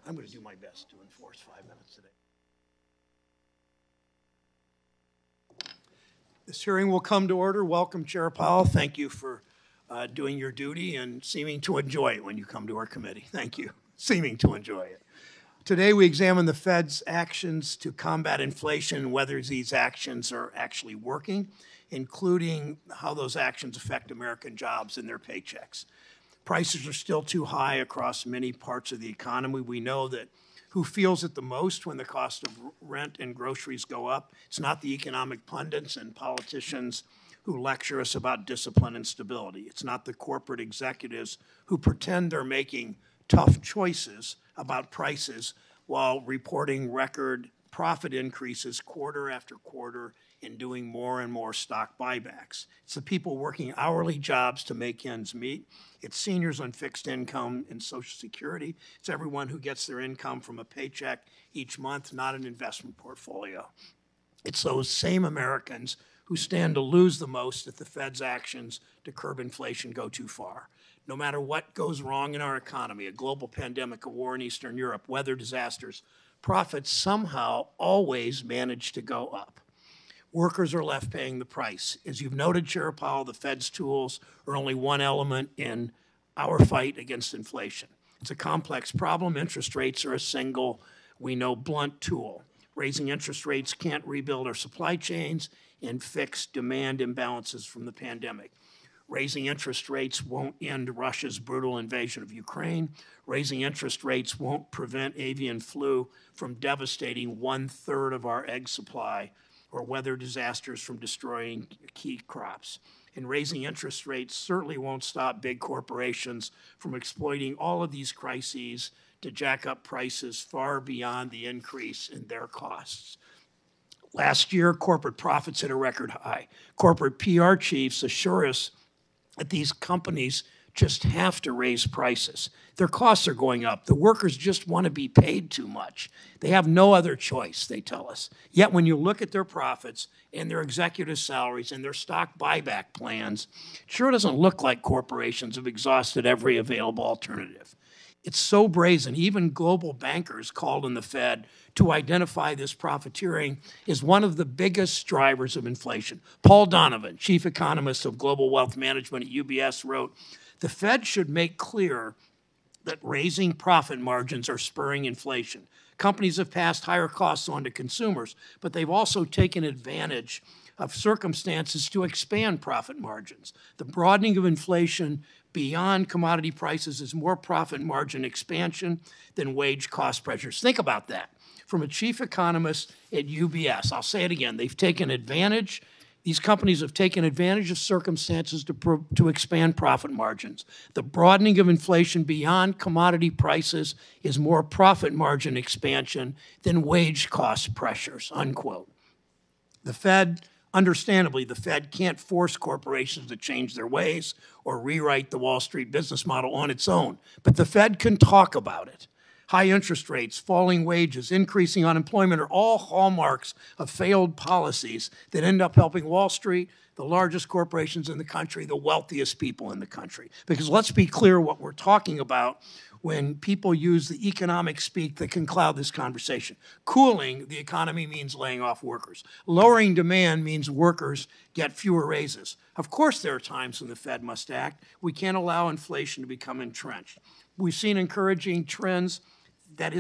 I'm going to do my best to enforce 5 minutes today. This hearing will come to order. Welcome, Chair Powell. Thank you for doing your duty and seeming to enjoy it when you come to our committee. Thank you. Seeming to enjoy it. Today we examine the Fed's actions to combat inflation and whether these actions are actually working, including how those actions affect American jobs and their paychecks. Prices are still too high across many parts of the economy. We know that who feels it the most when the cost of rent and groceries go up? It's not the economic pundits and politicians who lecture us about discipline and stability. It's not the corporate executives who pretend they're making tough choices about prices while reporting record profit increases quarter after quarter and doing more and more stock buybacks. It's the people working hourly jobs to make ends meet. It's seniors on fixed income and Social Security. It's everyone who gets their income from a paycheck each month, not an investment portfolio. It's those same Americans who stand to lose the most if the Fed's actions to curb inflation go too far. No matter what goes wrong in our economy, a global pandemic, a war in Eastern Europe, weather disasters, profits somehow always manage to go up. Workers are left paying the price. As you've noted, Chair Powell, the Fed's tools are only one element in our fight against inflation. It's a complex problem. Interest rates are a single, we know, blunt tool. Raising interest rates can't rebuild our supply chains and fix demand imbalances from the pandemic. Raising interest rates won't end Russia's brutal invasion of Ukraine. Raising interest rates won't prevent avian flu from devastating 1/3 of our egg supply or weather disasters from destroying key crops. And raising interest rates certainly won't stop big corporations from exploiting all of these crises to jack up prices far beyond the increase in their costs. Last year, corporate profits hit a record high. Corporate PR chiefs assure us that these companies just have to raise prices. Their costs are going up. The workers just want to be paid too much. They have no other choice, they tell us. Yet when you look at their profits and their executive salaries and their stock buyback plans, it sure doesn't look like corporations have exhausted every available alternative. It's so brazen, even global bankers called on the Fed to identify this profiteering as one of the biggest drivers of inflation. Paul Donovan, chief economist of global wealth management at UBS, wrote, "The Fed should make clear that raising profit margins are spurring inflation. Companies have passed higher costs on to consumers, but they've also taken advantage of circumstances to expand profit margins. The broadening of inflation beyond commodity prices is more profit margin expansion than wage cost pressures." Think about that. From a chief economist at UBS, I'll say it again, they've taken advantage, these companies have taken advantage of circumstances to expand profit margins. The broadening of inflation beyond commodity prices is more profit margin expansion than wage cost pressures, unquote. The Fed, understandably, the Fed can't force corporations to change their ways or rewrite the Wall Street business model on its own, but the Fed can talk about it. High interest rates, falling wages, increasing unemployment are all hallmarks of failed policies that end up helping Wall Street, the largest corporations in the country, the wealthiest people in the country. Because let's be clear what we're talking about when people use the economic speak that can cloud this conversation. Cooling the economy means laying off workers. Lowering demand means workers get fewer raises. Of course there are times when the Fed must act. We can't allow inflation to become entrenched. We've seen encouraging trends that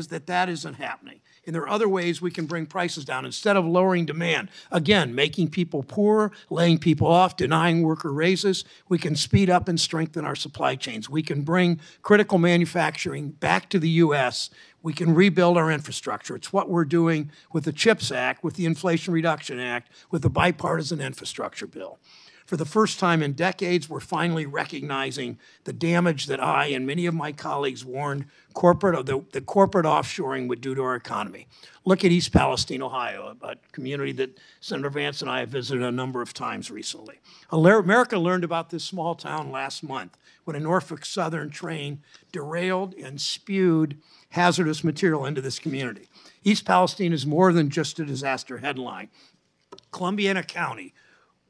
isn't happening. And there are other ways we can bring prices down instead of lowering demand. Again, making people poorer, laying people off, denying worker raises. We can speed up and strengthen our supply chains. We can bring critical manufacturing back to the U.S. We can rebuild our infrastructure. It's what we're doing with the CHIPS Act, with the Inflation Reduction Act, with the bipartisan infrastructure bill. For the first time in decades, we're finally recognizing the damage that I and many of my colleagues warned the corporate offshoring would do to our economy. Look at East Palestine, Ohio, a community that Senator Vance and I have visited a number of times recently. America learned about this small town last month when a Norfolk Southern train derailed and spewed hazardous material into this community. East Palestine is more than just a disaster headline. Columbiana County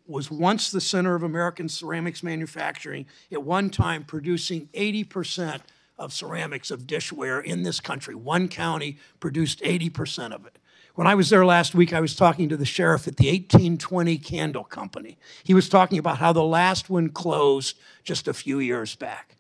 was once the center of American ceramics manufacturing, at one time producing 80% of ceramics, of dishware in this country. One county produced 80% of it. When I was there last week, I was talking to the sheriff at the 1820 Candle Company. He was talking about how the last one closed just a few years back.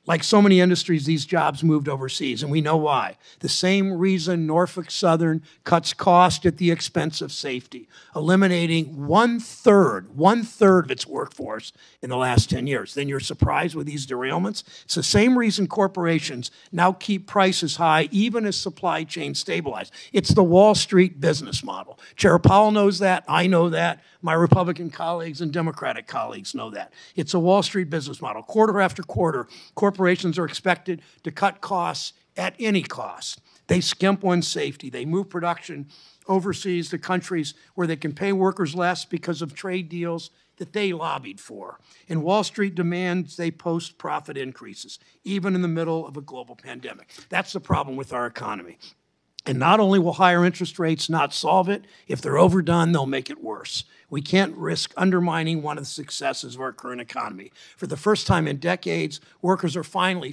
Like so many industries, these jobs moved overseas, and we know why. The same reason Norfolk Southern cuts cost at the expense of safety, eliminating one-third of its workforce in the last 10 years. Then you're surprised with these derailments? It's the same reason corporations now keep prices high even as supply chains stabilize. It's the Wall Street business model. Chair Powell knows that. I know that. My Republican colleagues and Democratic colleagues know that. It's a Wall Street business model. Quarter after quarter, corporations are expected to cut costs at any cost. They skimp on safety. They move production overseas to countries where they can pay workers less because of trade deals that they lobbied for. And Wall Street demands they post profit increases, even in the middle of a global pandemic. That's the problem with our economy. And not only will higher interest rates not solve it, if they're overdone, they'll make it worse. We can't risk undermining one of the successes of our current economy. For the first time in decades, workers are finally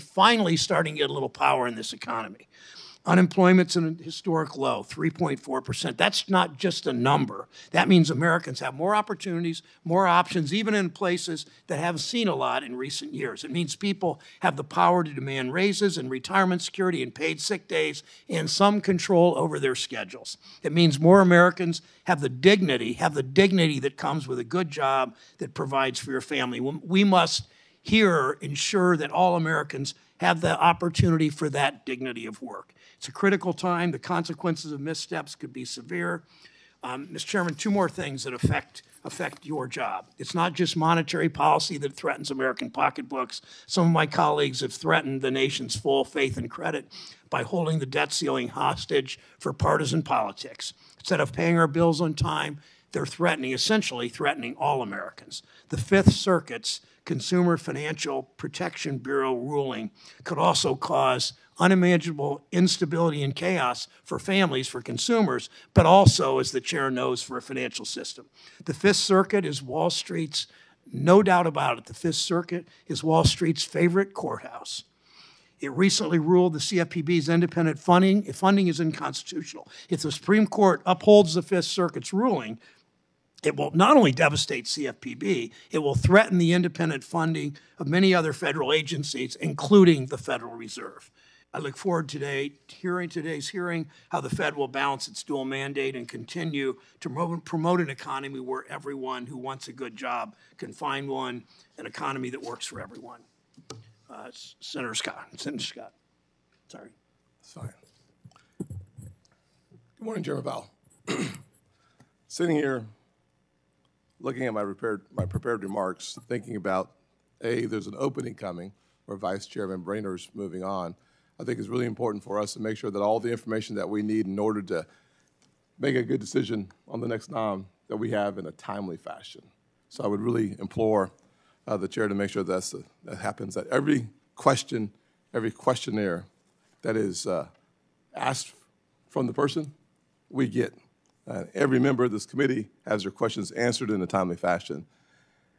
starting to get a little power in this economy. Unemployment's at a historic low, 3.4%. That's not just a number. That means Americans have more opportunities, more options, even in places that haven't seen a lot in recent years. It means people have the power to demand raises and retirement security and paid sick days and some control over their schedules. It means more Americans have the dignity that comes with a good job that provides for your family. We must here ensure that all Americans have the opportunity for that dignity of work. It's a critical time. The consequences of missteps could be severe. Mr. Chairman, two more things that affect your job. It's not just monetary policy that threatens American pocketbooks. Some of my colleagues have threatened the nation's full faith and credit by holding the debt ceiling hostage for partisan politics. Instead of paying our bills on time, they're essentially threatening all Americans. The Fifth Circuit's Consumer Financial Protection Bureau ruling could also cause unimaginable instability and chaos for families, for consumers, but also, as the chair knows, for a financial system. The Fifth Circuit is Wall Street's, no doubt about it, the Fifth Circuit is Wall Street's favorite courthouse. It recently ruled the CFPB's independent funding is unconstitutional. If the Supreme Court upholds the Fifth Circuit's ruling, it will not only devastate CFPB, it will threaten the independent funding of many other federal agencies, including the Federal Reserve. I look forward to today's hearing how the Fed will balance its dual mandate and continue to promote an economy where everyone who wants a good job can find one, an economy that works for everyone. Senator Scott. Sorry. That's fine. Good morning, Chairman Powell. Sitting here, looking at my prepared remarks, thinking about, there's an opening coming where Vice Chairman Brainer's moving on. I think it's really important for us to make sure that all the information that we need in order to make a good decision on the next nom that we have in a timely fashion. So I would really implore the chair to make sure that happens, that every question, every questionnaire that is asked from the person, we get. Every member of this committee has their questions answered in a timely fashion,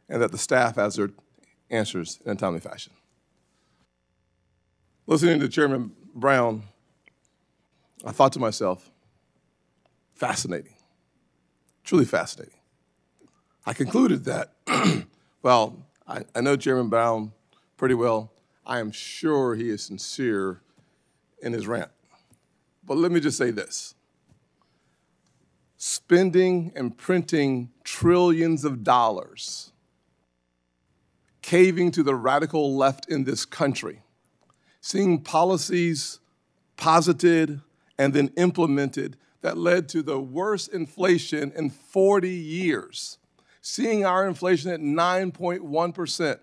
and that the staff has their answers in a timely fashion. Listening to Chairman Brown, I thought to myself, fascinating, truly fascinating. I concluded that, well, I know Chairman Brown pretty well. I am sure he is sincere in his rant. But let me just say this. Spending and printing trillions of dollars, caving to the radical left in this country, seeing policies posited and then implemented that led to the worst inflation in 40 years, seeing our inflation at 9.1%,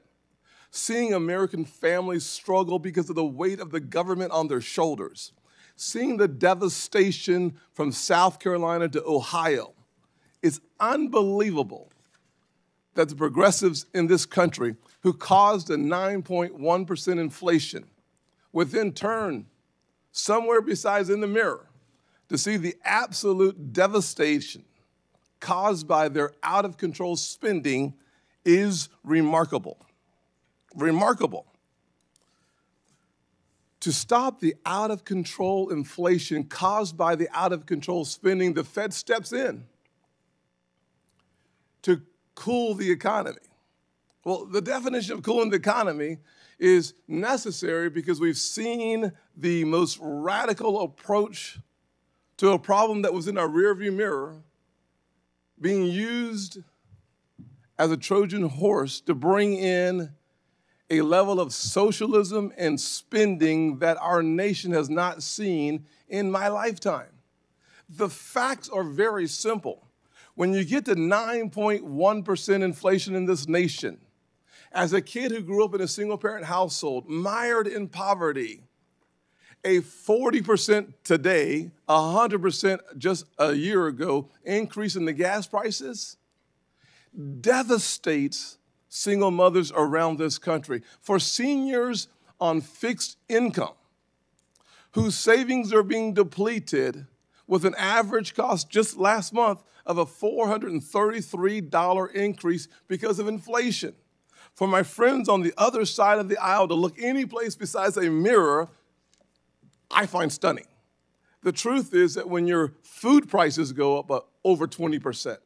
seeing American families struggle because of the weight of the government on their shoulders, seeing the devastation from South Carolina to Ohio. It's unbelievable that the progressives in this country who caused a 9.1% inflation would then turn somewhere besides in the mirror to see the absolute devastation caused by their out-of-control spending is remarkable. Remarkable. To stop the out-of-control inflation caused by the out-of-control spending, the Fed steps in to cool the economy. Well, the definition of cooling the economy is necessary because we've seen the most radical approach to a problem that was in our rearview mirror being used as a Trojan horse to bring in a level of socialism and spending that our nation has not seen in my lifetime. The facts are very simple. When you get to 9.1% inflation in this nation, as a kid who grew up in a single-parent household, mired in poverty, a 40% today, 100% just a year ago increase in the gas prices devastates single mothers around this country. For seniors on fixed income whose savings are being depleted with an average cost just last month of a $433 increase because of inflation. For my friends on the other side of the aisle to look any place besides a mirror, I find stunning. The truth is that when your food prices go up over 20%,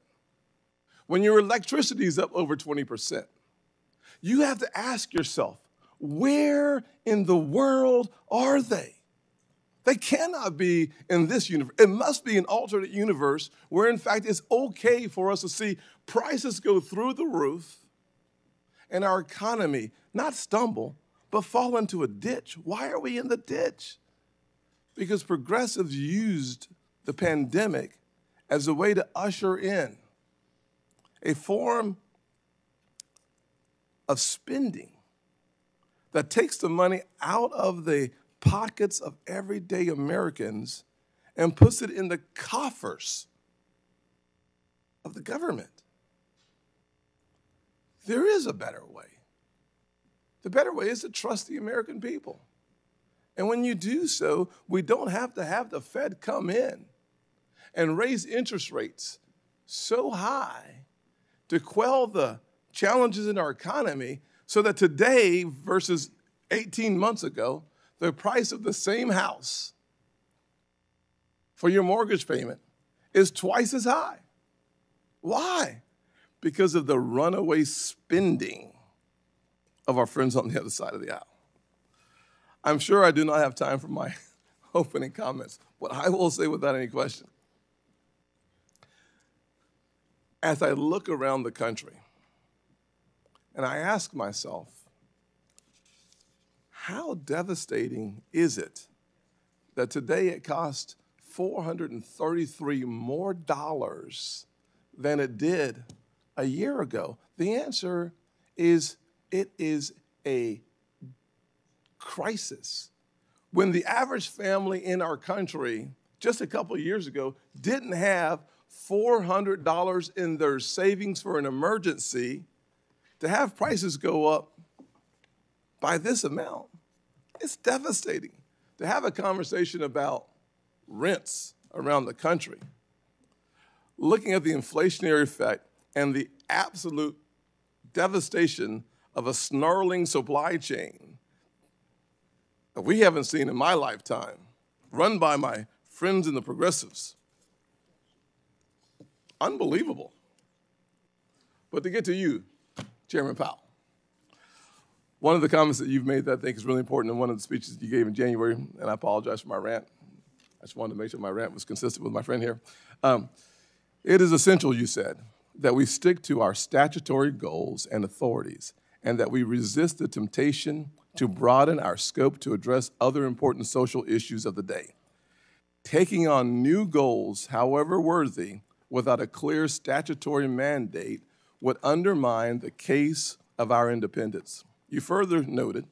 when your electricity is up over 20%, you have to ask yourself, where in the world are they? They cannot be in this universe. It must be an alternate universe where, in fact, it's okay for us to see prices go through the roof and our economy not stumble, but fall into a ditch. Why are we in the ditch? Because progressives used the pandemic as a way to usher in a form of spending that takes the money out of the pockets of everyday Americans and puts it in the coffers of the government. There is a better way. The better way is to trust the American people. And when you do so, we don't have to have the Fed come in and raise interest rates so high to quell the challenges in our economy so that today versus 18 months ago, the price of the same house for your mortgage payment is twice as high. Why? Because of the runaway spending of our friends on the other side of the aisle. I'm sure I do not have time for my opening comments, but I will say without any question, as I look around the country and I ask myself, how devastating is it that today it costs $433 more than it did a year ago? The answer is it is a crisis. When the average family in our country just a couple of years ago didn't have $400 in their savings for an emergency, to have prices go up by this amount, it's devastating. To have a conversation about rents around the country, looking at the inflationary effect and the absolute devastation of a snarling supply chain that we haven't seen in my lifetime, run by my friends in the progressives. Unbelievable. But to get to you, Chairman Powell, one of the comments that you've made that I think is really important in one of the speeches you gave in January, and I apologize for my rant. I just wanted to make sure my rant was consistent with my friend here. It is essential, you said, that we stick to our statutory goals and authorities, and that we resist the temptation to broaden our scope to address other important social issues of the day. Taking on new goals, however worthy, without a clear statutory mandate would undermine the case of our independence. You further noted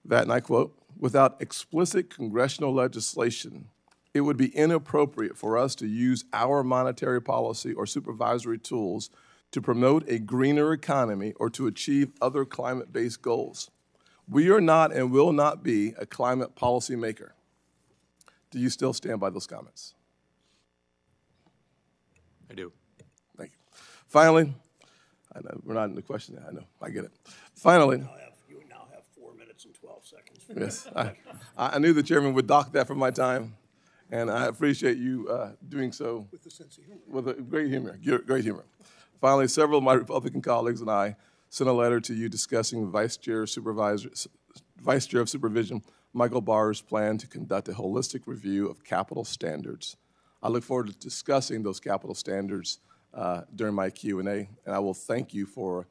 that, and I quote, without explicit congressional legislation, it would be inappropriate for us to use our monetary policy or supervisory tools to promote a greener economy or to achieve other climate-based goals. We are not and will not be a climate policy maker. Do you still stand by those comments? I do. Thank you. Finally, I know we're not in the question. I know, I get it. Finally, You now have 4 minutes and 12 seconds Yes, I knew the chairman would dock that from my time, and I appreciate you doing so With a sense of humor. with a great humor. Great humor. Finally, several of my Republican colleagues and I sent a letter to you discussing Vice Chair of Supervision Michael Barr's plan to conduct a holistic review of capital standards. I look forward to discussing those capital standards during my Q&A, and I will thank you for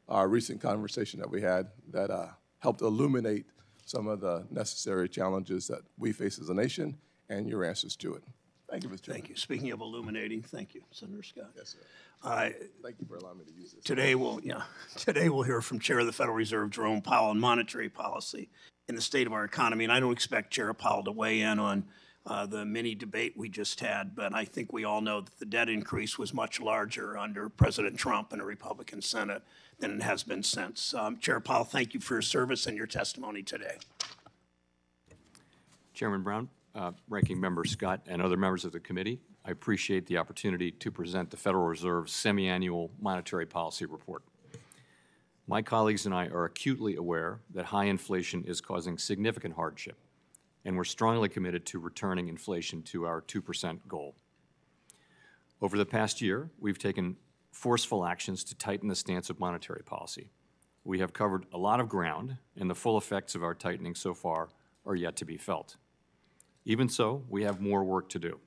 our recent conversation that we had that helped illuminate some of the necessary challenges that we face as a nation and your answers to it. Thank you, Mr. Chairman. Thank you. Speaking of illuminating, thank you, Senator Scott. Yes, sir. Thank you for allowing me to use this. Today we'll hear from Chair of the Federal Reserve Jerome Powell on monetary policy in the state of our economy. And I don't expect Chair Powell to weigh in on the mini debate we just had, but I think we all know that the debt increase was much larger under President Trump and a Republican Senate than it has been since. Chair Powell, thank you for your service and your testimony today. Chairman Brown, Ranking Member Scott, and other members of the committee, I appreciate the opportunity to present the Federal Reserve's semi-annual monetary policy report. My colleagues and I are acutely aware that high inflation is causing significant hardship, and we're strongly committed to returning inflation to our 2% goal. Over the past year, we've taken forceful actions to tighten the stance of monetary policy. We have covered a lot of ground, and the full effects of our tightening so far are yet to be felt. Even so, we have more work to do.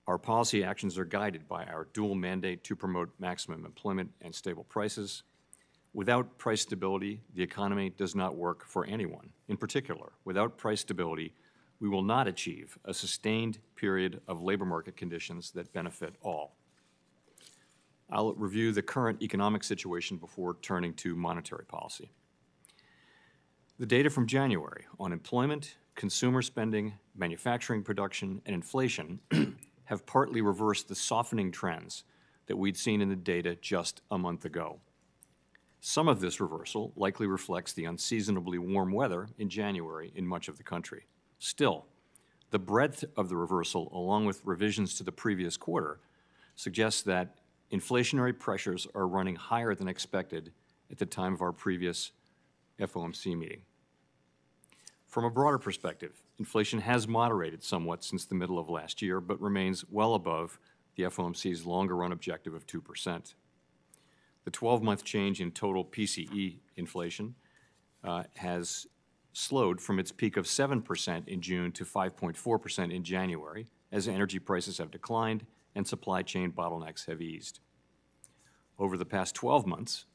Our policy actions are guided by our dual mandate to promote maximum employment and stable prices. Without price stability, the economy does not work for anyone. In particular, without price stability, we will not achieve a sustained period of labor market conditions that benefit all. I'll review the current economic situation before turning to monetary policy. The data from January on employment, consumer spending, manufacturing production, and inflation have partly reversed the softening trends that we'd seen in the data just a month ago. Some of this reversal likely reflects the unseasonably warm weather in January in much of the country. Still, the breadth of the reversal, along with revisions to the previous quarter, suggests that inflationary pressures are running higher than expected at the time of our previous FOMC meeting. From a broader perspective, inflation has moderated somewhat since the middle of last year, but remains well above the FOMC's longer-run objective of 2%. The 12-month change in total PCE inflation has slowed from its peak of 7% in June to 5.4% in January, as energy prices have declined and supply chain bottlenecks have eased. Over the past 12 months,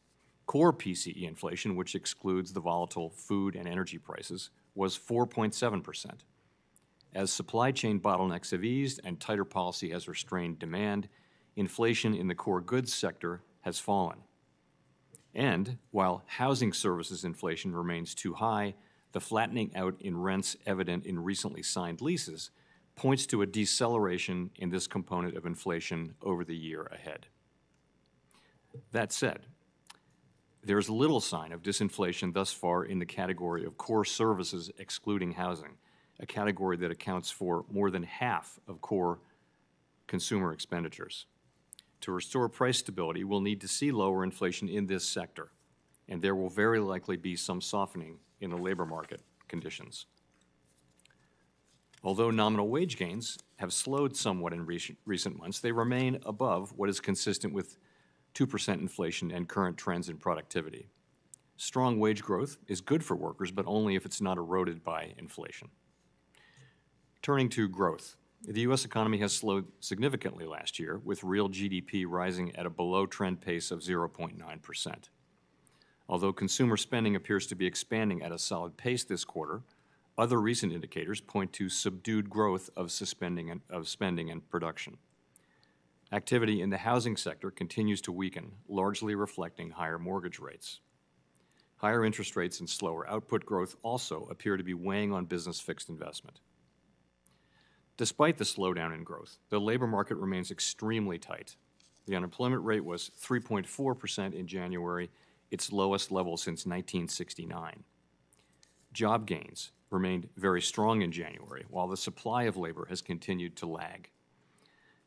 core PCE inflation, which excludes the volatile food and energy prices, was 4.7%. As supply chain bottlenecks have eased and tighter policy has restrained demand, inflation in the core goods sector has fallen. And while housing services inflation remains too high, the flattening out in rents evident in recently signed leases points to a deceleration in this component of inflation over the year ahead. That said, there is little sign of disinflation thus far in the category of core services excluding housing, a category that accounts for more than half of core consumer expenditures. To restore price stability, we'll need to see lower inflation in this sector, and there will very likely be some softening in the labor market conditions. Although nominal wage gains have slowed somewhat in recent months, they remain above what is consistent with 2% inflation and current trends in productivity. Strong wage growth is good for workers, but only if it's not eroded by inflation. Turning to growth, the U.S. economy has slowed significantly last year, with real GDP rising at a below-trend pace of 0.9%. Although consumer spending appears to be expanding at a solid pace this quarter, other recent indicators point to subdued growth of spending and production. Activity in the housing sector continues to weaken, largely reflecting higher mortgage rates. Higher interest rates and slower output growth also appear to be weighing on business fixed investment. Despite the slowdown in growth, the labor market remains extremely tight. The unemployment rate was 3.4% in January, its lowest level since 1969. Job gains remained very strong in January, while the supply of labor has continued to lag.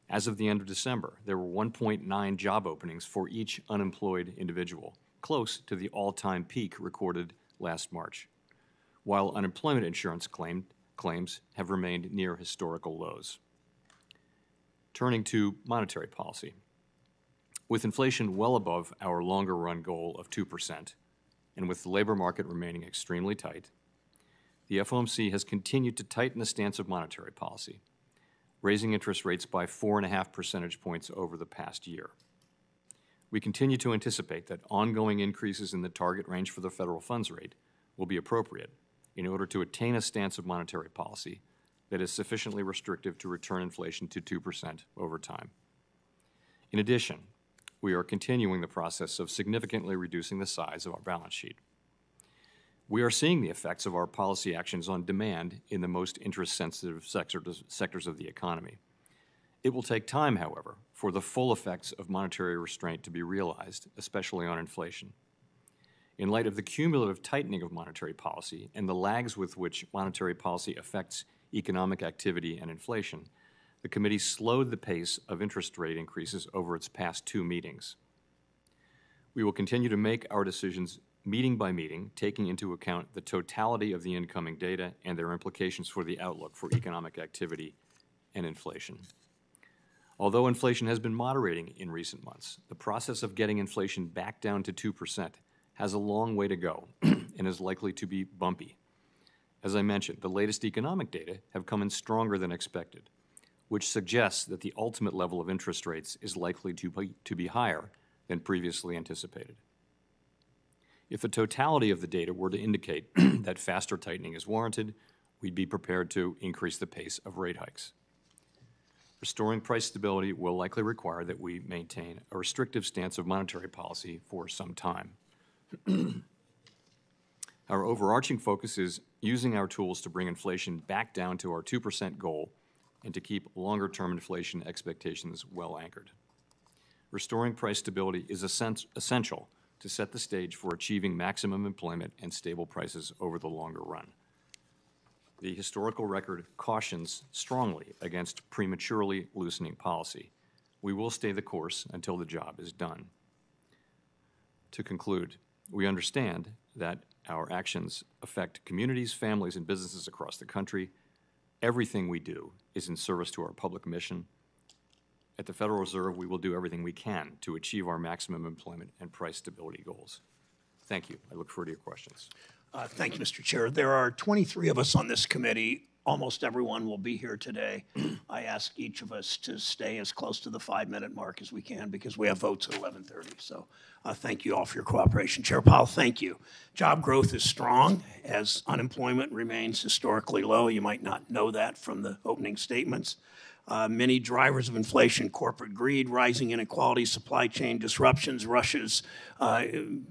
As of the end of December, there were 1.9 job openings for each unemployed individual, close to the all-time peak recorded last March. while unemployment insurance claims have remained near historical lows. Turning to monetary policy. With inflation well above our longer-run goal of 2%, and with the labor market remaining extremely tight, the FOMC has continued to tighten the stance of monetary policy, raising interest rates by 4.5 percentage points over the past year. We continue to anticipate that ongoing increases in the target range for the federal funds rate will be appropriate in order to attain a stance of monetary policy that is sufficiently restrictive to return inflation to 2% over time. In addition, we are continuing the process of significantly reducing the size of our balance sheet. We are seeing the effects of our policy actions on demand in the most interest-sensitive sectors of the economy. It will take time, however, for the full effects of monetary restraint to be realized, especially on inflation. In light of the cumulative tightening of monetary policy and the lags with which monetary policy affects economic activity and inflation, the committee slowed the pace of interest rate increases over its past 2 meetings. We will continue to make our decisions meeting by meeting, taking into account the totality of the incoming data and their implications for the outlook for economic activity and inflation. Although inflation has been moderating in recent months, the process of getting inflation back down to 2% has a long way to go and is likely to be bumpy. As I mentioned, the latest economic data have come in stronger than expected, which suggests that the ultimate level of interest rates is likely to be higher than previously anticipated. If the totality of the data were to indicate that faster tightening is warranted, we'd be prepared to increase the pace of rate hikes. Restoring price stability will likely require that we maintain a restrictive stance of monetary policy for some time. Our overarching focus is using our tools to bring inflation back down to our 2% goal and to keep longer-term inflation expectations well anchored. Restoring price stability is essential to set the stage for achieving maximum employment and stable prices over the longer run. The historical record cautions strongly against prematurely loosening policy. We will stay the course until the job is done. To conclude, we understand that our actions affect communities, families, and businesses across the country. Everything we do is in service to our public mission. At the Federal Reserve, we will do everything we can to achieve our maximum employment and price stability goals. Thank you. I look forward to your questions. Thank you, Mr. Chair. There are 23 of us on this committee. Almost everyone will be here today. I ask each of us to stay as close to the 5-minute mark as we can because we have votes at 11:30. So thank you all for your cooperation. Chair Powell, thank you. Job growth is strong as unemployment remains historically low. You might not know that from the opening statements. Many drivers of inflation, corporate greed, rising inequality, supply chain disruptions, Russia's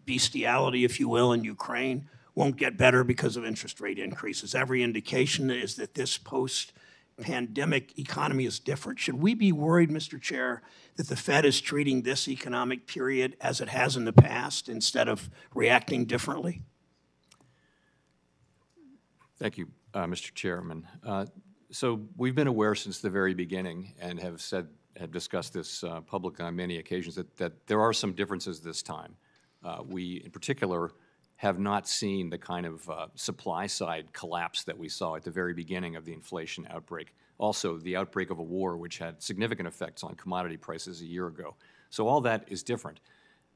bestiality, if you will, in Ukraine, won't get better because of interest rate increases. Every indication is that this post-pandemic economy is different. Should we be worried, Mr. Chair, that the Fed is treating this economic period as it has in the past instead of reacting differently? Thank you, Mr. Chairman. So we've been aware since the very beginning and have discussed this publicly on many occasions that there are some differences this time. We, in particular, have not seen the kind of supply-side collapse that we saw at the very beginning of the inflation outbreak. Also, the outbreak of a war which had significant effects on commodity prices a year ago. So all that is different.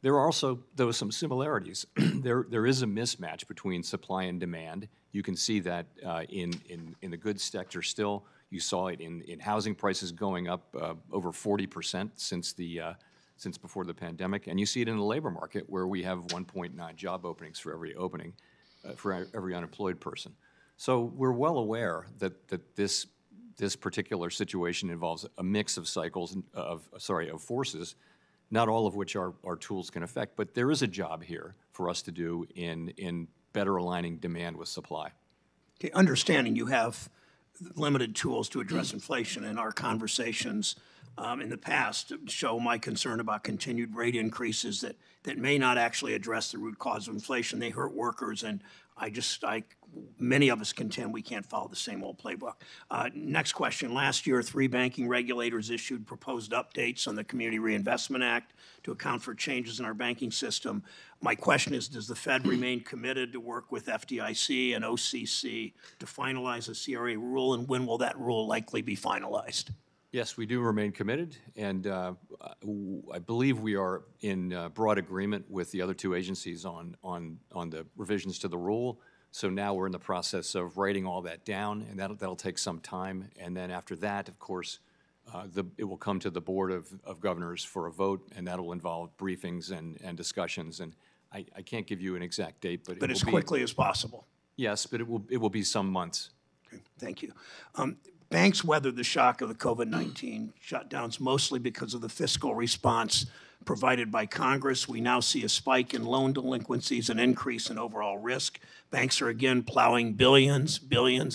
There are also, though, some similarities. There is a mismatch between supply and demand. You can see that in the goods sector still. You saw it in housing prices going up over 40% since before the pandemic, and you see it in the labor market where we have 1.9 job openings for every opening, for every unemployed person. So we're well aware that this particular situation involves a mix of cycles of forces, not all of which our tools can affect. But there is a job here for us to do in better aligning demand with supply. Okay, understanding you have limited tools to address inflation, and our conversations in the past show my concern about continued rate increases that may not actually address the root cause of inflation. They hurt workers, and Many of us contend we can't follow the same old playbook. Next question. Last year, 3 banking regulators issued proposed updates on the Community Reinvestment Act to account for changes in our banking system. My question is, does the Fed remain committed to work with FDIC and OCC to finalize a CRA rule, and when will that rule likely be finalized? Yes, we do remain committed, and I believe we are in broad agreement with the other 2 agencies on the revisions to the rule. So now we're in the process of writing all that down, and that'll take some time. And then after that, of course, it will come to the Board of Governors for a vote, and that'll involve briefings and discussions. And I can't give you an exact date, but as quickly as possible. Yes, but it will be some months. Okay, thank you. Banks weathered the shock of the COVID-19 shutdowns mostly because of the fiscal response provided by Congress. We now see a spike in loan delinquencies, an increase in overall risk. Banks are again plowing billions,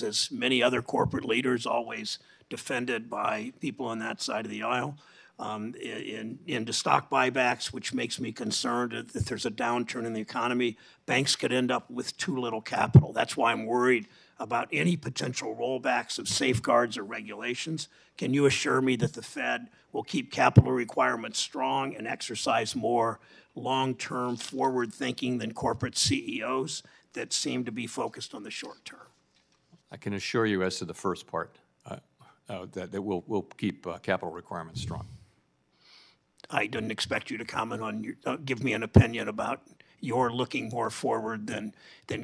as many other corporate leaders, always defended by people on that side of the aisle, into stock buybacks, which makes me concerned that if there's a downturn in the economy, banks could end up with too little capital. That's why I'm worried about any potential rollbacks of safeguards or regulations. Can you assure me that the Fed will keep capital requirements strong and exercise more long-term forward thinking than corporate CEOs that seem to be focused on the short term? I can assure you as to the first part that we'll keep capital requirements strong. I didn't expect you to comment on give me an opinion about you're looking more forward than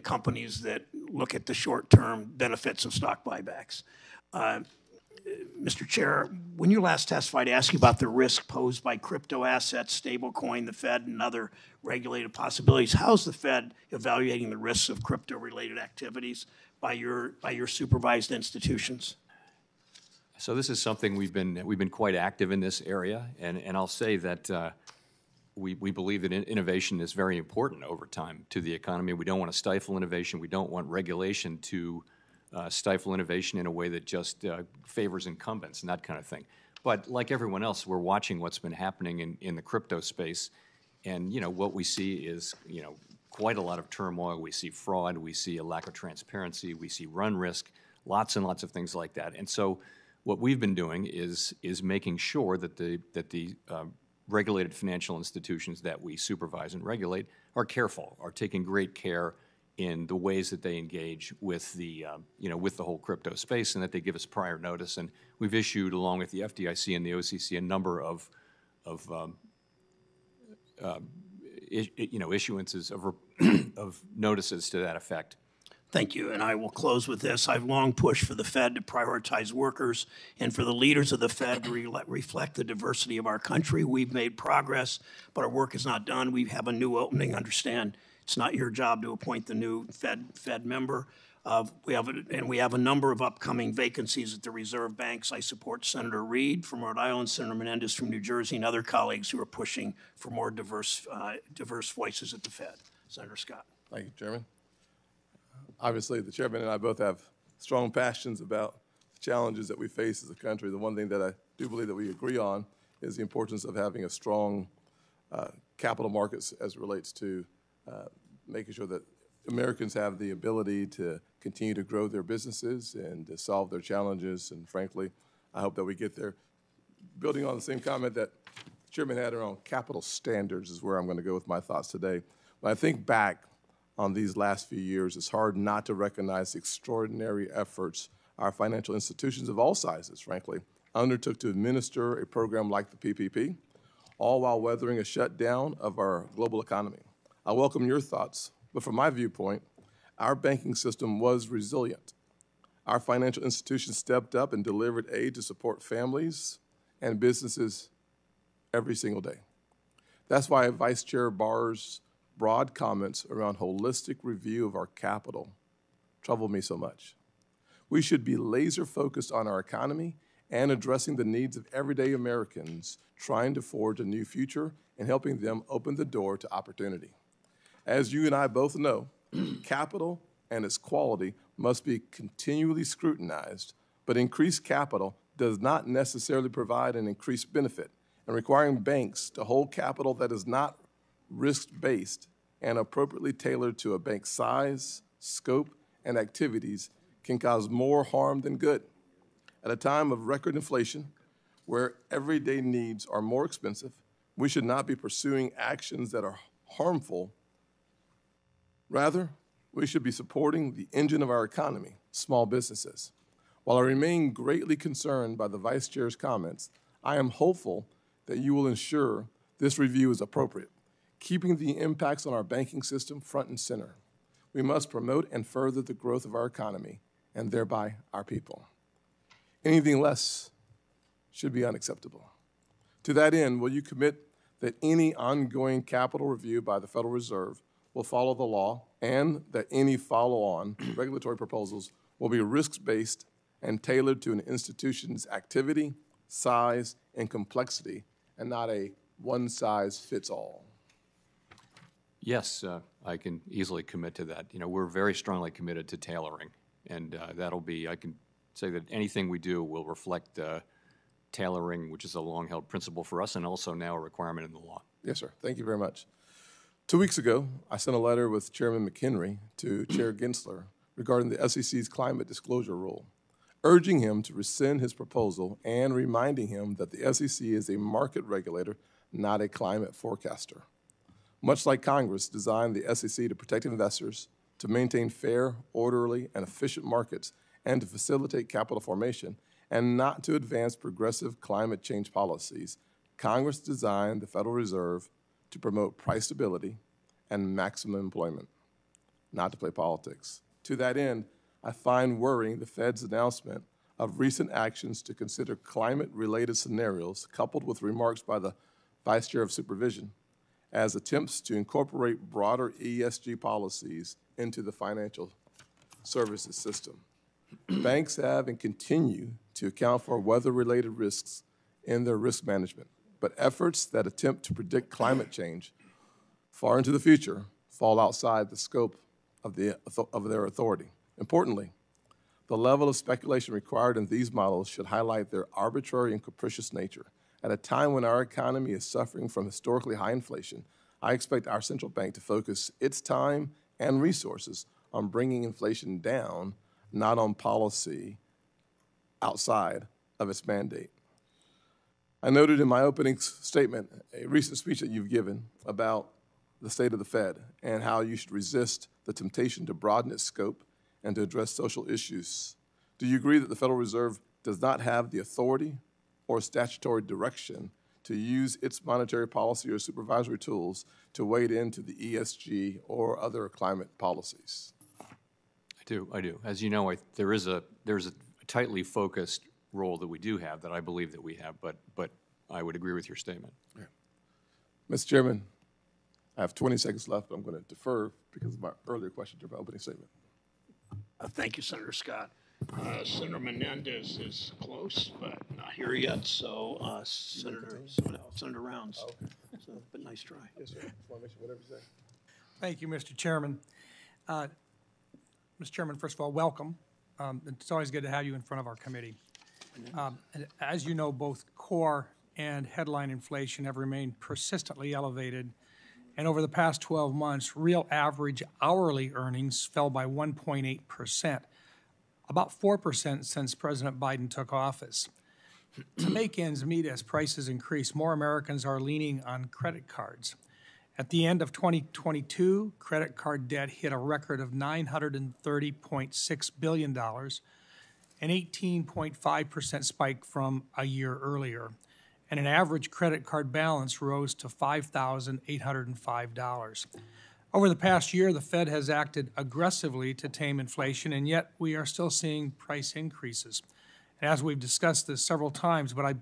companies that look at the short-term benefits of stock buybacks. Mr. Chair, when you last testified, I asked you about the risk posed by crypto assets, stablecoin, the Fed, and other regulated possibilities. How's the Fed evaluating the risks of crypto-related activities by your supervised institutions? So this is something we've been quite active in this area, and I'll say that we believe that innovation is very important over time to the economy. We don't want to stifle innovation. We don't want regulation to stifle innovation in a way that just favors incumbents and that kind of thing. But like everyone else, we're watching what's been happening in the crypto space, and what we see is quite a lot of turmoil. We see fraud. We see a lack of transparency. We see run risk. Lots and lots of things like that. And so what we've been doing is making sure that the regulated financial institutions that we supervise and regulate are careful, are taking great care in the ways that they engage with the with the whole crypto space, and that they give us prior notice. And we've issued, along with the FDIC and the OCC, a number of issuances of notices to that effect. Thank you, and I will close with this. I've long pushed for the Fed to prioritize workers and for the leaders of the Fed to reflect the diversity of our country. We've made progress, but our work is not done. We have a new opening. Understand, it's not your job to appoint the new Fed member. We have a number of upcoming vacancies at the Reserve Banks. I support Senator Reid from Rhode Island, Senator Menendez from New Jersey, and other colleagues who are pushing for more diverse voices at the Fed. Senator Scott. Thank you, Chairman. Obviously, the chairman and I both have strong passions about the challenges that we face as a country. The one thing that I do believe that we agree on is the importance of having a strong capital markets as it relates to making sure that Americans have the ability to continue to grow their businesses and to solve their challenges. And frankly, I hope that we get there. Building on the same comment that the chairman had around capital standards is where I'm going to go with my thoughts today. When I think back on these last few years, it's hard not to recognize the extraordinary efforts our financial institutions of all sizes, frankly, undertook to administer a program like the PPP, all while weathering a shutdown of our global economy. I welcome your thoughts, but from my viewpoint, our banking system was resilient. Our financial institutions stepped up and delivered aid to support families and businesses every single day. That's why Vice Chair Barr's broad comments around holistic review of our capital trouble me so much. We should be laser focused on our economy and addressing the needs of everyday Americans trying to forge a new future and helping them open the door to opportunity. As you and I both know, capital and its quality must be continually scrutinized, but increased capital does not necessarily provide an increased benefit, and requiring banks to hold capital that is not risk-based and appropriately tailored to a bank's size, scope, and activities can cause more harm than good. At a time of record inflation, where everyday needs are more expensive, we should not be pursuing actions that are harmful. Rather, we should be supporting the engine of our economy, small businesses. While I remain greatly concerned by the Vice Chair's comments, I am hopeful that you will ensure this review is appropriate, keeping the impacts on our banking system front and center. We must promote and further the growth of our economy and thereby our people. Anything less should be unacceptable. To that end, will you commit that any ongoing capital review by the Federal Reserve will follow the law and that any follow-on regulatory proposals will be risk-based and tailored to an institution's activity, size, and complexity, and not a one-size-fits-all? Yes, I can easily commit to that. You know, we're very strongly committed to tailoring, and that'll be, I can say that anything we do will reflect tailoring, which is a long-held principle for us and also now a requirement in the law. Yes, sir. Thank you very much. 2 weeks ago, I sent a letter with Chairman McHenry to Chair Gensler regarding the SEC's climate disclosure rule, urging him to rescind his proposal and reminding him that the SEC is a market regulator, not a climate forecaster. Much like Congress designed the SEC to protect investors, to maintain fair, orderly, and efficient markets, and to facilitate capital formation, and not to advance progressive climate change policies, Congress designed the Federal Reserve to promote price stability and maximum employment, not to play politics. To that end, I find worrying the Fed's announcement of recent actions to consider climate-related scenarios, coupled with remarks by the Vice Chair of Supervision, as attempts to incorporate broader ESG policies into the financial services system. Banks have and continue to account for weather-related risks in their risk management, but efforts that attempt to predict climate change far into the future fall outside the scope of their authority. Importantly, the level of speculation required in these models should highlight their arbitrary and capricious nature. At a time when our economy is suffering from historically high inflation, I expect our central bank to focus its time and resources on bringing inflation down, not on policy outside of its mandate. I noted in my opening statement a recent speech that you've given about the state of the Fed and how you should resist the temptation to broaden its scope and to address social issues. Do you agree that the Federal Reserve does not have the authority or statutory direction to use its monetary policy or supervisory tools to wade into the ESG or other climate policies? I do. As you know, there's a tightly focused role that we do have that I believe that we have, but I would agree with your statement. Yeah. Mr. Chairman, I have 20 seconds left, but I'm going to defer because of my earlier question to my opening statement. Thank you, Senator Scott. Senator Menendez is close, but not here yet. So, Senator Rounds. Oh, okay. So, but nice try. Yes, sir. Just want to make sure whatever you say. Thank you, Mr. Chairman. Mr. Chairman, first of all, welcome. It's always good to have you in front of our committee. As you know, both core and headline inflation have remained persistently elevated. And over the past 12 months, real average hourly earnings fell by 1.8%, about 4% since President Biden took office. To make ends meet as prices increase, more Americans are leaning on credit cards. At the end of 2022, credit card debt hit a record of $930.6 billion, an 18.5% spike from a year earlier, and an average credit card balance rose to $5,805. Over the past year, the Fed has acted aggressively to tame inflation, and yet we are still seeing price increases. And as we've discussed this several times, but I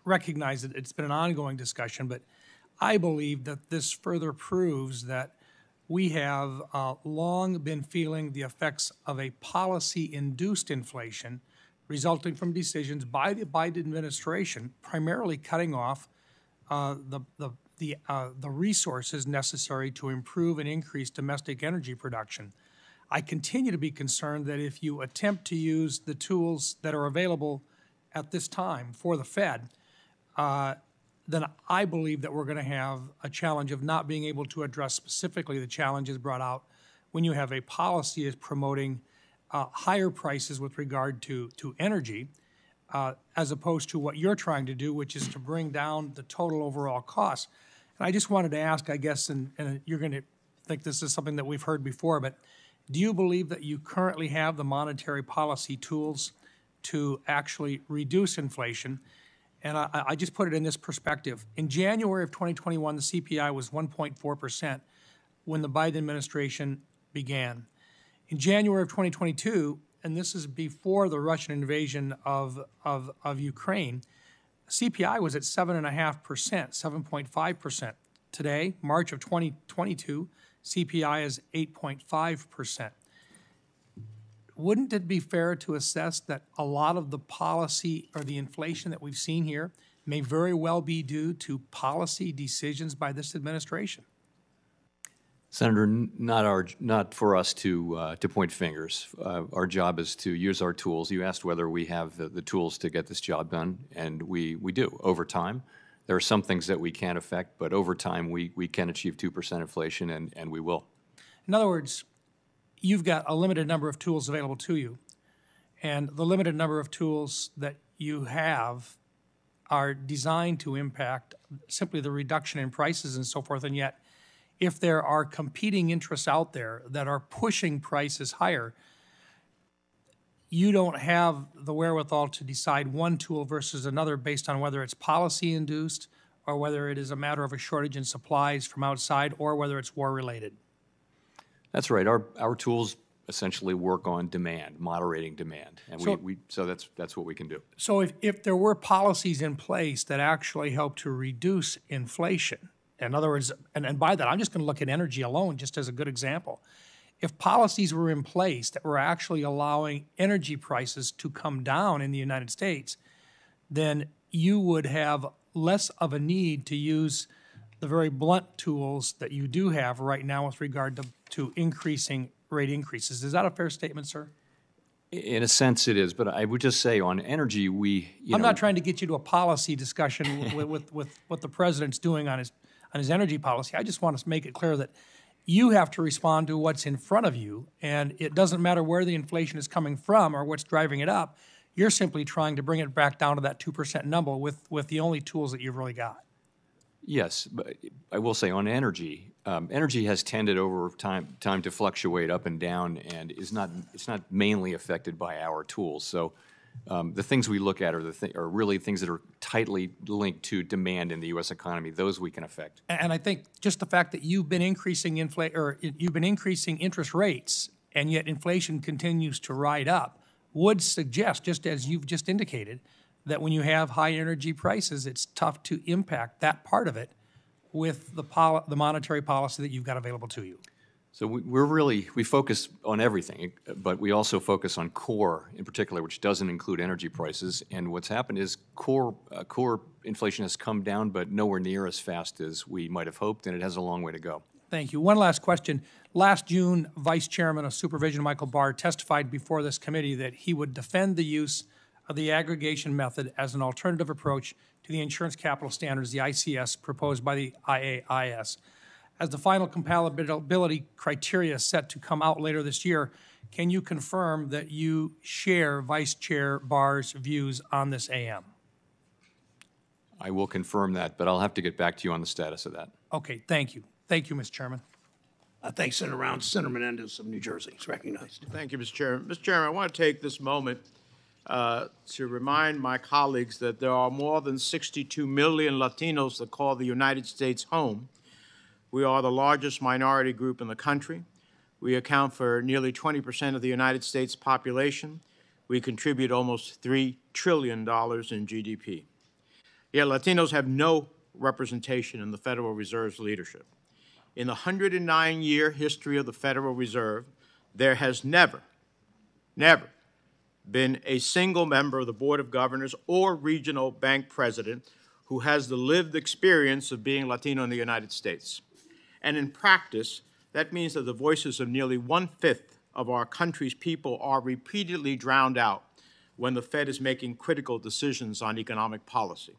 recognize that it's been an ongoing discussion, but I believe that this further proves that we have long been feeling the effects of a policy-induced inflation resulting from decisions by the Biden administration, primarily cutting off the resources necessary to improve and increase domestic energy production. I continue to be concerned that if you attempt to use the tools that are available at this time for the Fed, then I believe that we're going to have a challenge of not being able to address specifically the challenges brought out when you have a policy is promoting higher prices with regard to energy, as opposed to what you're trying to do, which is to bring down the total overall cost. And I just wanted to ask, I guess, and you're going to think this is something that we've heard before, but do you believe that you currently have the monetary policy tools to actually reduce inflation? And I just put it in this perspective. In January of 2021, the CPI was 1.4% when the Biden administration began. In January of 2022, and this is before the Russian invasion of Ukraine, CPI was at 7.5%, 7.5%. Today, March of 2022, CPI is 8.5%. Wouldn't it be fair to assess that a lot of the policy or the inflation that we've seen here may very well be due to policy decisions by this administration? Senator, not for us to point fingers. Our job is to use our tools. You asked whether we have the tools to get this job done, and we do over time. There are some things that we can't affect, but over time we can achieve 2% inflation, and we will. In other words, you've got a limited number of tools available to you, and the limited number of tools that you have are designed to impact simply the reduction in prices and so forth, and yet if there are competing interests out there that are pushing prices higher, you don't have the wherewithal to decide one tool versus another based on whether it's policy-induced or whether it is a matter of a shortage in supplies from outside or whether it's war-related. That's right. Our tools essentially work on demand, moderating demand, and so that's what we can do. So if there were policies in place that actually help to reduce inflation, in other words, and by that I'm just going to look at energy alone just as a good example. If policies were in place that were actually allowing energy prices to come down in the United States, then you would have less of a need to use the very blunt tools that you do have right now with regard to increasing rate increases. Is that a fair statement, sir? In a sense, it is, but I would just say on energy, I'm not trying to get you to a policy discussion with what the president's doing on his energy policy. I just want to make it clear that you have to respond to what's in front of you, and it doesn't matter where the inflation is coming from or what's driving it up. You're simply trying to bring it back down to that 2% number with the only tools that you've really got. Yes, but I will say on energy, energy has tended over time to fluctuate up and down, and it's not mainly affected by our tools. So the things we look at are really things that are tightly linked to demand in the U.S. economy. Those we can affect. And I think just the fact that you've been increasing interest rates, and yet inflation continues to ride up, would suggest, just as you've just indicated, that when you have high energy prices, it's tough to impact that part of it with the monetary policy that you've got available to you. So we focus on everything, but we also focus on core in particular, which doesn't include energy prices. And what's happened is core inflation has come down, but nowhere near as fast as we might have hoped, and it has a long way to go. Thank you. One last question. Last June, Vice Chairman of Supervision Michael Barr testified before this committee that he would defend the use of the aggregation method as an alternative approach to the insurance capital standards, the ICS, proposed by the IAIS. As the final compatibility criteria set to come out later this year, can you confirm that you share Vice Chair Barr's views on this AM? I will confirm that, but I'll have to get back to you on the status of that. Okay, thank you. Thank you, Mr. Chairman. Thanks, Senator Rounds. Senator Menendez of New Jersey is recognized. Thank you, Mr. Chairman. Mr. Chairman, I want to take this moment to remind my colleagues that there are more than 62 million Latinos that call the United States home. We are the largest minority group in the country. We account for nearly 20% of the United States population. We contribute almost $3 trillion in GDP. Yet Latinos have no representation in the Federal Reserve's leadership. In the 109-year history of the Federal Reserve, there has never been a single member of the Board of Governors or regional bank president who has the lived experience of being Latino in the United States. And in practice, that means that the voices of nearly 1/5 of our country's people are repeatedly drowned out when the Fed is making critical decisions on economic policy.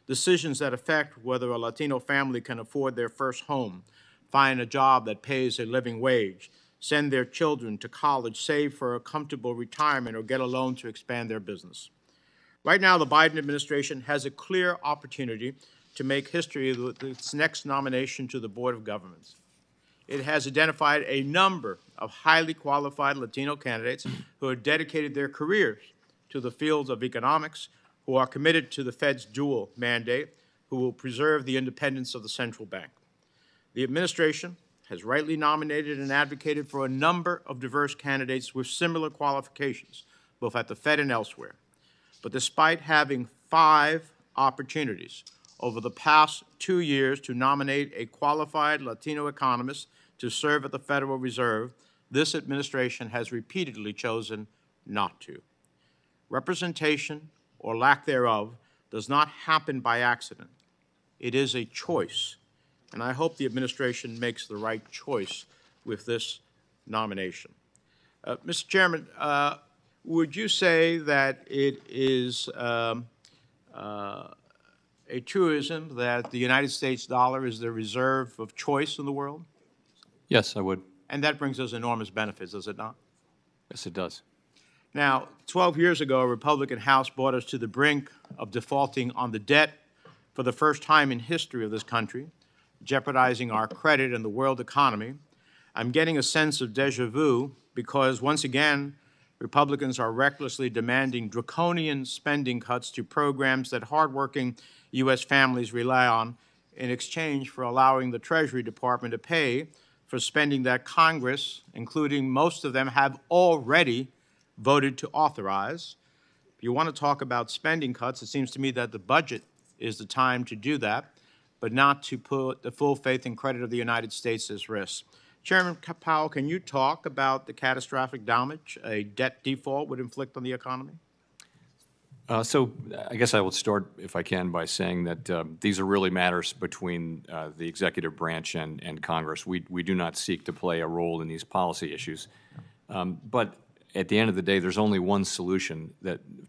Decisions that affect whether a Latino family can afford their first home, find a job that pays a living wage, send their children to college, save for a comfortable retirement, or get a loan to expand their business. Right now, the Biden administration has a clear opportunity to make history with its next nomination to the Board of Governors. It has identified a number of highly qualified Latino candidates who have dedicated their careers to the fields of economics, who are committed to the Fed's dual mandate, who will preserve the independence of the central bank. The administration has rightly nominated and advocated for a number of diverse candidates with similar qualifications, both at the Fed and elsewhere. But despite having 5 opportunities over the past 2 years to nominate a qualified Latino economist to serve at the Federal Reserve, this administration has repeatedly chosen not to. Representation, or lack thereof, does not happen by accident. It is a choice, and I hope the administration makes the right choice with this nomination. Mr. Chairman, would you say that it is a truism that the United States dollar is the reserve of choice in the world? Yes, I would. And that brings us enormous benefits, does it not? Yes, it does. Now, 12 years ago, a Republican House brought us to the brink of defaulting on the debt for the first time in history of this country, jeopardizing our credit and the world economy. I'm getting a sense of déjà vu because, once again, Republicans are recklessly demanding draconian spending cuts to programs that hardworking U.S. families rely on in exchange for allowing the Treasury Department to pay for spending that Congress, including most of them, have already voted to authorize. If you want to talk about spending cuts, it seems to me that the budget is the time to do that, but not to put the full faith and credit of the United States at risk. Chairman Powell, can you talk about the catastrophic damage a debt default would inflict on the economy? So I guess I will start, if I can, by saying that these are really matters between the executive branch and Congress. We do not seek to play a role in these policy issues. But at the end of the day, there's only one solution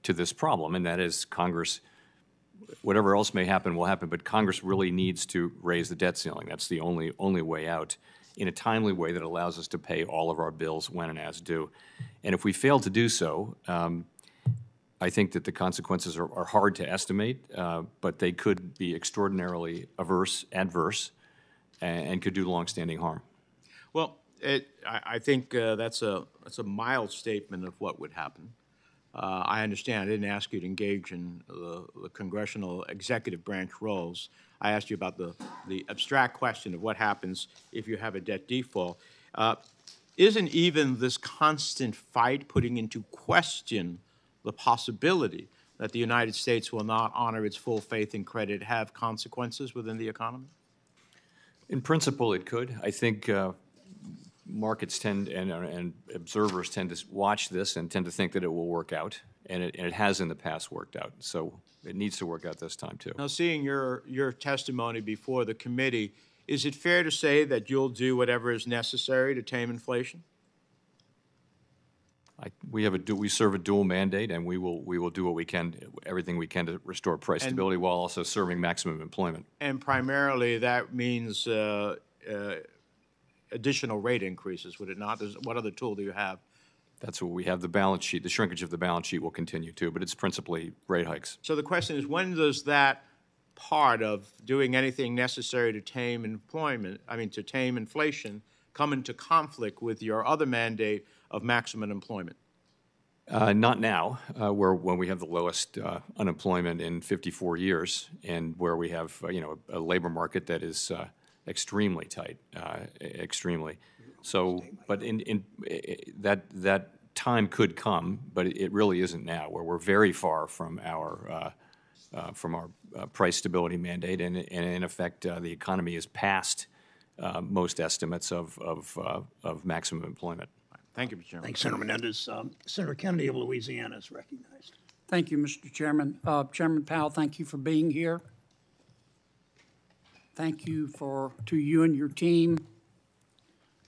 to this problem, and that is Congress. Whatever else may happen will happen, but Congress really needs to raise the debt ceiling. That's the only way out, in a timely way that allows us to pay all of our bills when and as due. And if we fail to do so, I think that the consequences are hard to estimate, but they could be extraordinarily adverse, and could do longstanding harm. Well, I think that's a mild statement of what would happen. I understand. I didn't ask you to engage in the congressional executive branch roles. I asked you about the abstract question of what happens if you have a debt default. Isn't even this constant fight putting into question the possibility that the United States will not honor its full faith and credit have consequences within the economy? In principle, it could. I think markets tend and observers tend to watch this and tend to think that it will work out, and it has in the past worked out. So it needs to work out this time too. Now, seeing your testimony before the committee, is it fair to say that you'll do whatever is necessary to tame inflation? We serve a dual mandate, and we will do what we can, everything we can to restore price stability while also serving maximum employment. And primarily that means additional rate increases, would it not? What other tool do you have? That's what we have. The balance sheet, the shrinkage of the balance sheet will continue too, but it's principally rate hikes. So the question is, when does that part of doing anything necessary to tame inflation, come into conflict with your other mandate of maximum employment? Not now, when we have the lowest unemployment in 54 years, and where we have a labor market that is extremely tight, extremely. So, but that time could come, but it really isn't now, where we're very far from our price stability mandate, and in effect, the economy is past most estimates of maximum employment. Thank you, Mr. Chairman. Thanks, Senator Menendez. Senator Kennedy of Louisiana is recognized. Thank you, Mr. Chairman. Chairman Powell, thank you for being here. Thank you to you and your team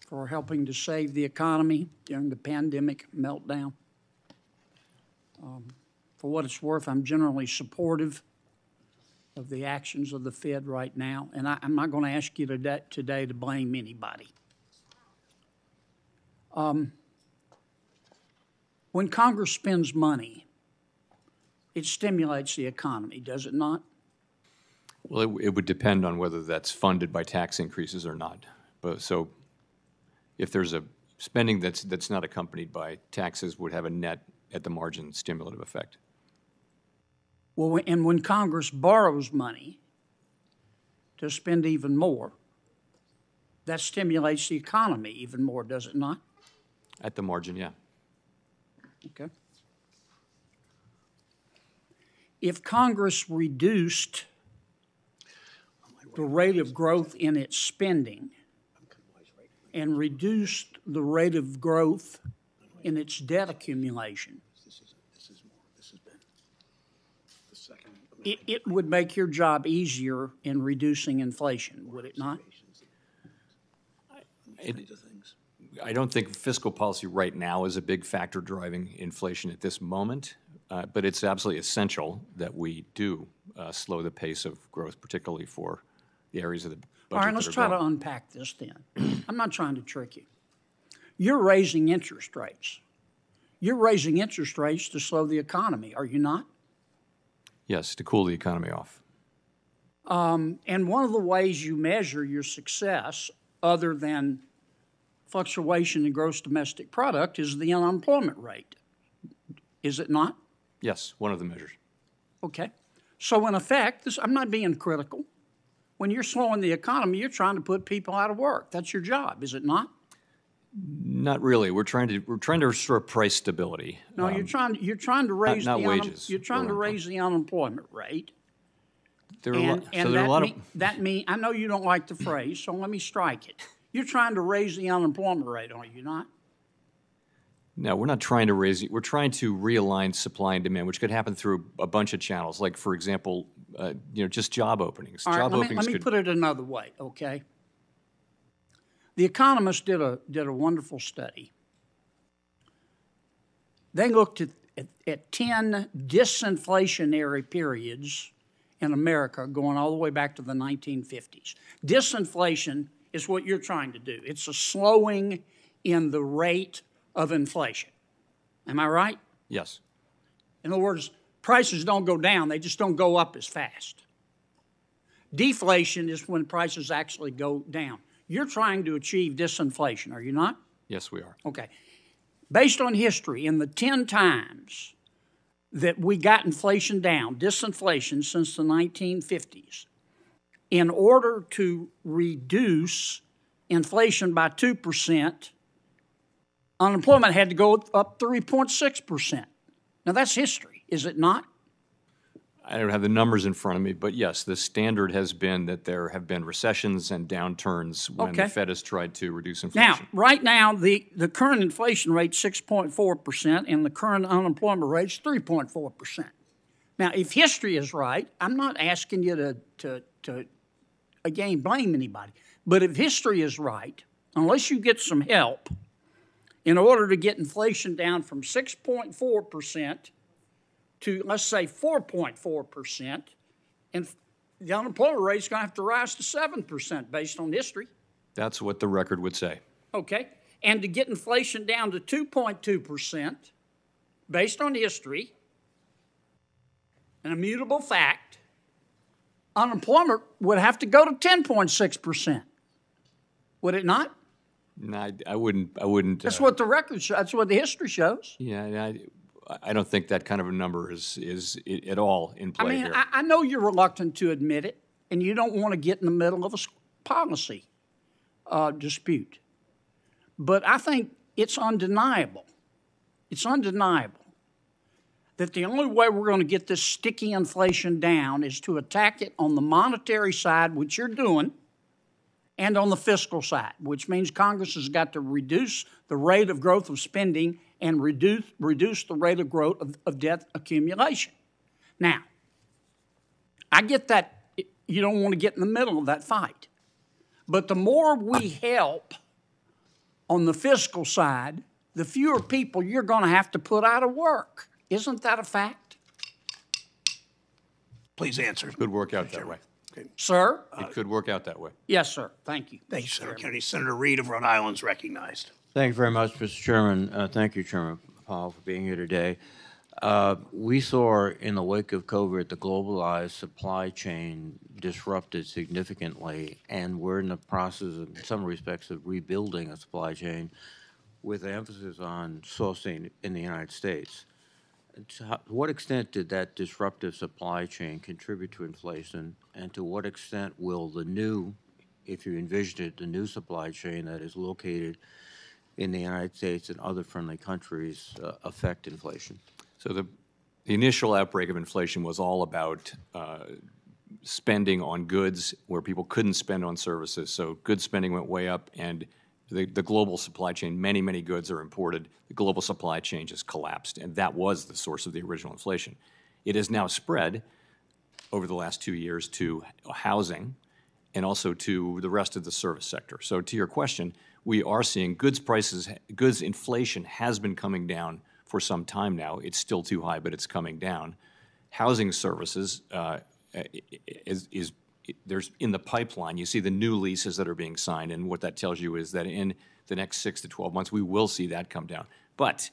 for helping to save the economy during the pandemic meltdown. For what it's worth, I'm generally supportive of the actions of the Fed right now, and I'm not going to ask you today to blame anybody. When Congress spends money, it stimulates the economy, does it not? Well, it would depend on whether that's funded by tax increases or not. But so if there's a spending that's not accompanied by taxes would have a net at the margin stimulative effect. Well, and when Congress borrows money to spend even more, that stimulates the economy even more, does it not? At the margin, yeah. Okay. If Congress reduced the rate of growth in its spending and reduced the rate of growth in its debt accumulation, it would make your job easier in reducing inflation, would it not? I don't think fiscal policy right now is a big factor driving inflation at this moment, but it's absolutely essential that we do slow the pace of growth, particularly for the areas of the budget All right, let's try to unpack this then. I'm not trying to trick you. You're raising interest rates. You're raising interest rates to slow the economy, are you not? Yes, to cool the economy off. And one of the ways you measure your success, other than fluctuation in gross domestic product, is the unemployment rate. Is it not? Yes, one of the measures. Okay. So in effect, I'm not being critical. When you're slowing the economy, you're trying to put people out of work. That's your job, is it not? Not really. We're trying to restore price stability. No, you're trying to raise not wages. You're trying to raise the unemployment rate. There are That means I know you don't like the phrase, so let me strike it. You're trying to raise the unemployment rate, are you not? No, we're not trying to raise it. We're trying to realign supply and demand, which could happen through a bunch of channels, like, for example, just job openings. All right, let me put it another way, okay? The Economist did a wonderful study. They looked at 10 disinflationary periods in America going all the way back to the 1950s. Disinflation is what you're trying to do. It's a slowing in the rate of inflation. Am I right? Yes. In other words, prices don't go down, they just don't go up as fast. Deflation is when prices actually go down. You're trying to achieve disinflation, are you not? Yes, we are. Okay. Based on history, in the 10 times that we got inflation down, disinflation since the 1950s, in order to reduce inflation by 2%, unemployment had to go up 3.6%. Now, that's history, is it not? I don't have the numbers in front of me, but yes, the standard has been that there have been recessions and downturns when the Fed has tried to reduce inflation. Now, right now, the current inflation rate is 6.4%, and the current unemployment rate is 3.4%. Now, if history is right, I'm not asking you to again, blame anybody, but if history is right, unless you get some help, in order to get inflation down from 6.4% to, let's say, 4.4%, and the unemployment rate is going to have to rise to 7% based on history. That's what the record would say. Okay. And to get inflation down to 2.2% based on history, an immutable fact, unemployment would have to go to 10.6%. Would it not? No, I wouldn't. That's what the record shows. That's what the history shows. Yeah, I don't think that kind of a number is at all in play here. I know you're reluctant to admit it, and you don't want to get in the middle of a policy dispute. But I think it's undeniable. It's undeniable that the only way we're going to get this sticky inflation down is to attack it on the monetary side, which you're doing, and on the fiscal side, which means Congress has got to reduce the rate of growth of spending and reduce the rate of growth of debt accumulation. Now, I get that you don't want to get in the middle of that fight. But the more we help on the fiscal side, the fewer people you're going to have to put out of work. Isn't that a fact? Please answer. It could work out that way. Okay. Sir? It could work out that way. yes, sir. Thank you. Thank you, Senator Kennedy. Senator Reid of Rhode Island is recognized. Thank you very much, Mr. Chairman. Thank you, Chairman Powell, for being here today. We saw in the wake of COVID the globalized supply chain disrupted significantly, and we're in the process, in some respects, of rebuilding a supply chain with an emphasis on sourcing in the United States. To what extent did that disruptive supply chain contribute to inflation, and to what extent will the new, if you envision it, the new supply chain that is located in the United States and other friendly countries affect inflation? So the initial outbreak of inflation was all about spending on goods where people couldn't spend on services. So goods spending went way up, and the global supply chain, many goods are imported. The global supply chain just collapsed, and that was the source of the original inflation. It has now spread over the last 2 years to housing and also to the rest of the service sector. So to your question, we are seeing goods inflation has been coming down for some time now. It's still too high, but it's coming down. Housing services there's in the pipeline. You see the new leases that are being signed, and what that tells you is that in the next 6 to 12 months, we will see that come down. But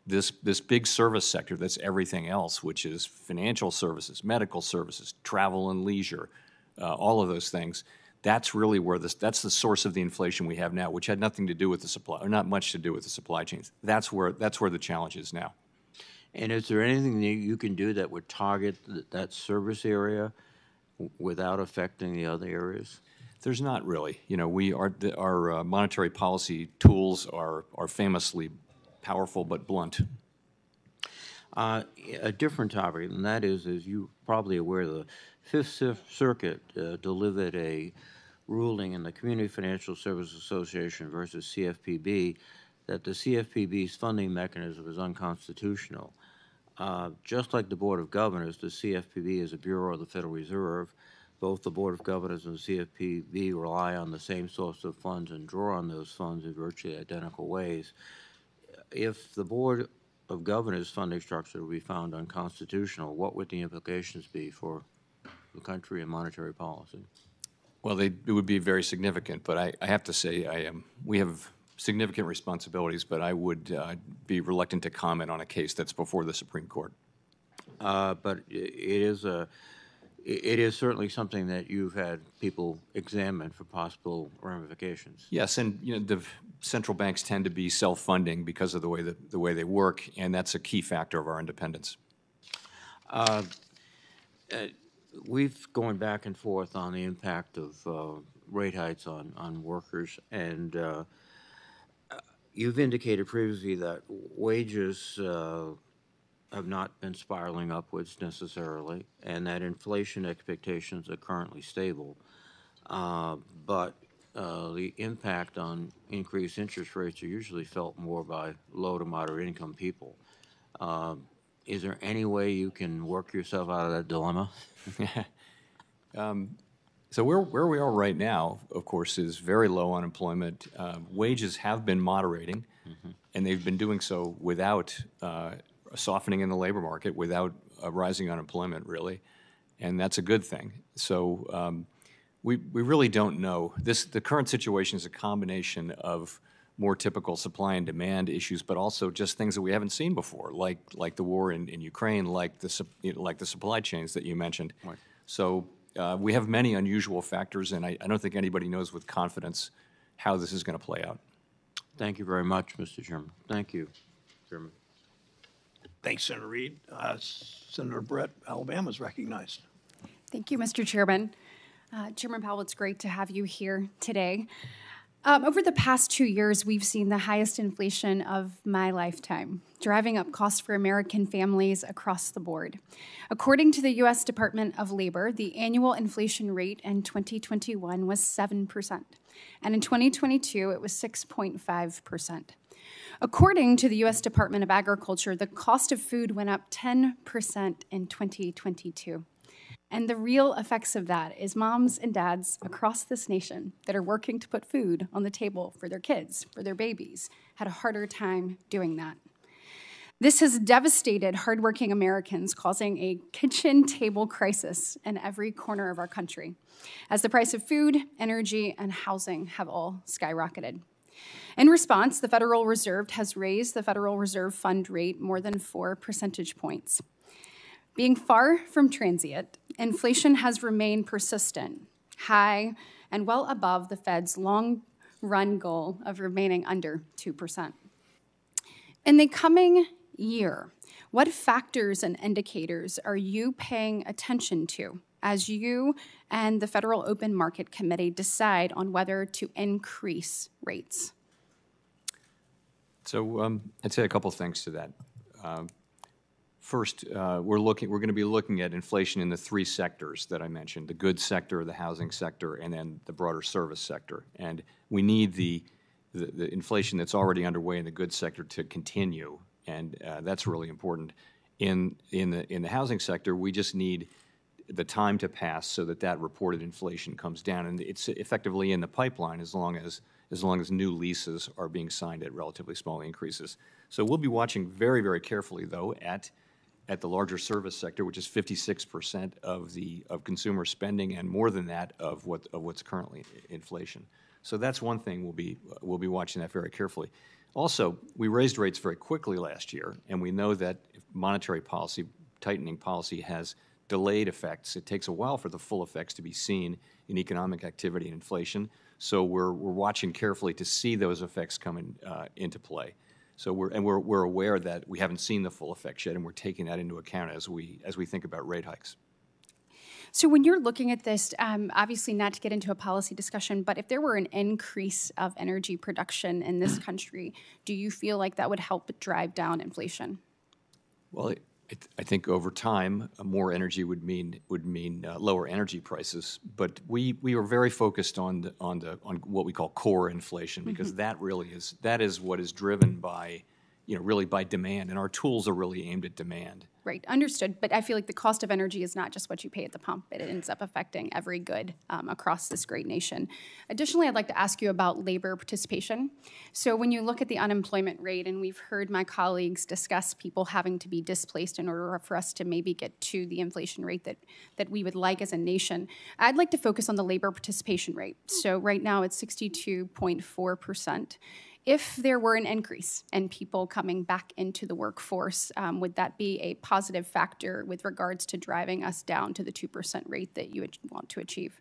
this big service sector that's everything else, which is financial services, medical services, travel and leisure, all of those things, that's really where that's the source of the inflation we have now, which had nothing to do with the supply, or not much to do with the supply chains. That's where the challenge is now. And is there anything that you can do that would target that service area without affecting the other areas? There's not really. You know, our monetary policy tools are famously powerful but blunt. A different topic, and that is, as you're probably aware, the Fifth Circuit delivered a ruling in the Community Financial Services Association versus CFPB that the CFPB's funding mechanism is unconstitutional. Just like the Board of Governors, the CFPB is a bureau of the Federal Reserve. Both the Board of Governors and the CFPB rely on the same source of funds and draw on those funds in virtually identical ways. If the Board of Governors funding structure would be found unconstitutional, what would the implications be for the country and monetary policy? Well, it would be very significant, but I have to say we have significant responsibilities, but I would be reluctant to comment on a case that's before the Supreme Court. But it is certainly something that you've had people examine for possible ramifications. Yes, and you know the central banks tend to be self-funding because of the way they work, and that's a key factor of our independence. We've gone back and forth on the impact of rate hikes on workers, and you've indicated previously that wages have not been spiraling upwards necessarily, and that inflation expectations are currently stable. But the impact on increased interest rates are usually felt more by low to moderate income people. Is there any way you can work yourself out of that dilemma? So where we are right now, of course, is very low unemployment. Wages have been moderating, and they've been doing so without a softening in the labor market, without a rising unemployment, really, and that's a good thing. So we really don't know. The current situation is a combination of more typical supply and demand issues, but also just things that we haven't seen before, like the war in Ukraine, like the supply chains that you mentioned. Right. So we have many unusual factors, and I don't think anybody knows with confidence how this is going to play out. Thank you very much, Mr. Chairman. Thank you, Chairman. Thanks, Senator Reid. Senator Brett, Alabama is recognized. Thank you, Mr. Chairman. Chairman Powell, it's great to have you here today. Over the past 2 years, we've seen the highest inflation of my lifetime, driving up costs for American families across the board. According to the U.S. Department of Labor, the annual inflation rate in 2021 was 7%, and in 2022, it was 6.5%. According to the U.S. Department of Agriculture, the cost of food went up 10% in 2022. And the real effects of that is moms and dads across this nation that are working to put food on the table for their kids, for their babies, had a harder time doing that. This has devastated hardworking Americans, causing a kitchen table crisis in every corner of our country, as the price of food, energy, and housing have all skyrocketed. In response, the Federal Reserve has raised the Federal Reserve Fund rate more than 4 percentage points. Being far from transient, inflation has remained persistent, high, and well above the Fed's long-run goal of remaining under 2%. In the coming year, what factors and indicators are you paying attention to as you and the Federal Open Market Committee decide on whether to increase rates? So I'd say a couple things to that. First, we're going to be looking at inflation in the three sectors that I mentioned: the goods sector, the housing sector, and then the broader service sector. And we need the inflation that's already underway in the goods sector to continue, and that's really important. In the housing sector, we just need the time to pass so that reported inflation comes down, and it's effectively in the pipeline as long as new leases are being signed at relatively small increases. So we'll be watching very, very carefully, though, at the larger service sector, which is 56% of consumer spending, and more than that of what's currently inflation. So that's one thing we'll be watching that very carefully. Also, we raised rates very quickly last year, and we know that if monetary policy, tightening policy, has delayed effects. It takes a while for the full effects to be seen in economic activity and inflation. So we're watching carefully to see those effects come into play. So we're aware that we haven't seen the full effects yet, and we're taking that into account as we think about rate hikes. So when you're looking at this, obviously not to get into a policy discussion, but if there were an increase of energy production in this country, do you feel like that would help drive down inflation? Well, I think over time, more energy would mean lower energy prices. But we are very focused on what we call core inflation, because that is what is driven by, really by demand, and our tools are really aimed at demand. Right, understood. But I feel like the cost of energy is not just what you pay at the pump. It ends up affecting every good across this great nation. Additionally, I'd like to ask you about labor participation. So when you look at the unemployment rate, and we've heard my colleagues discuss people having to be displaced in order for us to maybe get to the inflation rate that we would like as a nation, I'd like to focus on the labor participation rate. So right now it's 62.4%. If there were an increase in people coming back into the workforce, would that be a positive factor with regards to driving us down to the 2% rate that you would want to achieve?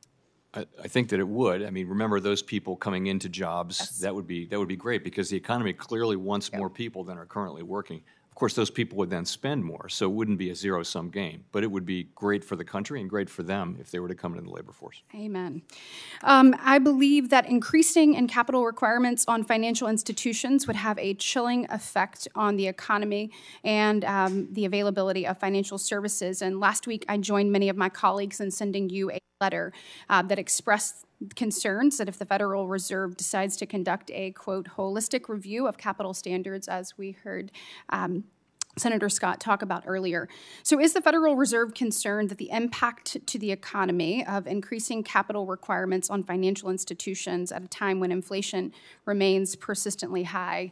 I think that it would. I mean, remember those people coming into jobs. Yes. That would be great, because the economy clearly wants more people than are currently working. Of course, those people would then spend more, so it wouldn't be a zero-sum game. But it would be great for the country and great for them if they were to come into the labor force. Amen. I believe that increasing in capital requirements on financial institutions would have a chilling effect on the economy and the availability of financial services. And last week, I joined many of my colleagues in sending you a letter that expressed concerns that if the Federal Reserve decides to conduct a, quote, holistic review of capital standards, as we heard Senator Scott talk about earlier. So is the Federal Reserve concerned that the impact to the economy of increasing capital requirements on financial institutions at a time when inflation remains persistently high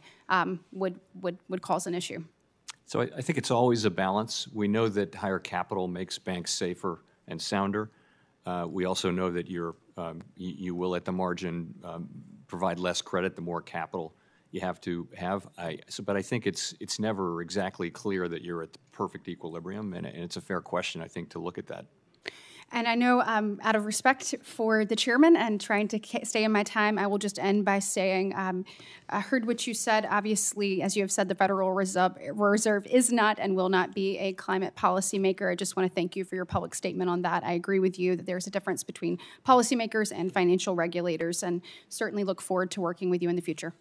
would cause an issue? So I think it's always a balance. We know that higher capital makes banks safer and sounder. We also know that you will, at the margin, provide less credit the more capital you have to have. But I think it's never exactly clear that you're at the perfect equilibrium, and it's a fair question, I think, to look at that. And I know, out of respect for the chairman and trying to stay in my time, I will just end by saying I heard what you said. Obviously, as you have said, the Federal Reserve is not and will not be a climate policymaker. I just want to thank you for your public statement on that. I agree with you that there's a difference between policymakers and financial regulators, and certainly look forward to working with you in the future.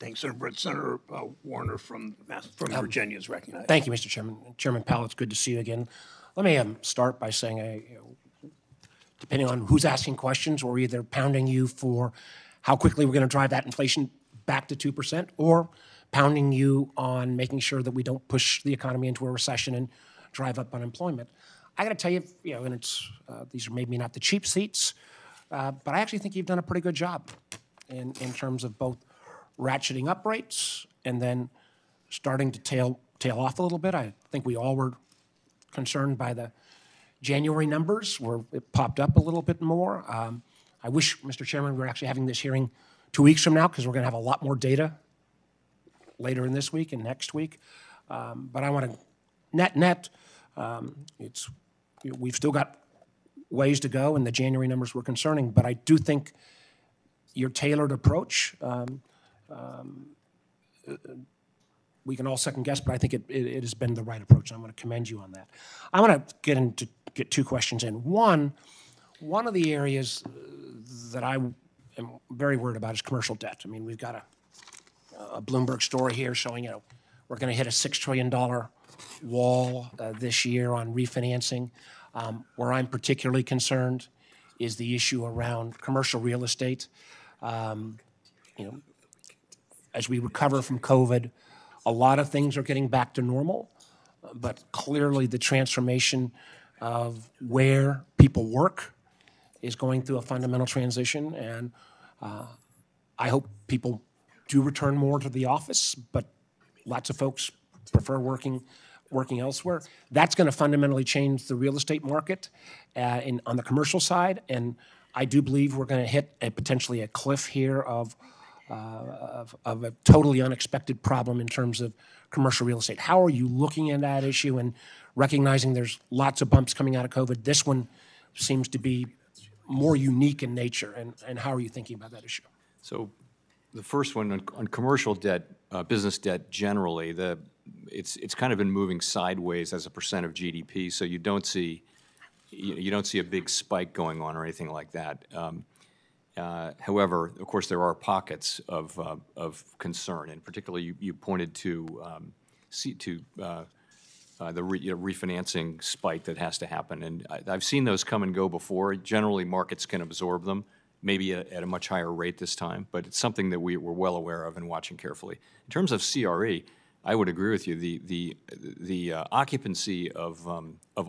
Thanks, Senator Britt. Senator Warner from Virginia is recognized. Thank you, Mr. Chairman. Chairman Powell, it's good to see you again. Let me start by saying, depending on who's asking questions, we're either pounding you for how quickly we're going to drive that inflation back to 2%, or pounding you on making sure that we don't push the economy into a recession and drive up unemployment. I got to tell you, and it's these are maybe not the cheap seats, but I actually think you've done a pretty good job in terms of both ratcheting up rates and then starting to tail off a little bit. I think we all were concerned by the January numbers where it popped up a little bit more. I wish, Mr. Chairman, we were actually having this hearing 2 weeks from now, because we're going to have a lot more data later in this week and next week. But I want to net. We've still got ways to go, and the January numbers were concerning. But I do think your tailored approach, we can all second guess, but I think it has been the right approach. And I'm going to commend you on that. I want to get two questions in. One of the areas that I am very worried about is commercial debt. I mean, we've got a Bloomberg story here showing, we're going to hit a $6 trillion wall this year on refinancing. Where I'm particularly concerned is the issue around commercial real estate. As we recover from COVID, a lot of things are getting back to normal, but clearly the transformation of where people work is going through a fundamental transition, and I hope people do return more to the office, but lots of folks prefer working elsewhere. That's going to fundamentally change the real estate market on the commercial side, and I do believe we're going to hit potentially a cliff here of a totally unexpected problem in terms of commercial real estate. How are you looking at that issue and recognizing there's lots of bumps coming out of COVID? This one seems to be more unique in nature, and how are you thinking about that issue? So the first one on commercial debt, business debt generally, it's kind of been moving sideways as a percent of GDP, so you don't see a big spike going on or anything like that. However, of course, there are pockets of concern, and particularly you pointed to the refinancing spike that has to happen, and I've seen those come and go before. Generally, markets can absorb them, maybe at a much higher rate this time, but it's something that we're well aware of and watching carefully. In terms of CRE, I would agree with you. The occupancy of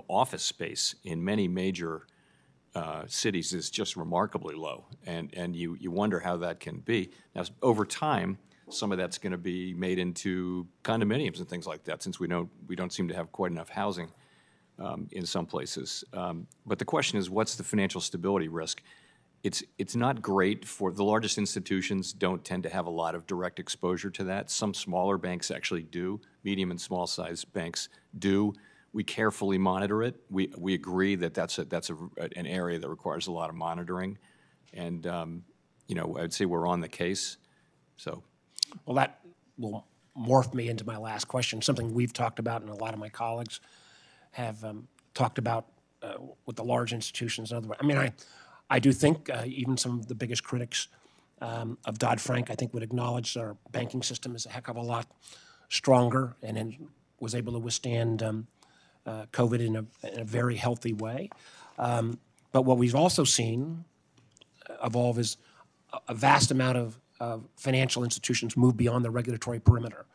office space in many major cities is just remarkably low, and you wonder how that can be. Now, over time, some of that's going to be made into condominiums and things like that, since we don't seem to have quite enough housing in some places. But the question is, what's the financial stability risk? It's not great for the largest institutions. Don't tend to have a lot of direct exposure to that. Some smaller banks actually do. Medium and small size banks do. We carefully monitor it. We agree that that's an area that requires a lot of monitoring, and I'd say we're on the case. So, well, that will morph me into my last question. Something we've talked about, and a lot of my colleagues have talked about with the large institutions. And other, I mean, I do think even some of the biggest critics of Dodd-Frank, I think, would acknowledge our banking system is a heck of a lot stronger and was able to withstand COVID in a very healthy way. But what we've also seen evolve is a vast amount of financial institutions move beyond the regulatory perimeter.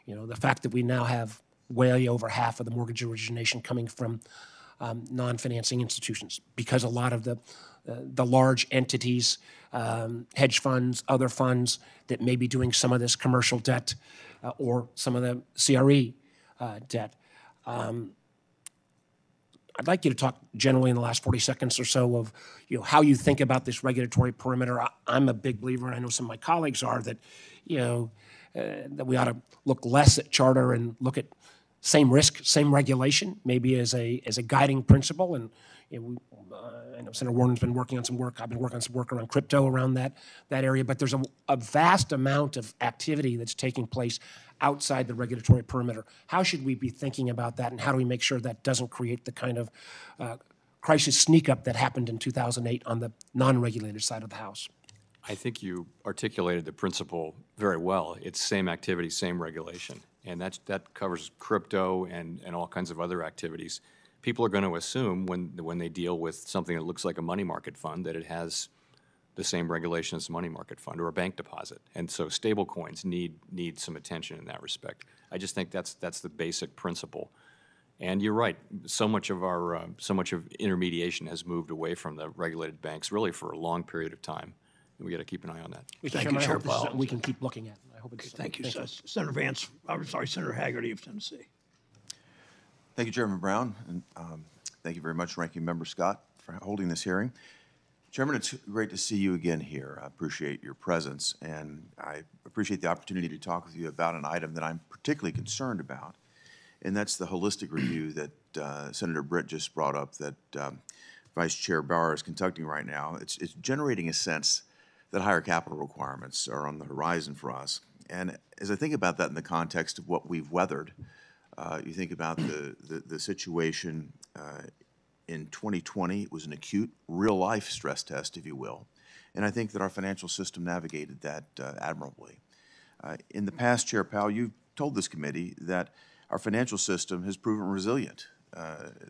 The fact that we now have way over half of the mortgage origination coming from non-financing institutions, because a lot of the large entities, hedge funds, other funds that may be doing some of this commercial debt or some of the CRE debt. I'd like you to talk generally in the last 40 seconds or so of how you think about this regulatory perimeter. I'm a big believer, and I know some of my colleagues are, that that we ought to look less at charter and look at same risk, same regulation, maybe as a guiding principle. And I know Senator Warren's been working on some work. I've been working on some work around crypto around that area. But there's a vast amount of activity that's taking place outside the regulatory perimeter. How should we be thinking about that, and how do we make sure that doesn't create the kind of crisis sneak-up that happened in 2008 on the non-regulated side of the house? I think you articulated the principle very well. It's same activity, same regulation, and that covers crypto and all kinds of other activities. People are going to assume when they deal with something that looks like a money market fund that it has the same regulation as a money market fund or a bank deposit, and so stable coins need some attention in that respect. I just think that's the basic principle. And you're right. So much of intermediation has moved away from the regulated banks really for a long period of time. We got to keep an eye on that. Thank you, Chair Powell. We can keep looking at. I hope it's. Thank you, Senator Vance. I'm sorry, Senator Hagerty of Tennessee. Thank you, Chairman Brown, and thank you very much, Ranking Member Scott, for holding this hearing. Chairman, it's great to see you again here. I appreciate your presence, and I appreciate the opportunity to talk with you about an item that I'm particularly concerned about, and that's the holistic review that Senator Britt just brought up that Vice Chair Bauer is conducting right now. It's generating a sense that higher capital requirements are on the horizon for us. And as I think about that in the context of what we've weathered, you think about the situation in 2020, it was an acute, real-life stress test, if you will. And I think that our financial system navigated that admirably. In the past, Chair Powell, you've told this committee that our financial system has proven resilient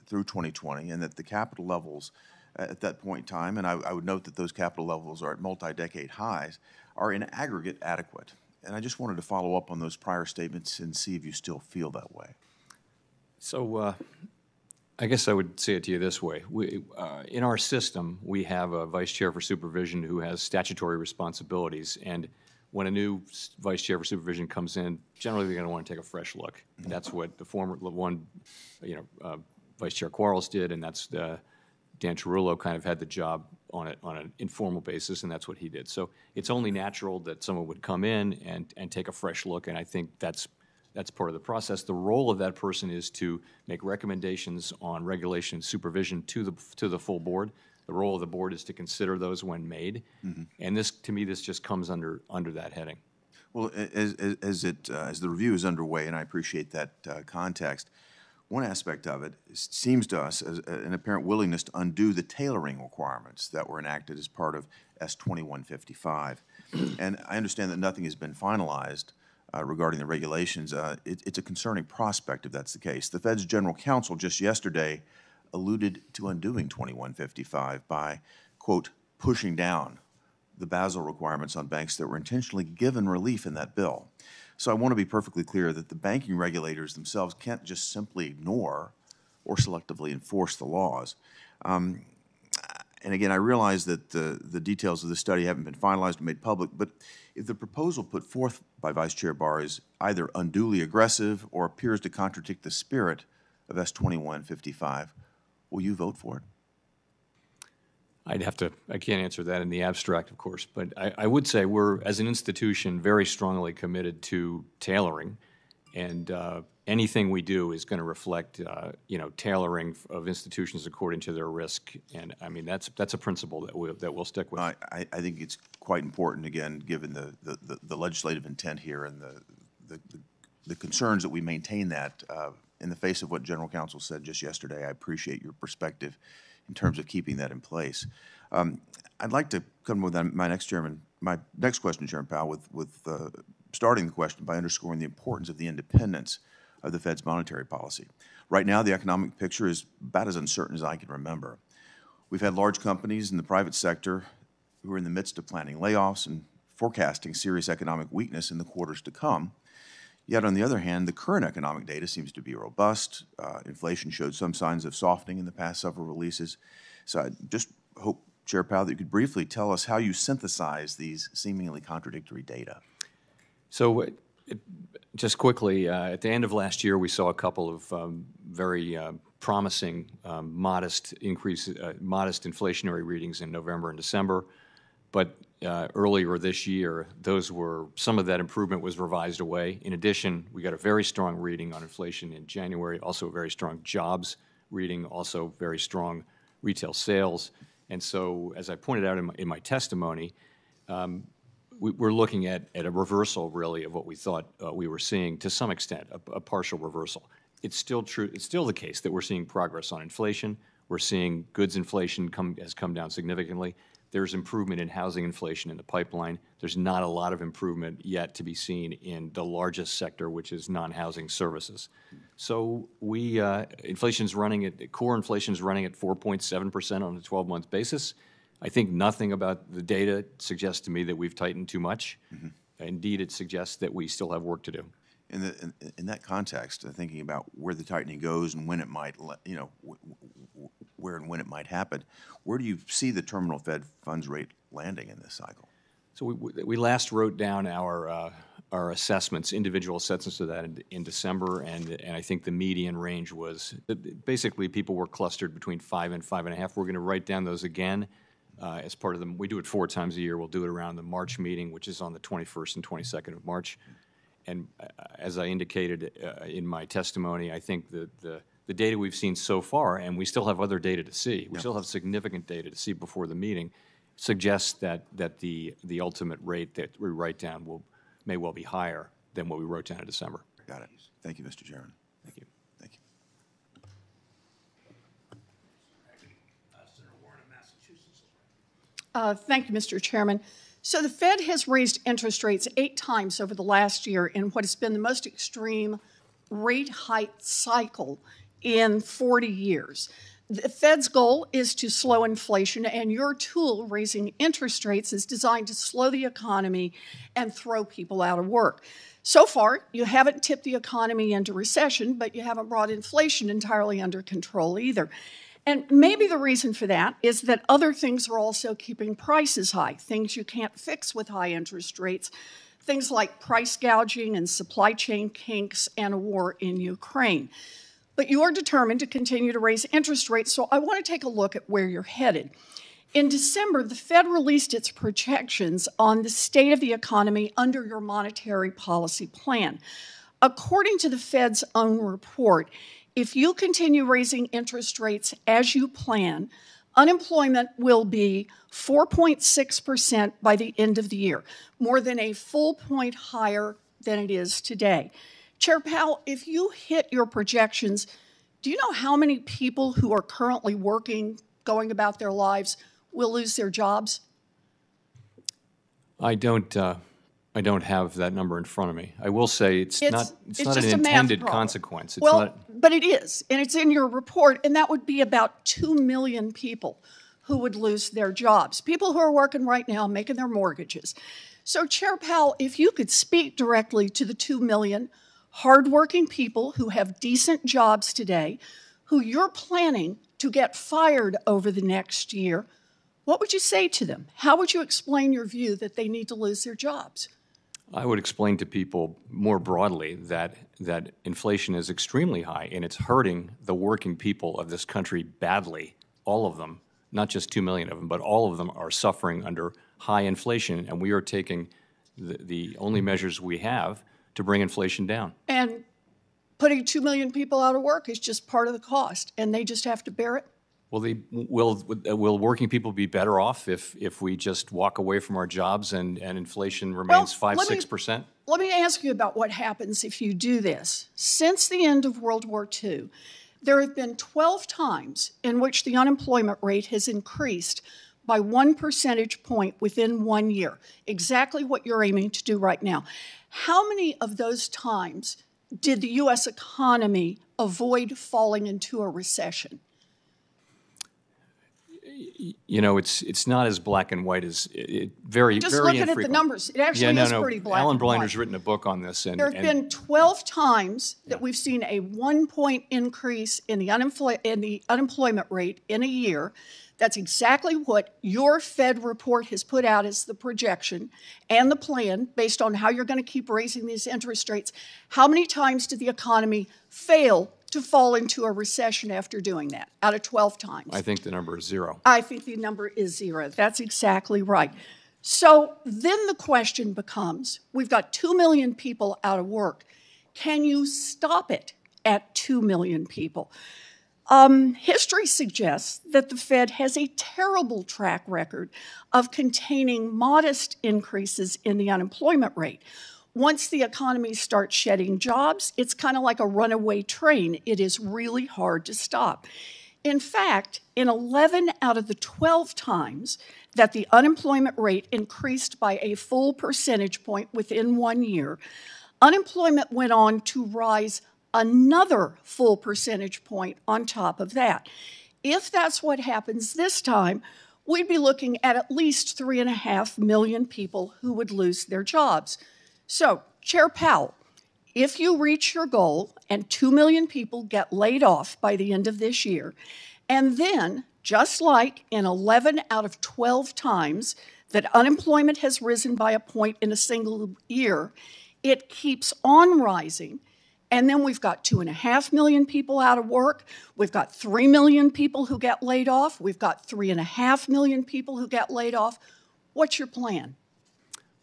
through 2020, and that the capital levels at that point in time, and I would note that those capital levels are at multi-decade highs, are in aggregate adequate. And I just wanted to follow up on those prior statements and see if you still feel that way. So I guess I would say it to you this way. In our system, we have a vice chair for supervision who has statutory responsibilities, and when a new vice chair for supervision comes in, generally they're going to want to take a fresh look. And that's what the former one, Vice Chair Quarles did, and that's Dan Tarullo kind of had the job on an informal basis, and that's what he did. So it's only natural that someone would come in and take a fresh look, and I think that's part of the process. The role of that person is to make recommendations on regulation and supervision to the full board. The role of the board is to consider those when made, and this, to me, this just comes under that heading. Well, as the review is underway, and I appreciate that context, one aspect of it seems to us as an apparent willingness to undo the tailoring requirements that were enacted as part of S-2155. And I understand that nothing has been finalized regarding the regulations. It's a concerning prospect if that's the case. The Fed's General Counsel just yesterday alluded to undoing 2155 by, quote, pushing down the Basel requirements on banks that were intentionally given relief in that bill. So I want to be perfectly clear that the banking regulators themselves can't just simply ignore or selectively enforce the laws. And again, I realize that the details of the study haven't been finalized and made public, but if the proposal put forth by Vice Chair Barr is either unduly aggressive or appears to contradict the spirit of S-2155, will you vote for it? I can't answer that in the abstract, of course, but I would say we're, as an institution, very strongly committed to tailoring, and anything we do is going to reflect, tailoring of institutions according to their risk, and I mean that's a principle that we'll stick with. I think it's quite important, again, given the legislative intent here and the concerns that we maintain that in the face of what General Counsel said just yesterday. I appreciate your perspective in terms of keeping that in place. I'd like to come with my next question, Chairman Powell, with starting the question by underscoring the importance of the independence of the Fed's monetary policy. Right now, the economic picture is about as uncertain as I can remember. We've had large companies in the private sector who are in the midst of planning layoffs and forecasting serious economic weakness in the quarters to come. Yet, on the other hand, the current economic data seems to be robust. Inflation showed some signs of softening in the past several releases. So I just hope, Chair Powell, that you could briefly tell us how you synthesize these seemingly contradictory data. So just quickly, at the end of last year, we saw a couple of very promising, modest inflationary readings in November and December. But earlier this year, some of that improvement was revised away. In addition, we got a very strong reading on inflation in January, also a very strong jobs reading, also very strong retail sales. And so, as I pointed out in my testimony, we're looking at a reversal, really, of what we thought we were seeing to some extent, a partial reversal. It's still true. It's still the case that we're seeing progress on inflation. We're seeing goods inflation has come down significantly. There's improvement in housing inflation in the pipeline. There's not a lot of improvement yet to be seen in the largest sector, which is non-housing services. So core inflation is running at 4.7% on a 12-month basis. I think nothing about the data suggests to me that we've tightened too much. Indeed, it suggests that we still have work to do. In that context, thinking about where the tightening goes and when it might, where and when it might happen, where do you see the terminal Fed funds rate landing in this cycle? So we last wrote down our assessments, individual assessments of that in December, and I think the median range was basically people were clustered between 5 and 5.5. We're going to write down those again as part of them. We do it 4 times a year. We'll do it around the March meeting, which is on the 21st and 22nd of March. And as I indicated in my testimony, I think the data we've seen so far, and we still have other data to see, we still have significant data to see before the meeting, suggests that the ultimate rate that we write down may well be higher than what we wrote down in December. Got it. Thank you, Mr. Chairman. Thank you. Thank you. Thank you, Mr. Chairman. So the Fed has raised interest rates 8 times over the last year in what has been the most extreme rate hike cycle in 40 years. The Fed's goal is to slow inflation, and your tool, raising interest rates, is designed to slow the economy and throw people out of work. So far, you haven't tipped the economy into recession, but you haven't brought inflation entirely under control either. And maybe the reason for that is that other things are also keeping prices high, things you can't fix with high interest rates, things like price gouging and supply chain kinks and a war in Ukraine. But you are determined to continue to raise interest rates, so I want to take a look at where you're headed. In December, the Fed released its projections on the state of the economy under your monetary policy plan. According to the Fed's own report, if you continue raising interest rates as you plan, unemployment will be 4.6% by the end of the year, more than a full point higher than it is today. Chair Powell, if you hit your projections, do you know how many people who are currently working, going about their lives, will lose their jobs? I don't have that number in front of me. I will say it's not an just a math intended problem. consequence. But it is, and it's in your report, and that would be about 2 million people who would lose their jobs, people who are working right now, making their mortgages. So, Chair Powell, if you could speak directly to the 2 million hardworking people who have decent jobs today, who you're planning to get fired over the next year, what would you say to them? How would you explain your view that they need to lose their jobs? I would explain to people more broadly that inflation is extremely high and it's hurting the working people of this country badly. All of them, not just 2 million of them, but all of them are suffering under high inflation, and we are taking the only measures we have to bring inflation down. And putting 2 million people out of work is just part of the cost, and they just have to bear it? Will working people be better off if we just walk away from our jobs and inflation remains 5-6%? Let me ask you about what happens if you do this. Since the end of World War II, there have been 12 times in which the unemployment rate has increased by 1 percentage point within 1 year, exactly what you're aiming to do right now. How many of those times did the U.S. economy avoid falling into a recession? You know, it's not as black and white as very Just very looking infrequent. at the numbers, it actually is pretty black Alan and white. Blinder's written a book on this, and There have been 12 times that we've seen a 1 point increase in the unemployment rate in a year. That's exactly what your Fed report has put out as the projection and the plan based on how you're going to keep raising these interest rates. How many times did the economy fail to fall into a recession after doing that? Out of 12 times. I think the number is 0. I think the number is 0. That's exactly right. So then the question becomes, we've got 2 million people out of work. Can you stop it at 2 million people? History suggests that the Fed has a terrible track record of containing modest increases in the unemployment rate. Once the economy starts shedding jobs, it's kind of like a runaway train. It is really hard to stop. In fact, in 11 out of the 12 times that the unemployment rate increased by a full percentage point within 1 year, unemployment went on to rise another full percentage point on top of that. If that's what happens this time, we'd be looking at least 3.5 million people who would lose their jobs. So, Chair Powell, if you reach your goal and 2 million people get laid off by the end of this year, and then, just like in 11 out of 12 times that unemployment has risen by a point in a single year, it keeps on rising, And then we've got 2.5 million people out of work. We've got 3 million people who get laid off. We've got 3.5 million people who get laid off. What's your plan?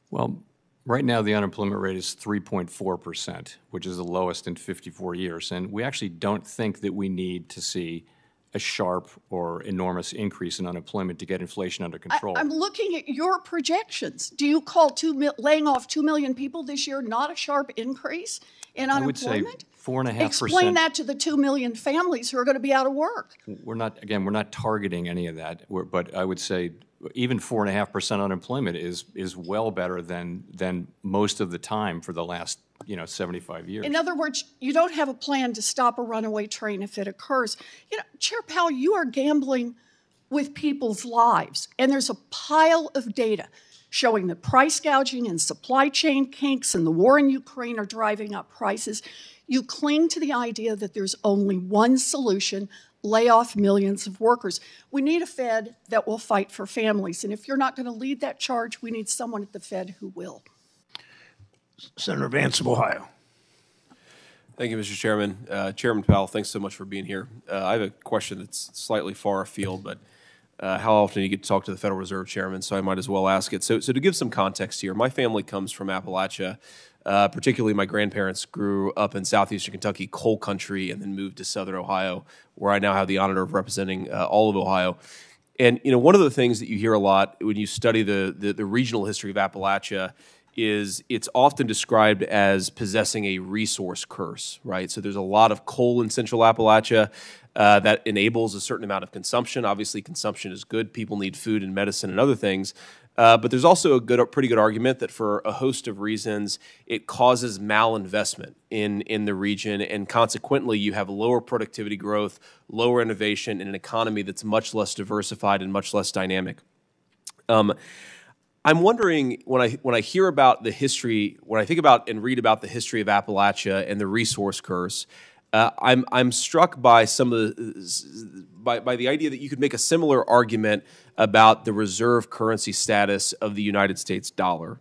Well, right now the unemployment rate is 3.4%, which is the lowest in 54 years. And we actually don't think that we need to see a sharp or enormous increase in unemployment to get inflation under control. I'm looking at your projections. Do you call laying off 2 million people this year not a sharp increase in unemployment? I would say 4.5%. Explain that to the 2 million families who are going to be out of work. We're not targeting any of that, but I would say even 4.5% unemployment is well better than most of the time for the last 75 years. In other words, you don't have a plan to stop a runaway train if it occurs. Chair Powell, you are gambling with people's lives, and there's a pile of data showing that price gouging and supply chain kinks and the war in Ukraine are driving up prices. You cling to the idea that there's only one solution: lay off millions of workers. We need a Fed that will fight for families, and if you're not going to lead that charge, we need someone at the Fed who will. Senator Vance of Ohio. Thank you, Mr. Chairman. Chairman Powell, thanks so much for being here. I have a question that's slightly far afield, but how often do you get to talk to the Federal Reserve Chairman, so I might as well ask it. So to give some context here, my family comes from Appalachia. Particularly, my grandparents grew up in southeastern Kentucky, coal country, and then moved to southern Ohio, where I now have the honor of representing all of Ohio. And one of the things that you hear a lot when you study the regional history of Appalachia is it's often described as possessing a resource curse, right? So there's a lot of coal in central Appalachia that enables a certain amount of consumption. Obviously, consumption is good. People need food and medicine and other things. But there's also a pretty good argument that for a host of reasons, it causes malinvestment in the region, and consequently, you have lower productivity growth, lower innovation, and an economy that's much less diversified and much less dynamic. I'm wondering, when I hear about the history, when I think about and read about the history of Appalachia and the resource curse, I'm struck by some of by the idea that you could make a similar argument about the reserve currency status of the United States dollar.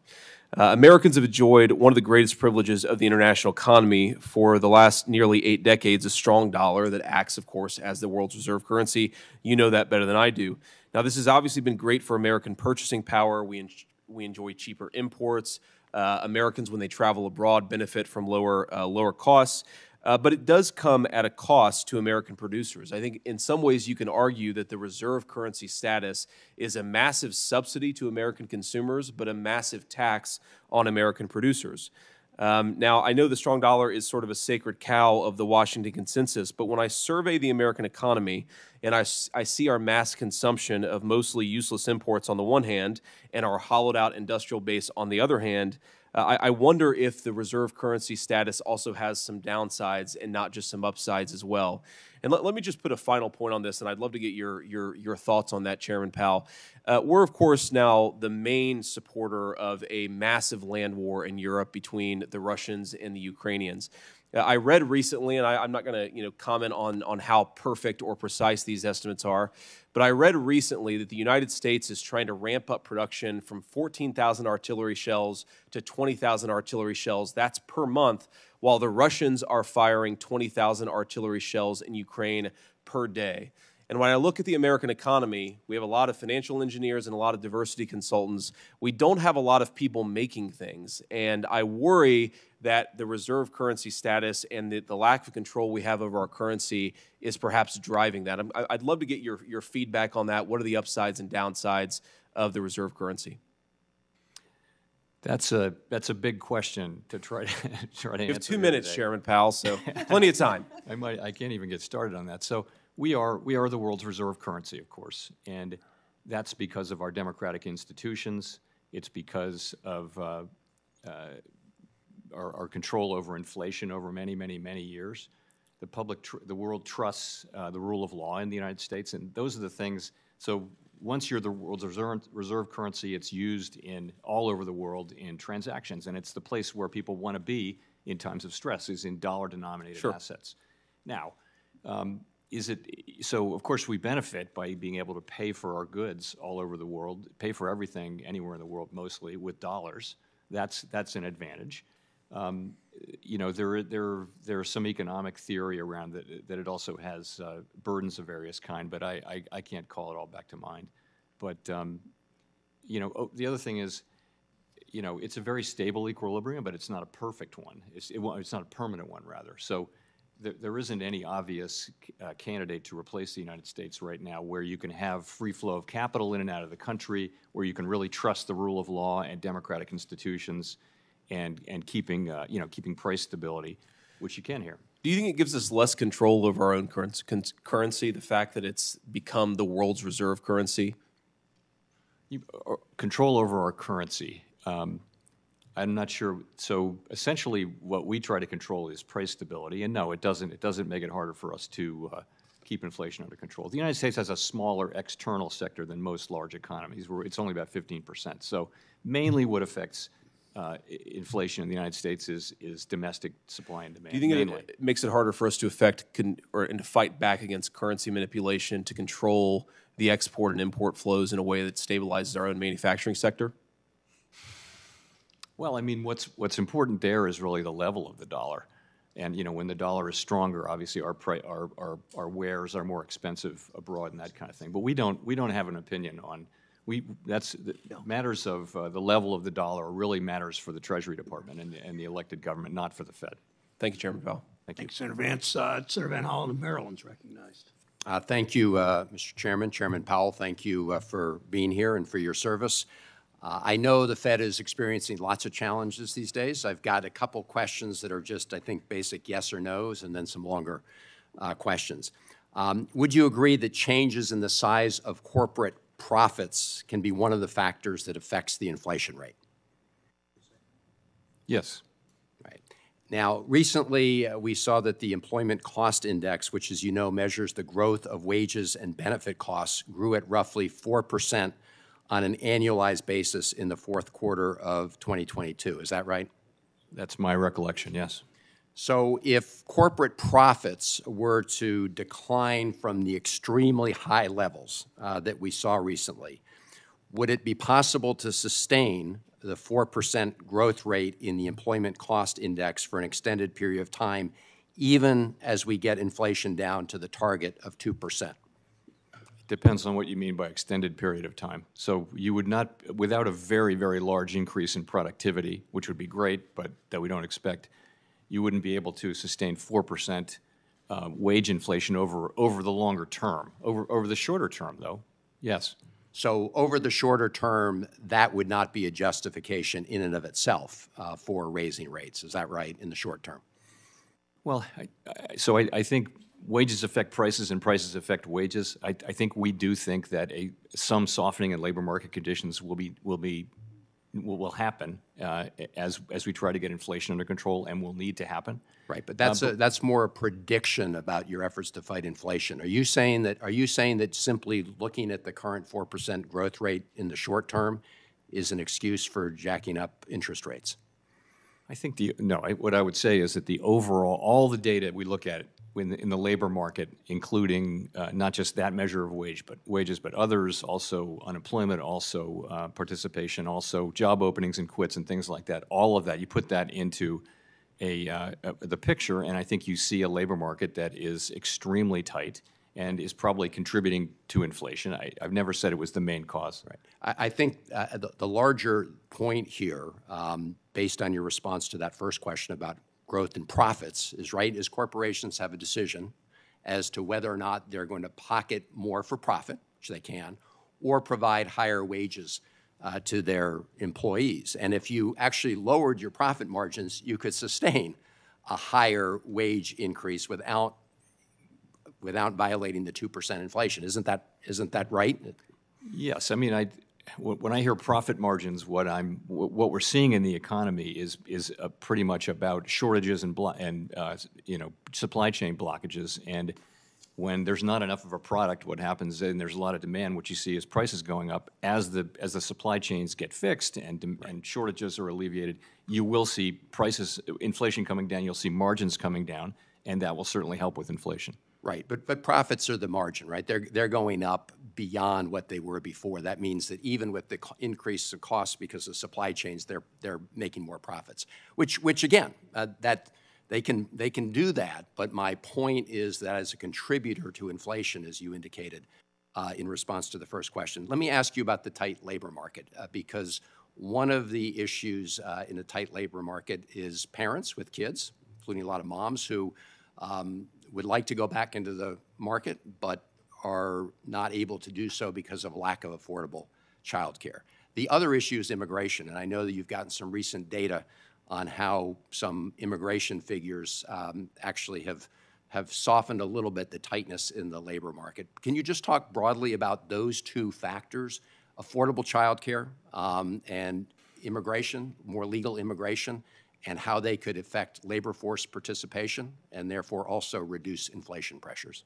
Americans have enjoyed one of the greatest privileges of the international economy for the last nearly 8 decades, a strong dollar that acts, of course, as the world's reserve currency. You know that better than I do. Now, this has obviously been great for American purchasing power. We enjoy cheaper imports. Americans, when they travel abroad, benefit from lower costs. But it does come at a cost to American producers. I think in some ways you can argue that the reserve currency status is a massive subsidy to American consumers, but a massive tax on American producers. Now, I know the strong dollar is sort of a sacred cow of the Washington consensus, but when I survey the American economy and I see our mass consumption of mostly useless imports on the one hand and our hollowed-out industrial base on the other hand, I wonder if the reserve currency status also has some downsides and not just some upsides as well. And let me just put a final point on this, and I'd love to get your thoughts on that, Chairman Powell. We're, of course, now the main supporter of a massive land war in Europe between the Russians and the Ukrainians. I read recently, and I'm not going to comment on how perfect or precise these estimates are, but I read recently that the United States is trying to ramp up production from 14,000 artillery shells to 20,000 artillery shells. That's per month, while the Russians are firing 20,000 artillery shells in Ukraine per day. And when I look at the American economy, we have a lot of financial engineers and a lot of diversity consultants. We don't have a lot of people making things. And I worry that the reserve currency status and the lack of control we have over our currency is perhaps driving that. I'd love to get your feedback on that. What are the upsides and downsides of the reserve currency? That's a big question to try to answer. You have 2 minutes, today. Chairman Powell, so plenty of time. I can't even get started on that. So we are the world's reserve currency, of course, and that's because of our democratic institutions. It's because of our control over inflation over many, many, many years. The world trusts the rule of law in the United States, and those are the things. So once you're the world's reserve currency, it's used in all over the world in transactions, and it's the place where people want to be in times of stress, is in dollar-denominated assets. Now, so of course we benefit by being able to pay for our goods all over the world, pay for everything anywhere in the world mostly with dollars. That's an advantage. You know, there's some economic theory around that it also has burdens of various kind, but I can't call it all back to mind. But you know, the other thing is, you know, it's a very stable equilibrium, but it's not a perfect one. It's not a permanent one, rather. So there isn't any obvious candidate to replace the United States right now where you can have free flow of capital in and out of the country, where you can really trust the rule of law and democratic institutions, and keeping you know, keeping price stability, which you can here. Do you think it gives us less control over our own currency, the fact that it's become the world's reserve currency? Control over our currency. I'm not sure. So essentially, what we try to control is price stability, and no, it doesn't. It doesn't make it harder for us to keep inflation under control. The United States has a smaller external sector than most large economies, where it's only about 15%. So mainly, what affects inflation in the United States is domestic supply and demand. Do you think it makes it harder for us to affect and to fight back against currency manipulation, to control the export and import flows in a way that stabilizes our own manufacturing sector? Well, I mean, what's important there is really the level of the dollar, and you know, when the dollar is stronger, obviously our wares are more expensive abroad and that kind of thing. But we don't have an opinion on matters of the level of the dollar really matters for the Treasury Department and the elected government, not for the Fed. Thank you, Chairman Powell. Thank you. Thanks, Senator Vance. Senator Van Hollen of Maryland's recognized. Thank you, Mr. Chairman. Chairman Powell, thank you for being here and for your service. I know the Fed is experiencing lots of challenges these days. I've got a couple questions that are just, I think, basic yes or no's, and then some longer questions. Would you agree that changes in the size of corporate profits can be one of the factors that affects the inflation rate? Yes. Right. Now, recently, we saw that the Employment Cost Index, which, as you know, measures the growth of wages and benefit costs, grew at roughly 4% on an annualized basis in the fourth quarter of 2022. Is that right? That's my recollection, yes. So if corporate profits were to decline from the extremely high levels that we saw recently, would it be possible to sustain the 4% growth rate in the Employment Cost Index for an extended period of time, even as we get inflation down to the target of 2%? Depends on what you mean by extended period of time. So you would not, without a very, very large increase in productivity, which would be great, but that we don't expect, you wouldn't be able to sustain 4% wage inflation over the longer term. Over the shorter term, though, yes. So over the shorter term, that would not be a justification in and of itself for raising rates. Is that right, in the short term? Well, I think wages affect prices and prices affect wages. I think we do think that some softening in labor market conditions will happen as we try to get inflation under control, and will need to happen. Right, but that's more a prediction about your efforts to fight inflation. Are you saying that simply looking at the current 4% growth rate in the short term is an excuse for jacking up interest rates? I think what I would say is that the overall, all the data we look at in the labor market, including not just that measure of wages, but others, also unemployment, also participation, also job openings and quits and things like that. All of that, you put that into the picture, and I think you see a labor market that is extremely tight and is probably contributing to inflation. I've never said it was the main cause. Right. I think the larger point here, based on your response to that first question about growth in profits, is corporations have a decision as to whether or not they're going to pocket more for profit, which they can, or provide higher wages to their employees. And if you actually lowered your profit margins, you could sustain a higher wage increase without violating the 2% inflation. Isn't that right? Yes. I mean, when I hear profit margins, what we're seeing in the economy is pretty much about shortages and supply chain blockages. And when there's not enough of a product, what happens, and there's a lot of demand, what you see is prices going up. As the supply chains get fixed and shortages are alleviated, you will see inflation coming down. You'll see margins coming down, and that will certainly help with inflation. Right, but profits are the margin, right? They're going up beyond what they were before. That means that even with the increase of costs because of supply chains, they're making more profits. Which again, that they can do that. But my point is that as a contributor to inflation, as you indicated in response to the first question, let me ask you about the tight labor market because one of the issues in a tight labor market is parents with kids, including a lot of moms who would like to go back into the market, but are not able to do so because of lack of affordable childcare. The other issue is immigration, and I know that you've gotten some recent data on how some immigration figures actually have softened a little bit the tightness in the labor market. Can you just talk broadly about those two factors, affordable childcare and immigration, more legal immigration, and how they could affect labor force participation and therefore also reduce inflation pressures?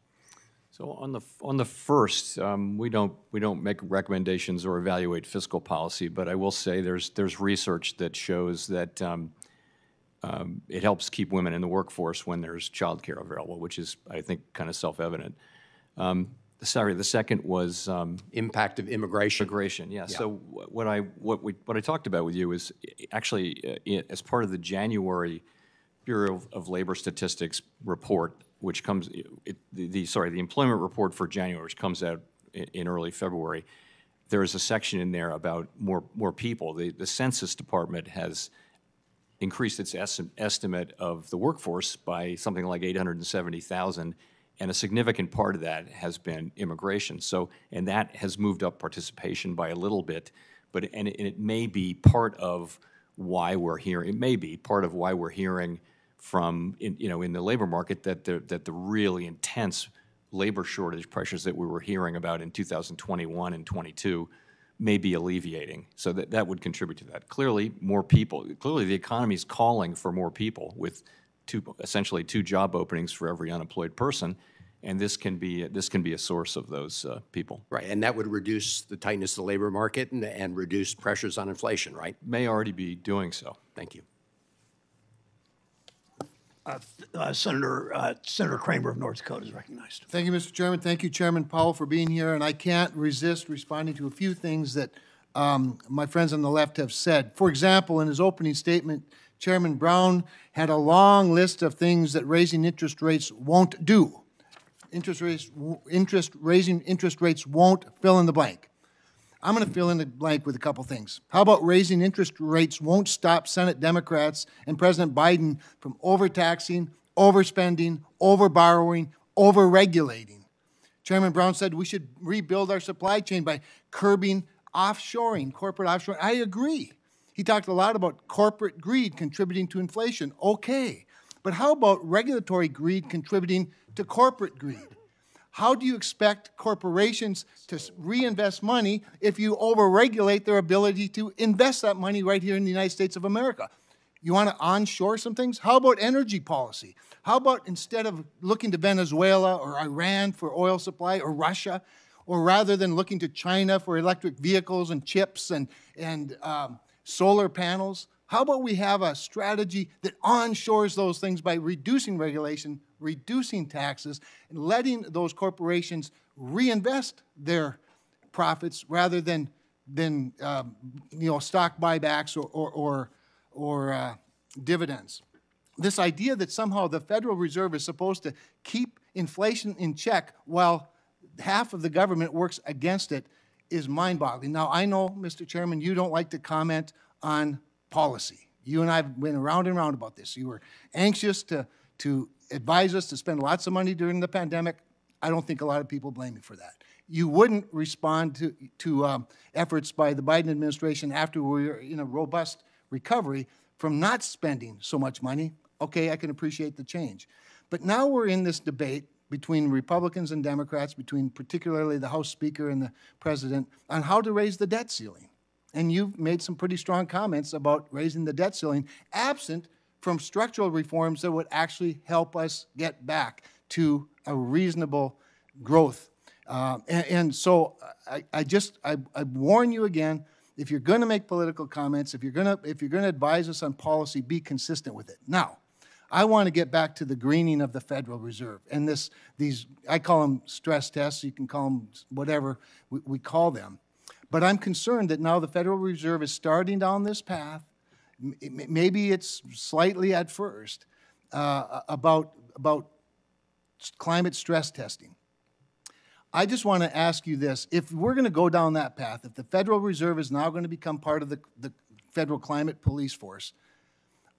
So on the first, we don't make recommendations or evaluate fiscal policy, but I will say there's research that shows that it helps keep women in the workforce when there's childcare available, which is, I think, kind of self-evident. Sorry, the second was impact of immigration. Immigration, yeah. So what I talked about with you is actually as part of the January Bureau of Labor Statistics report, which comes the employment report for January, which comes out in early February. There is a section in there about more people. The Census Department has increased its estimate of the workforce by something like 870,000, and a significant part of that has been immigration. So, and that has moved up participation by a little bit, but it may be part of why we're hearing. It may be part of why we're hearing from in the labor market that the really intense labor shortage pressures that we were hearing about in 2021 and 22 may be alleviating. So that would contribute to that. Clearly, more people. Clearly, the economy is calling for more people with essentially two job openings for every unemployed person, and this can be a source of those people. Right, and that would reduce the tightness of the labor market and reduce pressures on inflation, right? May already be doing so. Thank you. Senator Kramer of North Dakota is recognized. Thank you, Mr. Chairman. Thank you, Chairman Powell, for being here. And I can't resist responding to a few things that my friends on the left have said. For example, in his opening statement, Chairman Brown had a long list of things that raising interest rates won't do. Raising interest rates won't fill in the blank. I'm going to fill in the blank with a couple things. How about raising interest rates won't stop Senate Democrats and President Biden from overtaxing, overspending, overborrowing, overregulating? Chairman Brown said we should rebuild our supply chain by curbing offshoring, corporate offshoring. I agree. He talked a lot about corporate greed contributing to inflation. Okay. But how about regulatory greed contributing to corporate greed? How do you expect corporations to reinvest money if you overregulate their ability to invest that money right here in the United States of America? You want to onshore some things? How about energy policy? How about instead of looking to Venezuela or Iran for oil supply or Russia, or rather than looking to China for electric vehicles and chips and solar panels, how about we have a strategy that onshores those things by reducing regulation, reducing taxes, and letting those corporations reinvest their profits rather than stock buybacks or dividends? This idea that somehow the Federal Reserve is supposed to keep inflation in check while half of the government works against it is mind-boggling. Now, I know, Mr. Chairman, you don't like to comment on policy. You and I have been around and around about this. You were anxious to advise us to spend lots of money during the pandemic. I don't think a lot of people blame you for that. You wouldn't respond to efforts by the Biden administration after we were in a robust recovery from not spending so much money. Okay, I can appreciate the change. But now we're in this debate between Republicans and Democrats, between particularly the House Speaker and the President, on how to raise the debt ceiling. And you've made some pretty strong comments about raising the debt ceiling, absent from structural reforms that would actually help us get back to a reasonable growth. So I warn you again, if you're going to make political comments, if you're going to advise us on policy, be consistent with it. Now, I want to get back to the greening of the Federal Reserve. And these, I call them stress tests, you can call them whatever we call them. But I'm concerned that now the Federal Reserve is starting down this path. Maybe it's slightly at first, about climate stress testing. I just want to ask you this. If we're going to go down that path, if the Federal Reserve is now going to become part of the Federal Climate Police Force,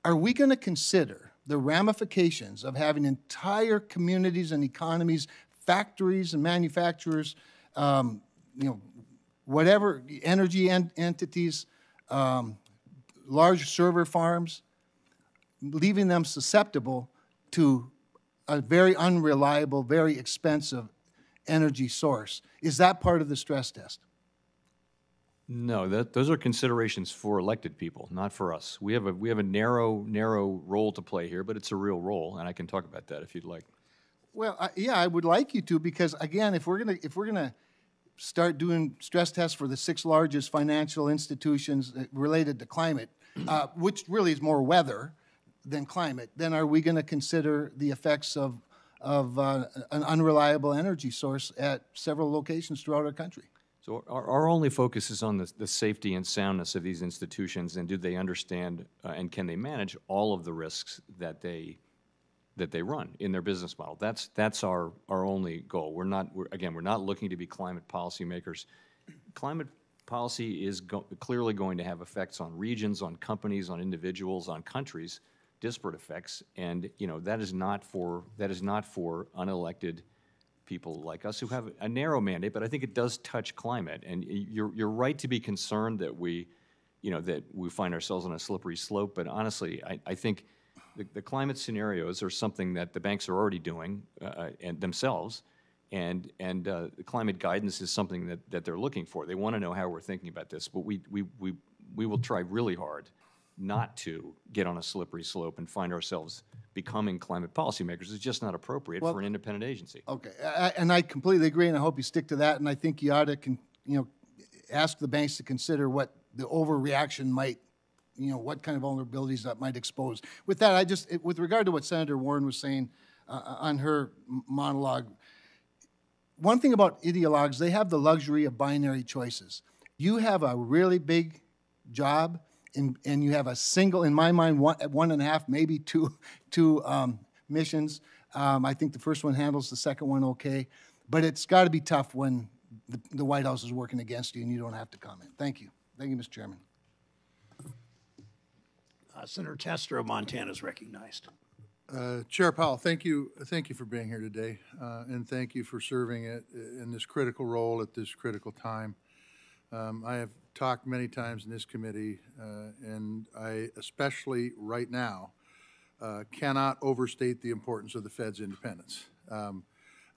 are we going to consider the ramifications of having entire communities and economies, factories and manufacturers, whatever, energy entities, large server farms, leaving them susceptible to a very unreliable, very expensive energy source? Is that part of the stress test? No, those are considerations for elected people, not for us. We have a narrow role to play here, but it's a real role, and I can talk about that if you'd like. Well, yeah, I would like you to, because again, if we're gonna start doing stress tests for the 6 largest financial institutions related to climate, which really is more weather than climate, then are we going to consider the effects of an unreliable energy source at several locations throughout our country? So our only focus is on the safety and soundness of these institutions, and do they understand and can they manage all of the risks that they run in their business model. That's our only goal. We're not looking to be climate policymakers. Climate policy is clearly going to have effects on regions, on companies, on individuals, on countries, disparate effects, and that is not for unelected people like us who have a narrow mandate, but I think it does touch climate. And you're right to be concerned that we find ourselves on a slippery slope. But honestly, I think the climate scenarios are something that the banks are already doing and themselves, and the climate guidance is something that they're looking for. They want to know how we're thinking about this, but we will try really hard not to get on a slippery slope and find ourselves becoming climate policymakers. It's just not appropriate for an independent agency. Okay, and I completely agree, and I hope you stick to that. And I think you ought to, ask the banks to consider what the overreaction might, what kind of vulnerabilities that might expose. With that, with regard to what Senator Warren was saying on her monologue, one thing about ideologues, they have the luxury of binary choices. You have a really big job, and you have a single, in my mind, one and a half, maybe two missions. I think the first one handles the second one okay, but it's got to be tough when the White House is working against you and you don't have to comment. Thank you. Thank you, Mr. Chairman. Senator Tester of Montana is recognized. Chair Powell, thank you for being here today, and thank you for serving in this critical role at this critical time. I have talked many times in this committee, and I, especially right now, cannot overstate the importance of the Fed's independence.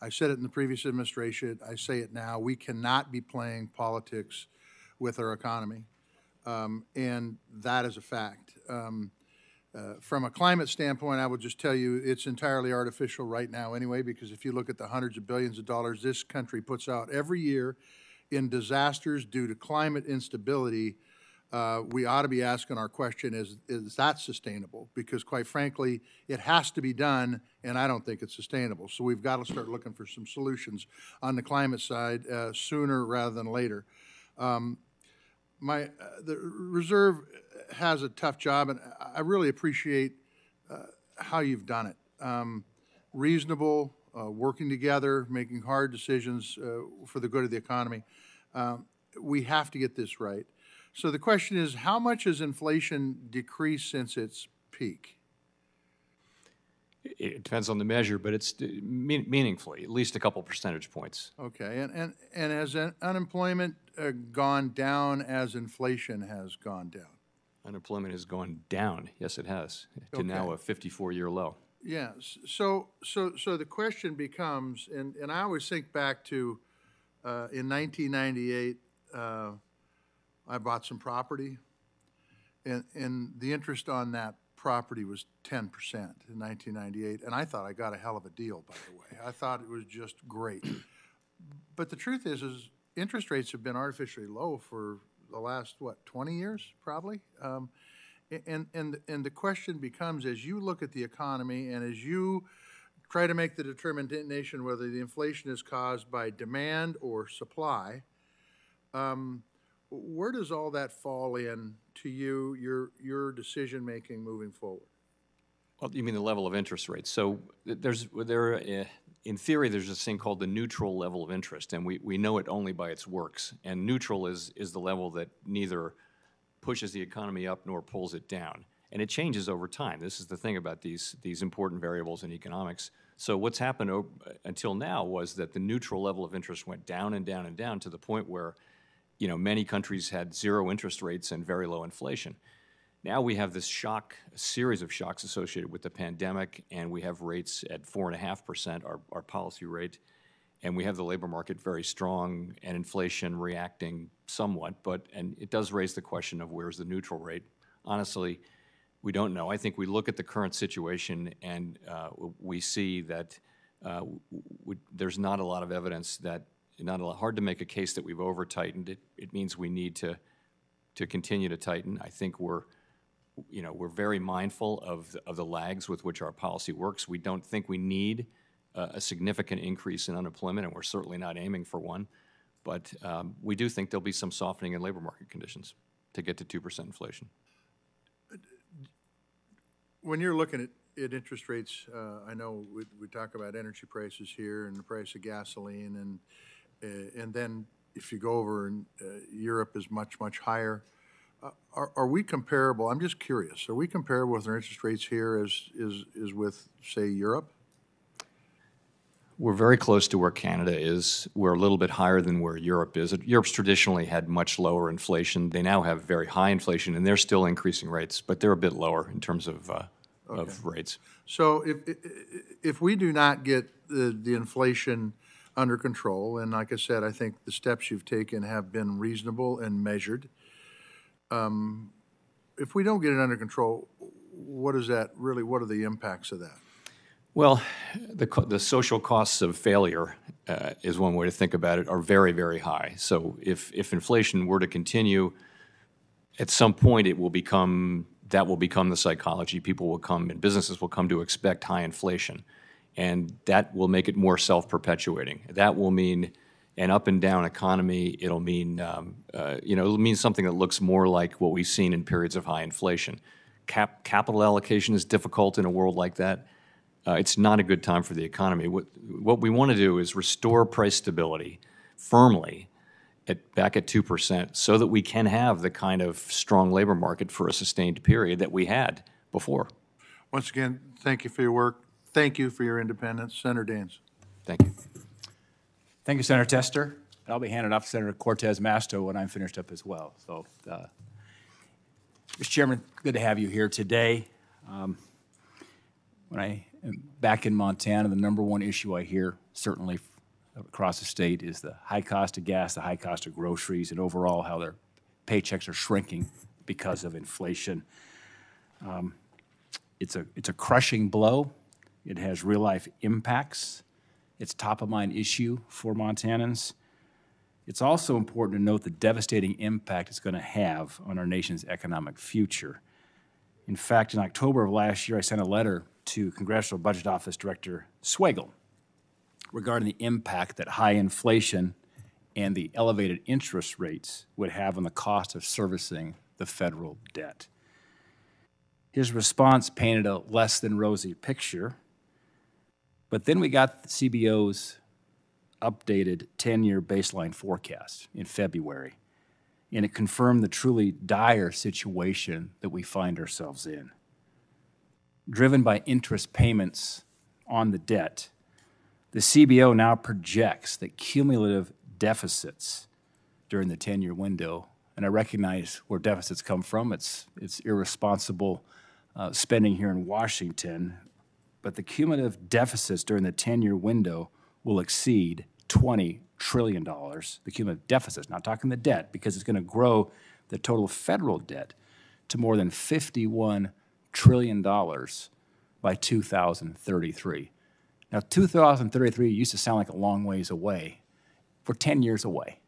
I said it in the previous administration, I say it now, we cannot be playing politics with our economy, and that is a fact. From a climate standpoint, I would just tell you it's entirely artificial right now anyway, because if you look at the hundreds of billions of dollars this country puts out every year in disasters due to climate instability, we ought to be asking our question, is that sustainable? Because quite frankly, it has to be done, and I don't think it's sustainable. So we've got to start looking for some solutions on the climate side sooner rather than later. The Reserve has a tough job, and I really appreciate how you've done it. Reasonable, working together, making hard decisions for the good of the economy. We have to get this right. So the question is, how much has inflation decreased since its peak? It depends on the measure, but it's meaningfully, at least a couple percentage points. Okay, and has unemployment gone down as inflation has gone down? Unemployment has gone down. Yes, it has, to now a 54-year low. Yes. So the question becomes, and I always think back to in 1998, I bought some property, and the interest on that property was 10% in 1998, and I thought I got a hell of a deal, by the way. I thought it was just great. But the truth is interest rates have been artificially low for the last, 20 years, probably? And the question becomes, as you look at the economy and as you try to make the determination whether the inflation is caused by demand or supply, where does all that fall in to your decision-making moving forward? Well, you mean the level of interest rates. So in theory, there's this thing called the neutral level of interest, and we know it only by its works. And neutral is the level that neither pushes the economy up nor pulls it down. And it changes over time. This is the thing about these important variables in economics. So what's happened until now was that the neutral level of interest went down and down and down to the point where, many countries had zero interest rates and very low inflation. Now we have this shock, a series of shocks associated with the pandemic, and we have rates at 4.5%, our policy rate, and we have the labor market very strong and inflation reacting somewhat, and it does raise the question of where's the neutral rate. Honestly, we don't know. I think we look at the current situation and we see that there's not a lot of evidence hard to make a case that we've over-tightened. It means we need to continue to tighten. I think we're very mindful of the lags with which our policy works. We don't think we need a significant increase in unemployment, and we're certainly not aiming for one. But we do think there'll be some softening in labor market conditions to get to 2% inflation. When you're looking at interest rates, I know we talk about energy prices here and the price of gasoline, and then if you go over and Europe is much, much higher. Are we comparable? I'm just curious. Are we comparable with our interest rates here as with, say, Europe? We're very close to where Canada is. We're a little bit higher than where Europe is. Europe's traditionally had much lower inflation. They now have very high inflation, and they're still increasing rates, but they're a bit lower in terms of rates. So if we do not get the inflation under control, and like I said, I think the steps you've taken have been reasonable and measured. If we don't get it under control, what are the impacts of that? Well, the social costs of failure is one way to think about it, are very, very high. So if inflation were to continue, at some point that will become the psychology. People will come and businesses will come to expect high inflation, and that will make it more self-perpetuating. That will mean an up and down economy. It'll mean it'll mean something that looks more like what we've seen in periods of high inflation. Capital allocation is difficult in a world like that. It's not a good time for the economy. What we want to do is restore price stability firmly back at 2% so that we can have the kind of strong labor market for a sustained period that we had before. Once again, thank you for your work. Thank you for your independence. Senator Daines. Thank you. Thank you, Senator Tester. I'll be handing off to Senator Cortez Masto when I'm finished up as well. So, Mr. Chairman, good to have you here today. When I am back in Montana, the number one issue I hear, certainly across the state, is the high cost of gas, the high cost of groceries, and overall how their paychecks are shrinking because of inflation. It's a crushing blow. It has real-life impacts. It's a top-of-mind issue for Montanans. It's also important to note the devastating impact it's going to have on our nation's economic future. In fact, in October of last year, I sent a letter to Congressional Budget Office Director Swagel regarding the impact that high inflation and the elevated interest rates would have on the cost of servicing the federal debt. His response painted a less than rosy picture, but then we got the CBO's updated 10-year baseline forecast in February, and it confirmed the truly dire situation that we find ourselves in. Driven by interest payments on the debt, the CBO now projects that cumulative deficits during the 10-year window, and I recognize where deficits come from. It's irresponsible spending here in Washington, but the cumulative deficits during the 10-year window will exceed $20 trillion. The cumulative deficits, not talking the debt, because it's going to grow the total federal debt to more than $51 trillion by 2033. Now, 2033 used to sound like a long ways away. We're 10 years away.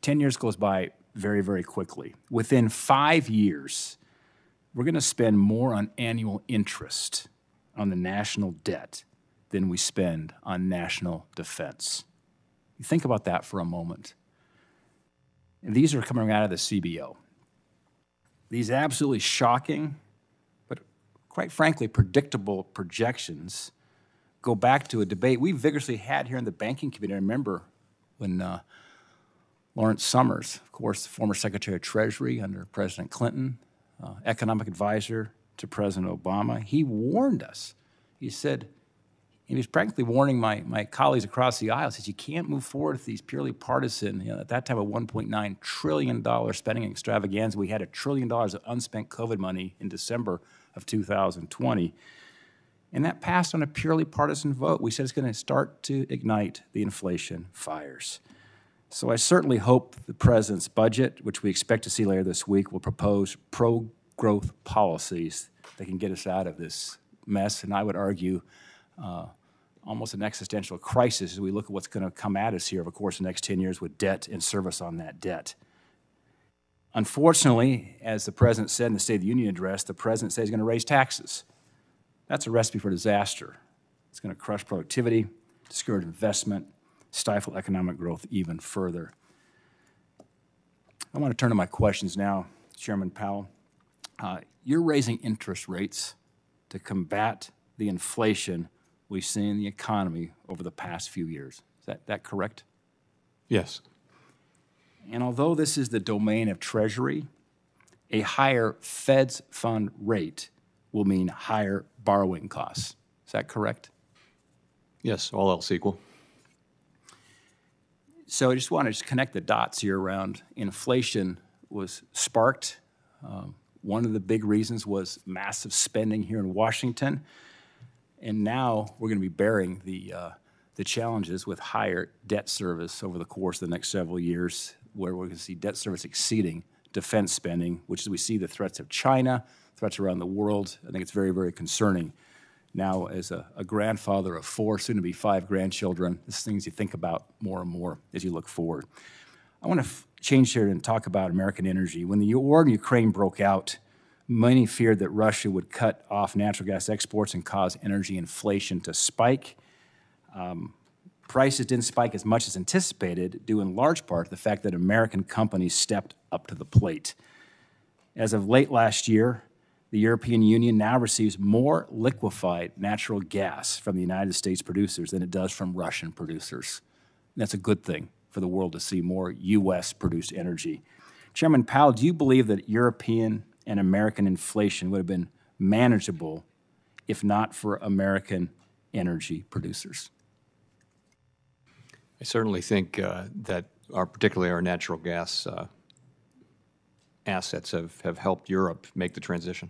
10 years goes by very, very quickly. Within 5 years, we're going to spend more on annual interest on the national debt than we spend on national defense. You think about that for a moment. And these are coming out of the CBO. These absolutely shocking, but quite frankly, predictable projections go back to a debate we vigorously had here in the banking committee. I remember when Lawrence Summers, of course, the former Secretary of Treasury under President Clinton, economic advisor to President Obama, he warned us. He said, he was practically warning my colleagues across the aisle, says you can't move forward with these purely partisan, at that time a $1.9 trillion spending extravaganza. We had $1 trillion of unspent COVID money in December of 2020. And that passed on a purely partisan vote. We said it's going to start to ignite the inflation fires. So I certainly hope the President's budget, which we expect to see later this week, will propose pro-growth policies that can get us out of this mess. And I would argue almost an existential crisis as we look at what's going to come at us here over the course of the next 10 years with debt and service on that debt. Unfortunately, as the President said in the State of the Union address, the President said he's going to raise taxes. That's a recipe for disaster. It's going to crush productivity, discourage investment, stifle economic growth even further. I want to turn to my questions now, Chairman Powell. You're raising interest rates to combat the inflation we've seen in the economy over the past few years. Is that correct? Yes. And although this is the domain of Treasury, a higher Fed's fund rate will mean higher borrowing costs. Is that correct? Yes, all else equal. So I just want to connect the dots here around inflation was sparked. One of the big reasons was massive spending here in Washington. And now we're going to be bearing the challenges with higher debt service over the course of the next several years, where we're going to see debt service exceeding defense spending, which is we see the threats of China, threats around the world. I think it's very, very concerning. Now, as a grandfather of 4, soon to be 5 grandchildren, this is things you think about more and more as you look forward. I want to change here and talk about American energy. When the war in Ukraine broke out, many feared that Russia would cut off natural gas exports and cause energy inflation to spike. Prices didn't spike as much as anticipated, due in large part to the fact that American companies stepped up to the plate. As of late last year, the European Union now receives more liquefied natural gas from the United States producers than it does from Russian producers. And that's a good thing for the world to see more U.S.-produced energy. Chairman Powell, do you believe that European and American inflation would have been manageable if not for American energy producers? I certainly think that particularly our natural gas assets have helped Europe make the transition.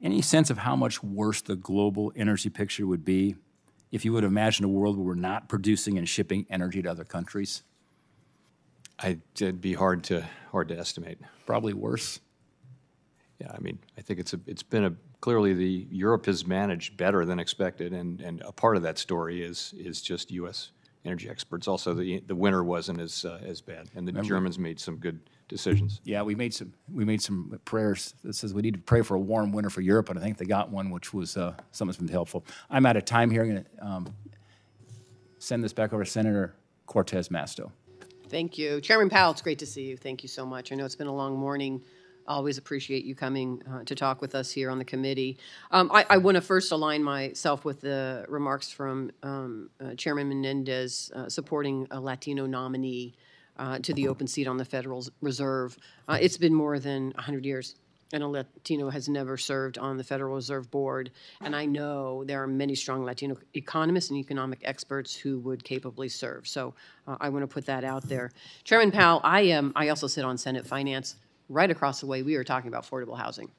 Any sense of how much worse the global energy picture would be if you would imagine a world where we're not producing and shipping energy to other countries? It'd be hard to estimate. Probably worse. Yeah, I mean, I think it's been clearly Europe has managed better than expected, and a part of that story is just U.S. energy exports. Also, the winter wasn't as bad, and the Germans made some good decisions. Yeah, we made some prayers that says we need to pray for a warm winter for Europe, and I think they got one, which was something that's been helpful. I'm out of time here. I'm going to send this back over to Senator Cortez Masto. Thank you. Chairman Powell, it's great to see you. Thank you so much. I know it's been a long morning. Always appreciate you coming to talk with us here on the committee. I want to first align myself with the remarks from Chairman Menendez supporting a Latino nominee to the open seat on the Federal Reserve. It's been more than 100 years, and a Latino has never served on the Federal Reserve Board. And I know there are many strong Latino economists and economic experts who would capably serve. So I want to put that out there. Chairman Powell, I also sit on Senate Finance. Right across the way, we are talking about affordable housing.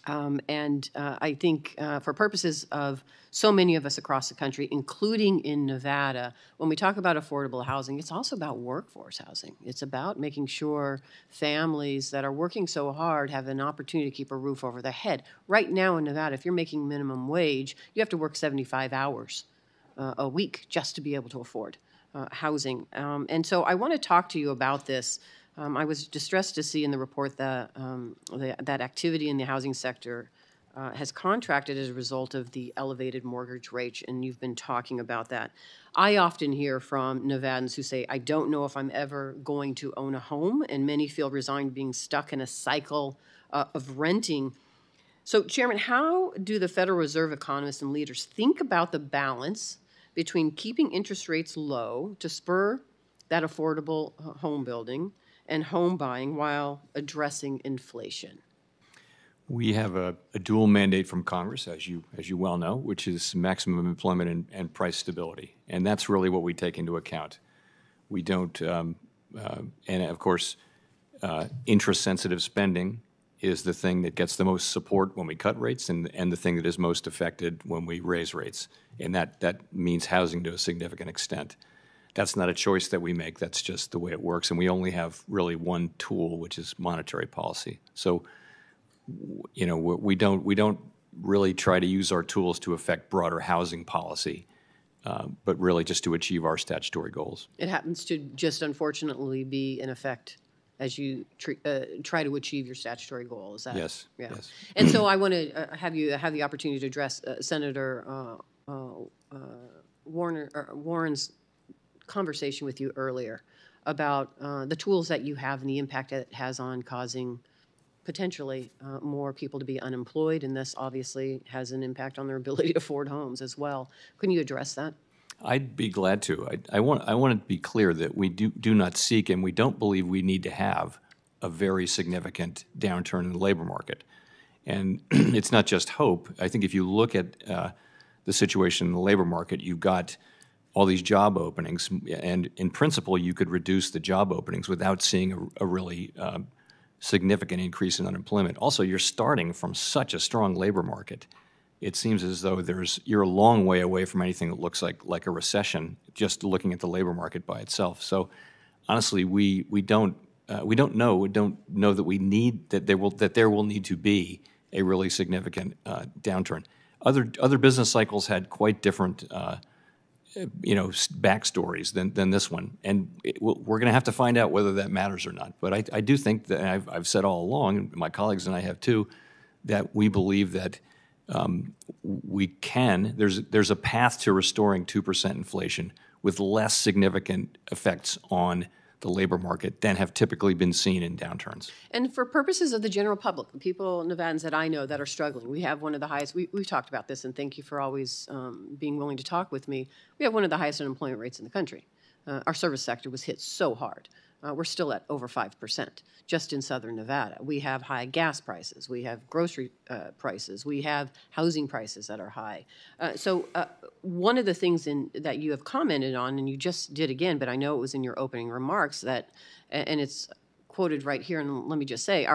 I think for purposes of so many of us across the country, including in Nevada, when we talk about affordable housing, it's also about workforce housing. It's about making sure families that are working so hard have an opportunity to keep a roof over their head. Right now in Nevada, if you're making minimum wage, you have to work 75 hours a week just to be able to afford housing. And so I want to talk to you about this. I was distressed to see in the report that that activity in the housing sector has contracted as a result of the elevated mortgage rates, and you've been talking about that. I often hear from Nevadans who say, I don't know if I'm ever going to own a home, and many feel resigned being stuck in a cycle of renting. So, Chairman, how do the Federal Reserve economists and leaders think about the balance between keeping interest rates low to spur that affordable home building and home buying while addressing inflation? We have a dual mandate from Congress, as you well know, which is maximum employment and price stability, and that's really what we take into account. We don't, and of course, interest-sensitive spending is the thing that gets the most support when we cut rates, and the thing that is most affected when we raise rates, and that means housing to a significant extent. That's not a choice that we make. That's just the way it works, and we only have really one tool, which is monetary policy. So, you know, we don't really try to use our tools to affect broader housing policy, but really just to achieve our statutory goals. It happens to just unfortunately be in effect as you try to achieve your statutory goal. Is that? Yes. Yeah. Yes. And so I want to have you have the opportunity to address Senator Warren's conversation with you earlier about the tools that you have and the impact that it has on causing potentially more people to be unemployed, and this obviously has an impact on their ability to afford homes as well. Couldn't you address that? I'd be glad to. I want to be clear that we do not seek, and we don't believe we need to have a very significant downturn in the labor market. And it's not just hope. I think if you look at the situation in the labor market, you've got all these job openings, and in principle, you could reduce the job openings without seeing a really significant increase in unemployment. Also, you're starting from such a strong labor market. It seems as though you're a long way away from anything that looks like a recession, just looking at the labor market by itself. So, honestly, we don't know that we need that there will need to be a really significant downturn. Other business cycles had quite different backstories than this one, and we're going to have to find out whether that matters or not. But I do think that I've said all along, and my colleagues and I have too, that we believe that we can. There's a path to restoring 2% inflation with less significant effects on the labor market than have typically been seen in downturns. And for purposes of the general public, the people, Nevadans that I know that are struggling, we have one of the highest, we've talked about this, and thank you for always being willing to talk with me. We have one of the highest unemployment rates in the country. Our service sector was hit so hard. We're still at over 5% just in southern Nevada. We have high gas prices. We have grocery prices. We have housing prices that are high. So one of the things that you have commented on, and you just did again, but I know it was in your opening remarks, that, and it's quoted right here, and let me just say,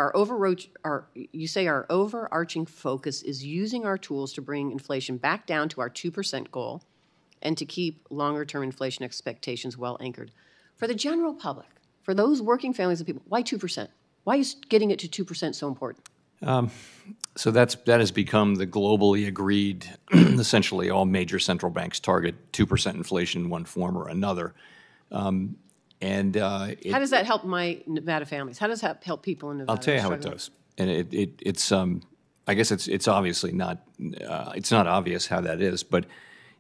you say our overarching focus is using our tools to bring inflation back down to our 2% goal and to keep longer-term inflation expectations well anchored. For the general public, for those working families and people, why 2%? Why is getting it to 2% so important? So that has become the globally agreed, essentially all major central banks target 2% inflation in one form or another. How does that help my Nevada families? How does that help people in Nevada? I'll tell you how it does. And it's I guess it's obviously not, it's not obvious how that is, but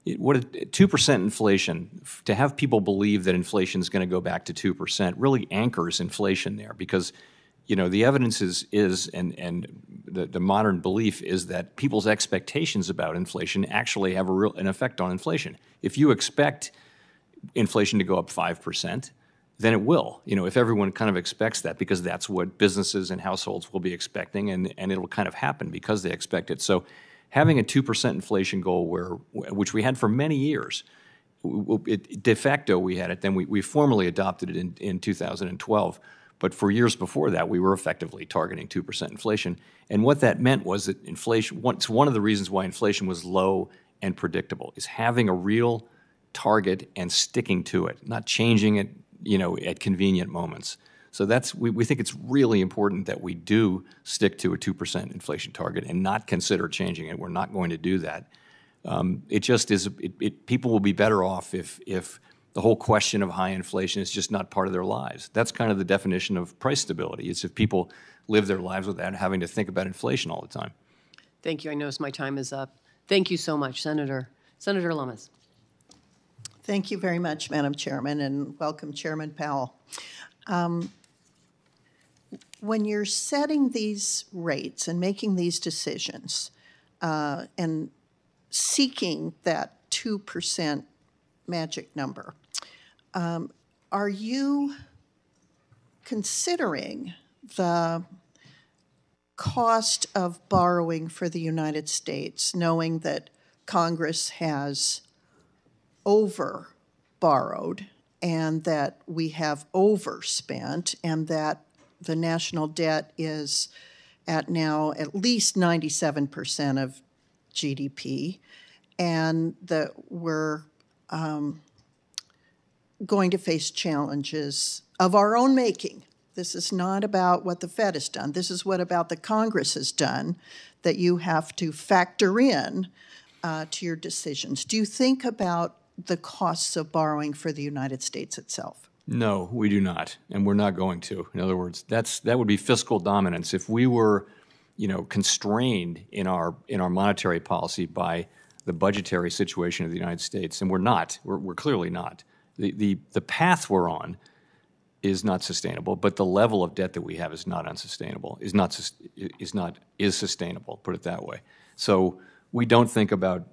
2% inflation, to have people believe that inflation is going to go back to 2% really anchors inflation there, because the evidence and the modern belief is that people's expectations about inflation actually have an effect on inflation. If you expect inflation to go up 5%, then it will. If everyone kind of expects that, because that's what businesses and households will be expecting, and it'll kind of happen because they expect it. So having a 2% inflation goal, which we had for many years, de facto we had it, then we formally adopted it in 2012. But for years before that, we were effectively targeting 2% inflation. And what that meant was that inflation, it's one of the reasons why inflation was low and predictable, is having a real target and sticking to it, not changing it, at convenient moments. So we think it's really important that we do stick to a 2% inflation target and not consider changing it. We're not going to do that. It just is. People will be better off if the whole question of high inflation is just not part of their lives. That's kind of the definition of price stability. It's if people live their lives without having to think about inflation all the time. Thank you. I notice my time is up. Thank you so much, Senator. Senator Lummis. Thank you very much, Madam Chairman, and welcome, Chairman Powell. When you're setting these rates and making these decisions and seeking that 2% magic number, are you considering the cost of borrowing for the United States, knowing that Congress has over-borrowed and that we have overspent and that the national debt is at now at least 97% of GDP, and that we're going to face challenges of our own making? This is not about what the Fed has done. This is what about the Congress has done that you have to factor in to your decisions. Do you think about the costs of borrowing for the United States itself? No, we do not, and we're not going to. In other words, that would be fiscal dominance. If we were, constrained in our monetary policy by the budgetary situation of the United States, and we're not. We're clearly not. The path we're on is not sustainable, but the level of debt that we have is not unsustainable. Is sustainable. Put it that way. So we don't think about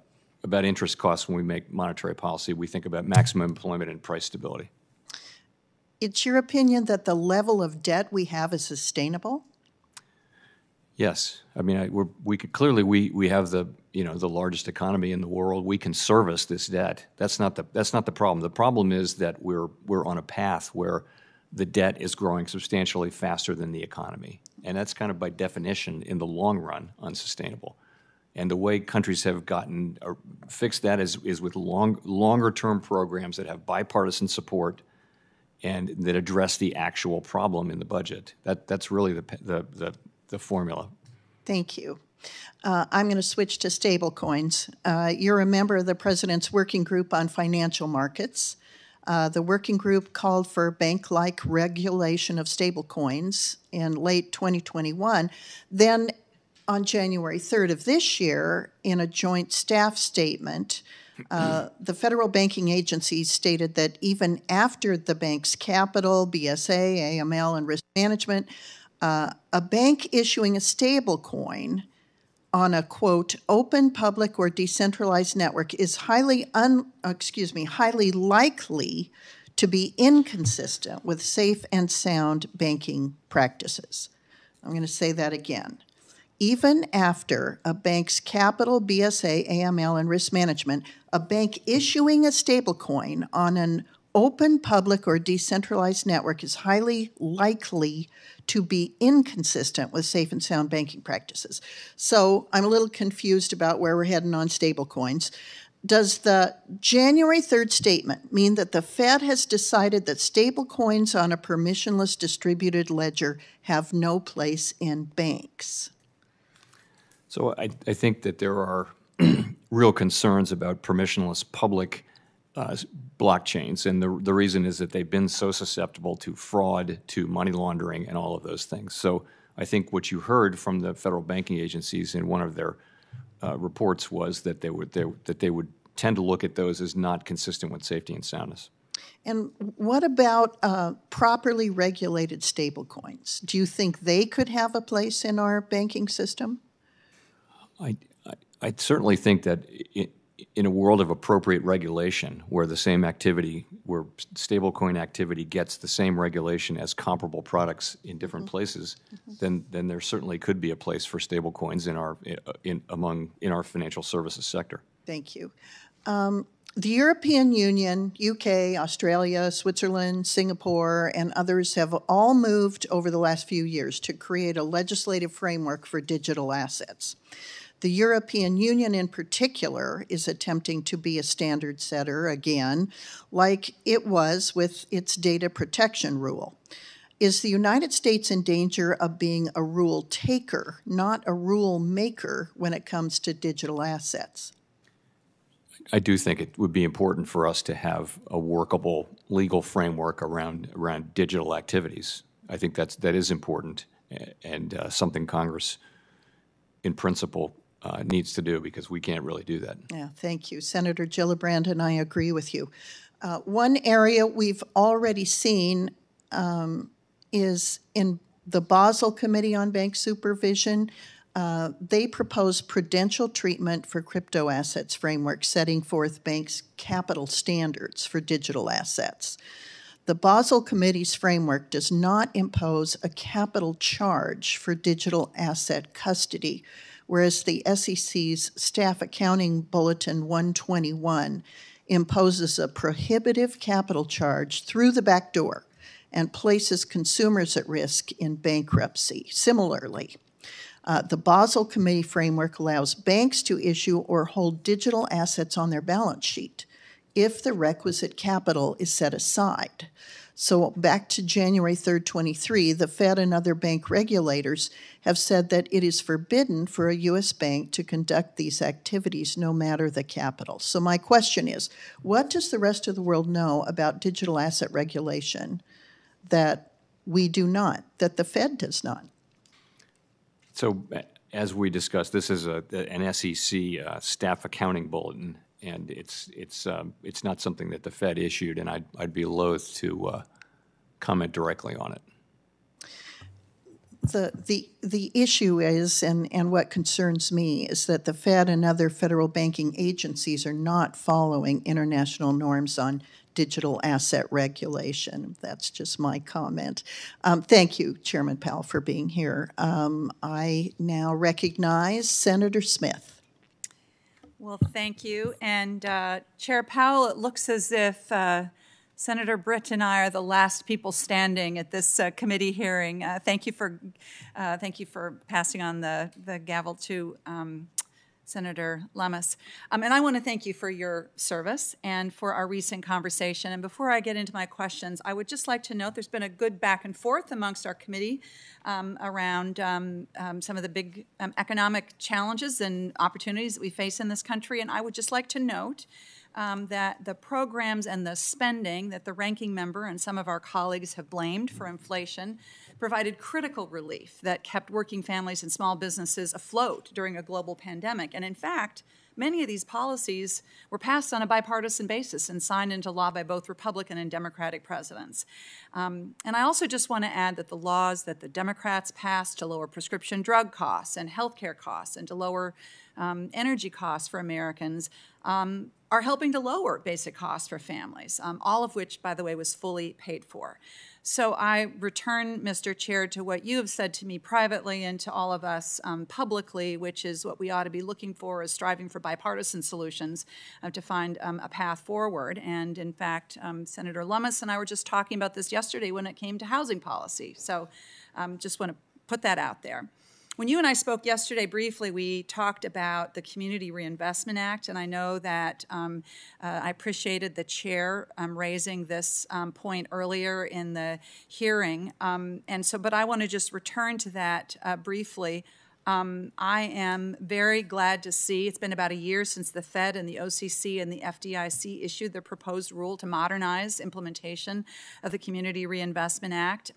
interest costs when we make monetary policy. We think about maximum employment and price stability. It's your opinion that the level of debt we have is sustainable? Yes, I mean we could clearly we have the largest economy in the world. We can service this debt. That's not the problem. The problem is that we're on a path where the debt is growing substantially faster than the economy, and that's kind of by definition in the long run unsustainable. And the way countries have gotten fixed that is with longer term programs that have bipartisan support and that address the actual problem in the budget. That's really the formula. Thank you. I'm going to switch to stable coins. You're a member of the President's Working Group on Financial Markets. The working group called for bank-like regulation of stable coins in late 2021. Then on January 3rd of this year, in a joint staff statement, the federal banking agencies stated that even after the bank's capital, BSA, AML, and risk management, a bank issuing a stable coin on a, quote, open, public, or decentralized network is highly likely to be inconsistent with safe and sound banking practices. I'm going to say that again. Even after a bank's capital, BSA, AML, and risk management, a bank issuing a stablecoin on an open, public, or decentralized network is highly likely to be inconsistent with safe and sound banking practices. So I'm a little confused about where we're heading on stablecoins. Does the January 3rd statement mean that the Fed has decided that stablecoins on a permissionless distributed ledger have no place in banks? So I think that there are real concerns about permissionless public blockchains, and the reason is that they've been so susceptible to fraud, to money laundering, and all of those things. So I think what you heard from the federal banking agencies in one of their reports was that they would tend to look at those as not consistent with safety and soundness. And what about properly regulated stablecoins? Do you think they could have a place in our banking system? I certainly think that in a world of appropriate regulation, where the same activity, where stablecoin activity gets the same regulation as comparable products in different places, then there certainly could be a place for stablecoins in our financial services sector. Thank you. The European Union, UK, Australia, Switzerland, Singapore, and others have all moved over the last few years to create a legislative framework for digital assets. The European Union in particular is attempting to be a standard setter again, like it was with its data protection rule. Is the United States in danger of being a rule taker, not a rule maker, when it comes to digital assets? I do think it would be important for us to have a workable legal framework around digital activities. I think that is important and something Congress, in principle, needs to do, because we can't really do that. Yeah, thank you. Senator Gillibrand and I agree with you. One area we've already seen is in the Basel Committee on Bank Supervision. They propose prudential treatment for crypto assets framework, setting forth banks' capital standards for digital assets. The Basel Committee's framework does not impose a capital charge for digital asset custody, whereas the SEC's Staff Accounting Bulletin 121 imposes a prohibitive capital charge through the back door and places consumers at risk in bankruptcy. Similarly, the Basel Committee framework allows banks to issue or hold digital assets on their balance sheet if the requisite capital is set aside. So back to January 3rd, 23, the Fed and other bank regulators have said that it is forbidden for a U.S. bank to conduct these activities no matter the capital. So my question is, what does the rest of the world know about digital asset regulation that we do not, that the Fed does not? So as we discussed, this is an SEC staff accounting bulletin, and it's not something that the Fed issued, and I'd be loath to comment directly on it. The issue is, and what concerns me, is that the Fed and other federal banking agencies are not following international norms on digital asset regulation. That's just my comment. Thank you, Chairman Powell, for being here. I now recognize Senator Smith. Well, thank you. And Chair Powell, it looks as if Senator Britt and I are the last people standing at this committee hearing. Thank you for passing on the gavel to Senator Lummis. And I want to thank you for your service and for our recent conversation. And before I get into my questions, I would just like to note there's been a good back and forth amongst our committee around some of the big economic challenges and opportunities that we face in this country. And I would just like to note that the programs and the spending that the ranking member and some of our colleagues have blamed for inflation provided critical relief that kept working families and small businesses afloat during a global pandemic. And in fact, many of these policies were passed on a bipartisan basis and signed into law by both Republican and Democratic presidents. And I also just want to add that the laws that the Democrats passed to lower prescription drug costs and healthcare costs and to lower energy costs for Americans are helping to lower basic costs for families, all of which, by the way, was fully paid for. So I return, Mr. Chair, to what you have said to me privately and to all of us publicly, which is what we ought to be looking for is striving for bipartisan solutions to find a path forward. And in fact, Senator Lummis and I were just talking about this yesterday when it came to housing policy. So just want to put that out there. When you and I spoke yesterday briefly, we talked about the Community Reinvestment Act, and I know that I appreciated the chair raising this point earlier in the hearing. But I want to just return to that briefly. I am very glad to see, it's been about a year since the Fed and the OCC and the FDIC issued the proposed rule to modernize implementation of the Community Reinvestment Act.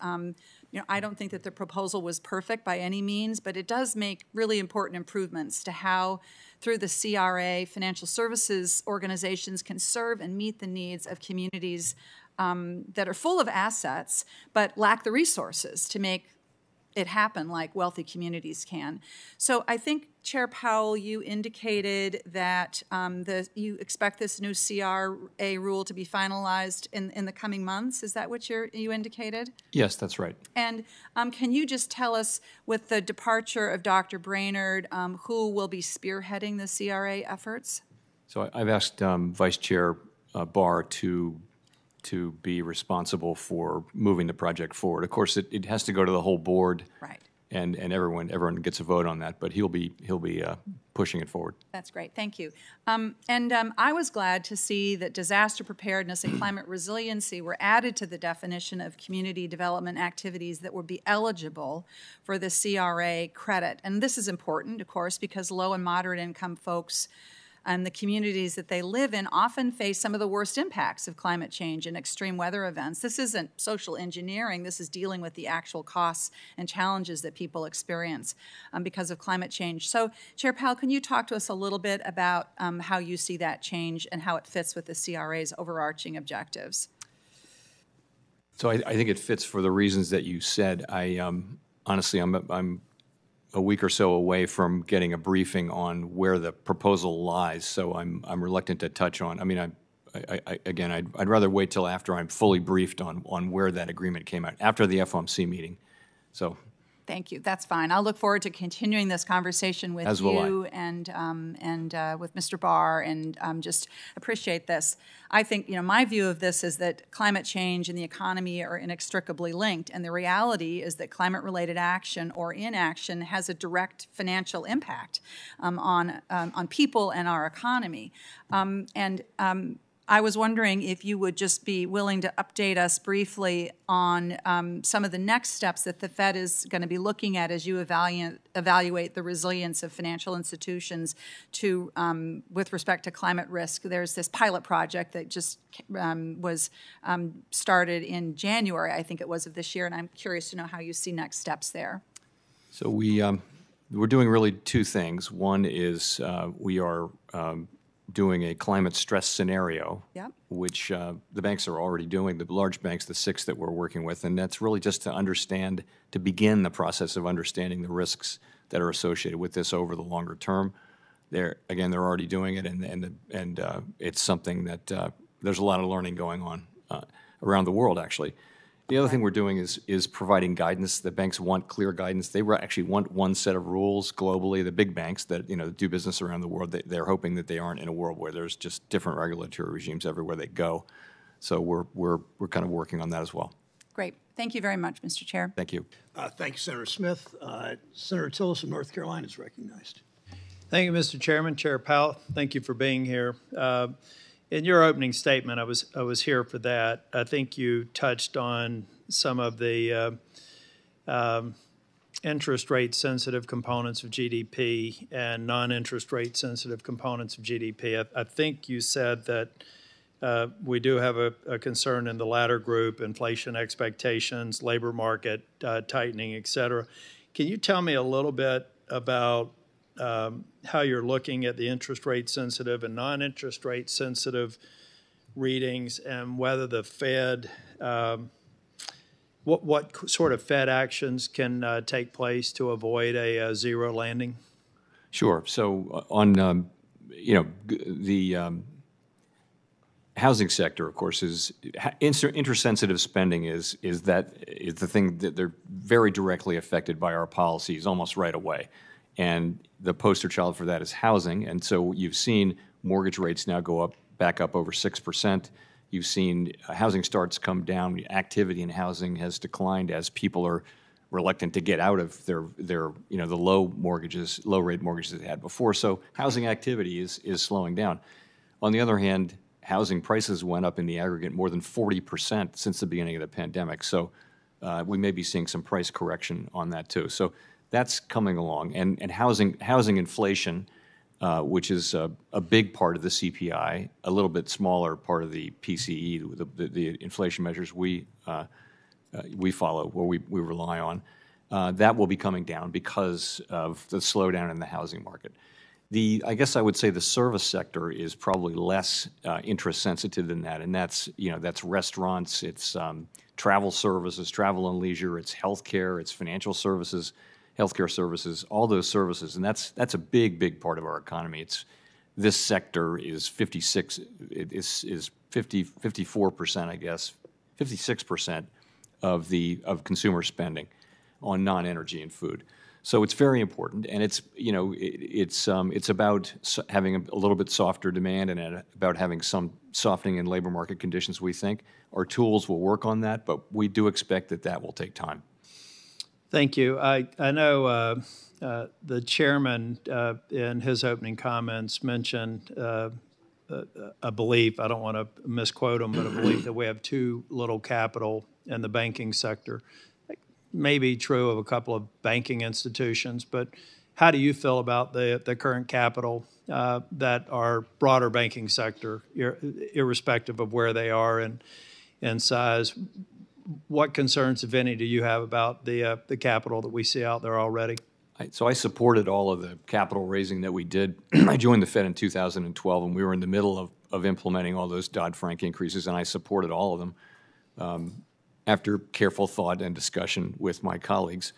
I don't think that the proposal was perfect by any means, but it does make really important improvements to how, through the CRA, financial services organizations can serve and meet the needs of communities that are full of assets but lack the resources to make it happen like wealthy communities can. So I think, Chair Powell, you indicated that you expect this new CRA rule to be finalized in the coming months. Is that what you indicated? Yes, that's right. And can you just tell us, with the departure of Dr. Brainerd, who will be spearheading the CRA efforts? So I've asked Vice Chair Barr to be responsible for moving the project forward. Of course, it has to go to the whole board, right? And everyone gets a vote on that. But he'll be pushing it forward. That's great. Thank you. I was glad to see that disaster preparedness and climate resiliency were added to the definition of community development activities that would be eligible for the CRA credit. And this is important, of course, because low and moderate income folks and the communities that they live in often face some of the worst impacts of climate change and extreme weather events. This isn't social engineering. This is dealing with the actual costs and challenges that people experience because of climate change. So, Chair Powell, can you talk to us a little bit about how you see that change and how it fits with the CRA's overarching objectives? So I think it fits for the reasons that you said. Honestly, I'm a week or so away from getting a briefing on where the proposal lies, so I'm reluctant to touch on. I mean, I'd rather wait till after I'm fully briefed on where that agreement came out, after the FOMC meeting. So. Thank you. That's fine. I'll look forward to continuing this conversation with you and with Mr. Barr, and just appreciate this. I think, my view of this is that climate change and the economy are inextricably linked, and the reality is that climate-related action or inaction has a direct financial impact on people and our economy. I was wondering if you would just be willing to update us briefly on some of the next steps that the Fed is going to be looking at as you evaluate the resilience of financial institutions with respect to climate risk. There's this pilot project that just was started in January, I think it was, of this year, and I'm curious to know how you see next steps there. So we're doing really two things. One is we are doing a climate stress scenario, which the banks are already doing, the large banks, the 6 that we're working with, and that's really just to begin the process of understanding the risks that are associated with this over the longer term. They're already doing it, and it's something that there's a lot of learning going on around the world, actually. The other thing we're doing is providing guidance. The banks want clear guidance. They actually want one set of rules globally. The big banks that do business around the world, they're hoping that they aren't in a world where there's just different regulatory regimes everywhere they go. So we're kind of working on that as well. Great. Thank you very much, Mr. Chair. Thank you. Thank you, Senator Smith. Senator Tillis of North Carolina is recognized. Thank you, Mr. Chairman. Chair Powell, thank you for being here. In your opening statement, I was here for that. I think you touched on some of the interest rate sensitive components of GDP and non-interest rate sensitive components of GDP. I think you said that we do have a concern in the latter group, inflation expectations, labor market tightening, et cetera. Can you tell me a little bit about how you're looking at the interest rate sensitive and non-interest rate sensitive readings, and whether the Fed, what sort of Fed actions can take place to avoid a zero landing? Sure. So on the housing sector, of course, is interest-sensitive spending is the thing that they're very directly affected by our policies almost right away. And the poster child for that is housing. And so you've seen mortgage rates now go back up over 6%. You've seen housing starts come down. Activity in housing has declined as people are reluctant to get out of their the low rate mortgages they had before. So housing activity is slowing down. On the other hand, housing prices went up in the aggregate more than 40% since the beginning of the pandemic. So we may be seeing some price correction on that too. So that's coming along. And housing inflation, which is a big part of the CPI, a little bit smaller part of the PCE, the inflation measures we follow, or we rely on, that will be coming down because of the slowdown in the housing market. I guess I would say the service sector is probably less interest sensitive than that, and that's restaurants, it's travel services, travel and leisure, it's healthcare, it's financial services, healthcare services, all those services, and that's a big part of our economy. This sector is 54%, I guess, 56% of consumer spending on non-energy and food. So it's very important, and it's about having a little bit softer demand and about having some softening in labor market conditions. We think our tools will work on that, but we do expect that will take time. Thank you. I know the chairman in his opening comments mentioned a belief, I don't want to misquote him, but a belief that we have too little capital in the banking sector. May be true of a couple of banking institutions, but how do you feel about the current capital that are broader banking sector, irrespective of where they are in size. What concerns, if any, do you have about the capital that we see out there already? So I supported all of the capital raising that we did. I joined the Fed in 2012, and we were in the middle of implementing all those Dodd-Frank increases, and I supported all of them after careful thought and discussion with my colleagues.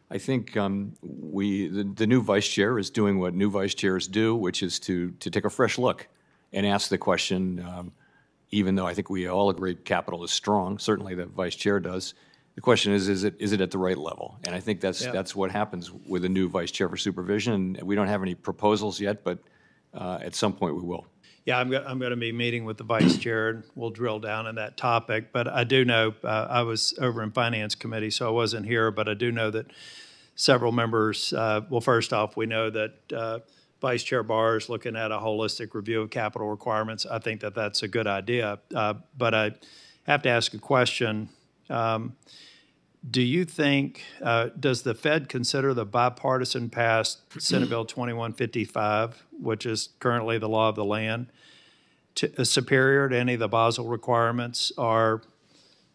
I think the new vice chair is doing what new vice chairs do, which is to take a fresh look and ask the question, even though I think we all agree capital is strong, certainly the vice chair does. The question is it at the right level? And I think that's what happens with a new vice chair for supervision. We don't have any proposals yet, but at some point we will. Yeah, I'm going to be meeting with the vice chair, and we'll drill down on that topic. But I do know, I was over in Finance Committee, so I wasn't here, but I do know that several members, well, first off, we know that Vice Chair Barr is looking at a holistic review of capital requirements. I think that that's a good idea. But I have to ask a question. Do you think, does the Fed consider the bipartisan passed Senate Bill 2155, which is currently the law of the land, superior to any of the Basel requirements or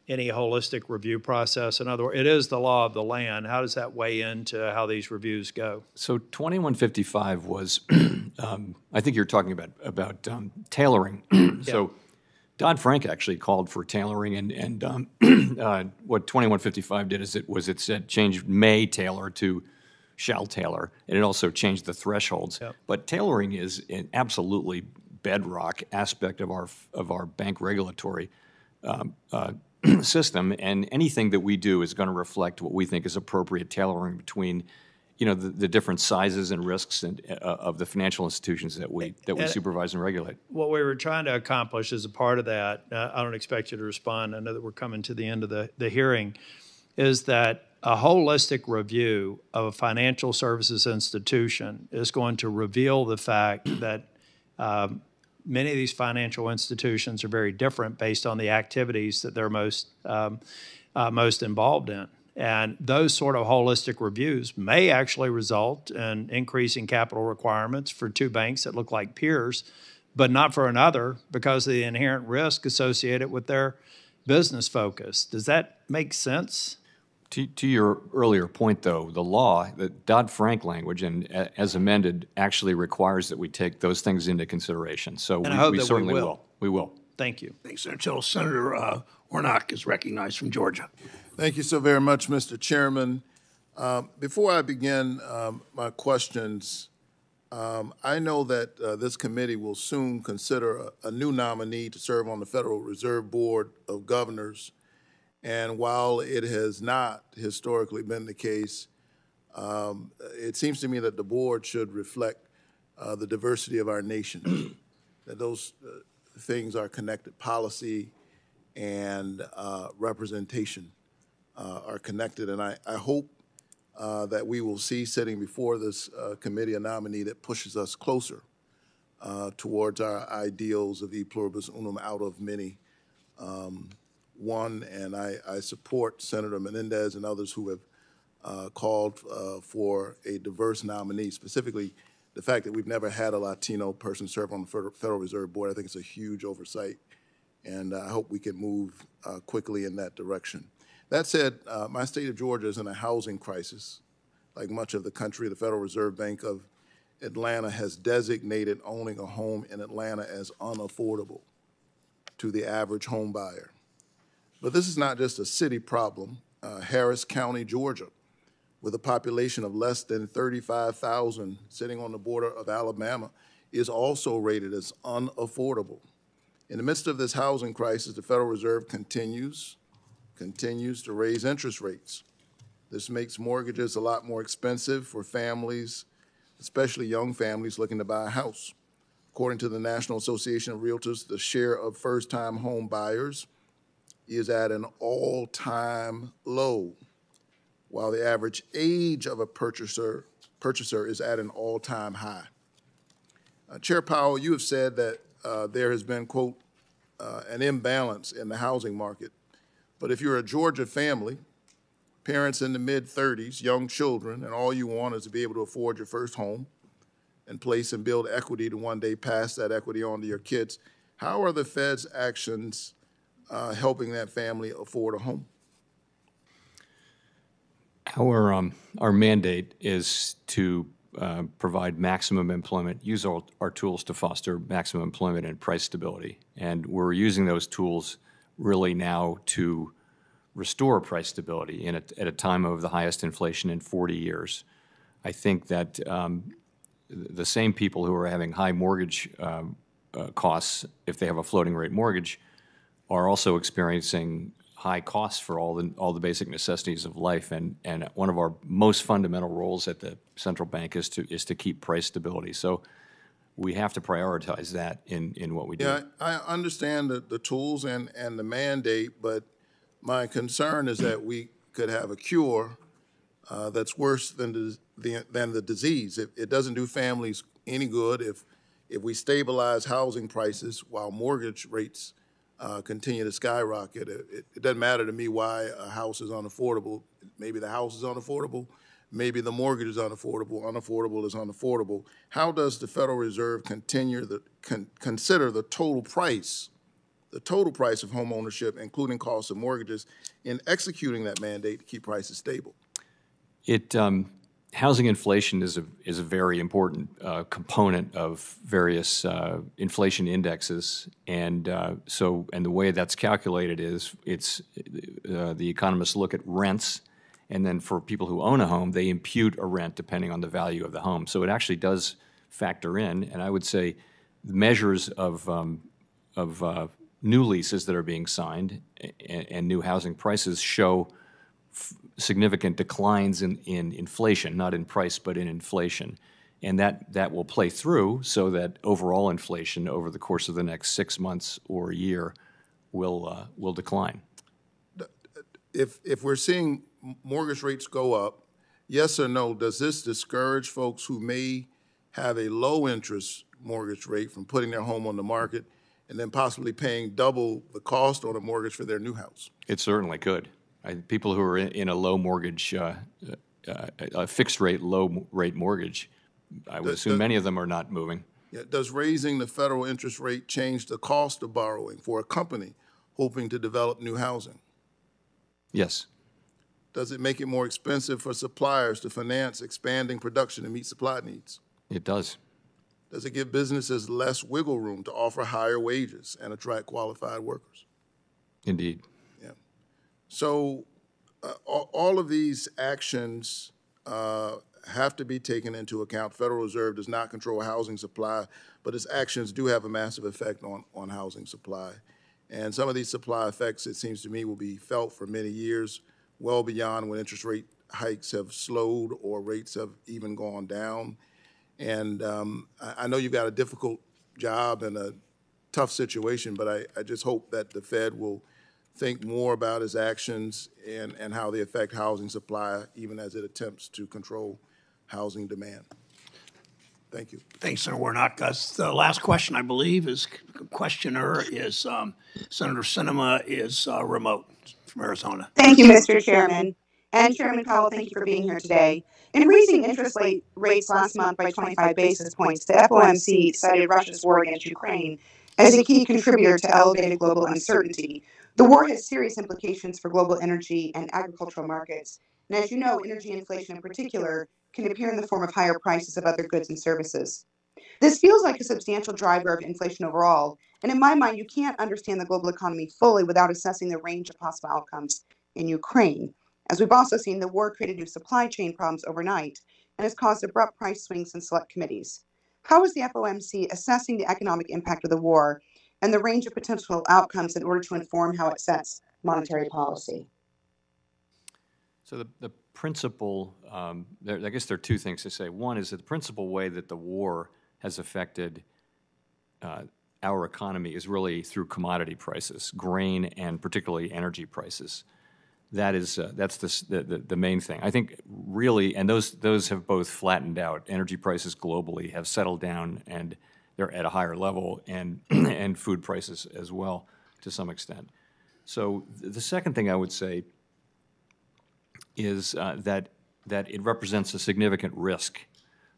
any holistic review process? In other words, it is the law of the land. How does that weigh into how these reviews go? So 2155 was, I think you're talking about tailoring. So Dodd-Frank actually called for tailoring, and what 2155 did is it said changed may tailor to shall tailor, and it also changed the thresholds. Yep. But tailoring is an absolutely bedrock aspect of our bank regulatory system, and anything that we do is going to reflect what we think is appropriate tailoring between, the different sizes and risks of the financial institutions that we supervise and regulate. What we were trying to accomplish as a part of that, I don't expect you to respond, I know that we're coming to the end of the hearing, is that a holistic review of a financial services institution is going to reveal the fact that many of these financial institutions are very different based on the activities that they're most involved in. And those sort of holistic reviews may actually result in increasing capital requirements for two banks that look like peers, but not for another because of the inherent risk associated with their business focus. Does that make sense? To your earlier point, though, the law, the Dodd-Frank language, and as amended, actually requires that we take those things into consideration. So we certainly will. We will. Thank you. Thanks, Senator. Senator Warnock is recognized from Georgia. Thank you so very much, Mr. Chairman. Before I begin my questions, I know that this committee will soon consider a new nominee to serve on the Federal Reserve Board of Governors. And while it has not historically been the case, it seems to me that the board should reflect the diversity of our nation, that those things are connected. Policy and representation are connected. And I hope that we will see sitting before this committee a nominee that pushes us closer towards our ideals of e pluribus unum out of many. And I support Senator Menendez and others who have called for a diverse nominee, specifically the fact that we've never had a Latino person serve on the Federal Reserve Board. I think it's a huge oversight, and I hope we can move quickly in that direction. That said, my state of Georgia is in a housing crisis. Like much of the country, the Federal Reserve Bank of Atlanta has designated owning a home in Atlanta as unaffordable to the average home buyer. But this is not just a city problem. Harris County, Georgia, with a population of less than 35,000 sitting on the border of Alabama, is also rated as unaffordable. In the midst of this housing crisis, the Federal Reserve continues to raise interest rates. This makes mortgages a lot more expensive for families, especially young families looking to buy a house. According to the National Association of Realtors, the share of first-time home buyers is at an all-time low, while the average age of a purchaser is at an all-time high. Chair Powell, you have said that there has been, quote, an imbalance in the housing market. But if you're a Georgia family, parents in the mid-30s, young children, and all you want is to be able to afford your first home, in place and build equity to one day pass that equity on to your kids. How are the Fed's actions helping that family afford a home? Our mandate is to provide maximum employment, use our tools to foster maximum employment and price stability. And we're using those tools really now to restore price stability at a time of the highest inflation in 40 years. I think that the same people who are having high mortgage costs, if they have a floating rate mortgage, are also experiencing high costs for all the basic necessities of life. And one of our most fundamental roles at the central bank is to keep price stability. So we have to prioritize that in what we do. Yeah, I understand the tools and the mandate, but my concern is that we could have a cure that's worse than the disease. It doesn't do families any good if we stabilize housing prices while mortgage rates continue to skyrocket. It doesn't matter to me why a house is unaffordable. Maybe the house is unaffordable. Maybe the mortgage is unaffordable. Unaffordable is unaffordable. How does the Federal Reserve consider the total price of home ownership, including costs of mortgages, in executing that mandate to keep prices stable? Housing inflation is a very important component of various inflation indexes, and the way that's calculated is the economists look at rents, and then for people who own a home, they impute a rent depending on the value of the home. So it actually does factor in, and I would say the measures of new leases that are being signed and new housing prices show significant declines in inflation, not in price, but in inflation. And that will play through so that overall inflation over the course of the next 6 months or a year will decline. If we're seeing mortgage rates go up, yes or no, does this discourage folks who may have a low interest mortgage rate from putting their home on the market and then possibly paying double the cost on a mortgage for their new house? It certainly could. People who are in a low mortgage, a fixed rate, low rate mortgage, I would assume many of them are not moving. Yeah, does raising the federal interest rate change the cost of borrowing for a company hoping to develop new housing? Yes. Does it make it more expensive for suppliers to finance expanding production and meet supply needs? It does. Does it give businesses less wiggle room to offer higher wages and attract qualified workers? Indeed. So all of these actions have to be taken into account. Federal Reserve does not control housing supply, but its actions do have a massive effect on housing supply. And some of these supply effects, it seems to me, will be felt for many years, well beyond when interest rate hikes have slowed or rates have even gone down. And I know you've got a difficult job and a tough situation, but I just hope that the Fed will think more about its actions and how they affect housing supply, even as it attempts to control housing demand. Thank you. Thanks, Senator Warnock. The last question, I believe, questioner is Senator Sinema is remote from Arizona. Thank you, Mr. Chairman. And Chairman Powell, thank you for being here today. In raising interest rates last month by 25 basis points, the FOMC cited Russia's war against Ukraine as a key contributor to elevated global uncertainty. The war has serious implications for global energy and agricultural markets. And as you know, energy inflation in particular can appear in the form of higher prices of other goods and services. This feels like a substantial driver of inflation overall, and in my mind, you can't understand the global economy fully without assessing the range of possible outcomes in Ukraine. As we've also seen, the war created new supply chain problems overnight and has caused abrupt price swings in select committees. How is the FOMC assessing the economic impact of the war and the range of potential outcomes in order to inform how it sets monetary policy? So the principal, I guess there are two things to say. One is that the principal way that the war has affected our economy is really through commodity prices, grain and particularly energy prices. That's the main thing. I think really, and those have both flattened out. Energy prices globally have settled down and they're at a higher level, and and food prices as well to some extent. So the second thing I would say is that it represents a significant risk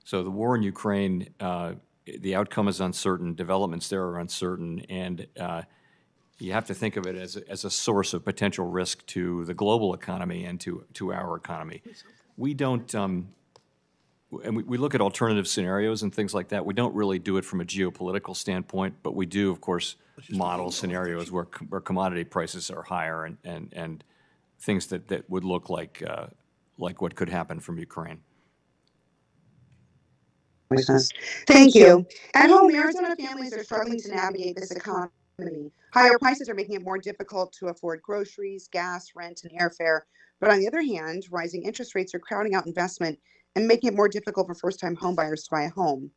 So the war in Ukraine, the outcome is uncertain, developments there are uncertain, and you have to think of it as a source of potential risk to the global economy and to our economy. We don't, and we look at alternative scenarios and things like that. We don't really do it from a geopolitical standpoint, but we do, of course, model scenarios where commodity prices are higher and things that would look like what could happen from Ukraine. Thank you. At home, Arizona families are struggling to navigate this economy. Higher prices are making it more difficult to afford groceries, gas, rent, and airfare. But on the other hand, rising interest rates are crowding out investment and making it more difficult for first-time homebuyers to buy a home.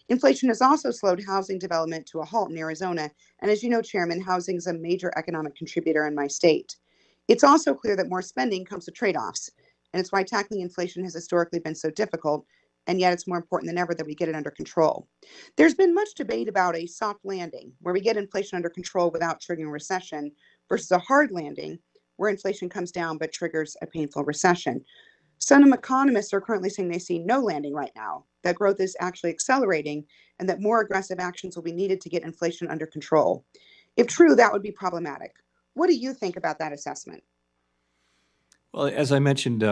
Inflation has also slowed housing development to a halt in Arizona. And as you know, Chairman, housing is a major economic contributor in my state. It's also clear that more spending comes with trade-offs. And it's why tackling inflation has historically been so difficult. And yet it's more important than ever that we get it under control. There's been much debate about a soft landing, where we get inflation under control without triggering recession, versus a hard landing, where inflation comes down but triggers a painful recession. Some economists are currently saying they see no landing right now, that growth is actually accelerating, and that more aggressive actions will be needed to get inflation under control. If true, that would be problematic. What do you think about that assessment? Well, as I mentioned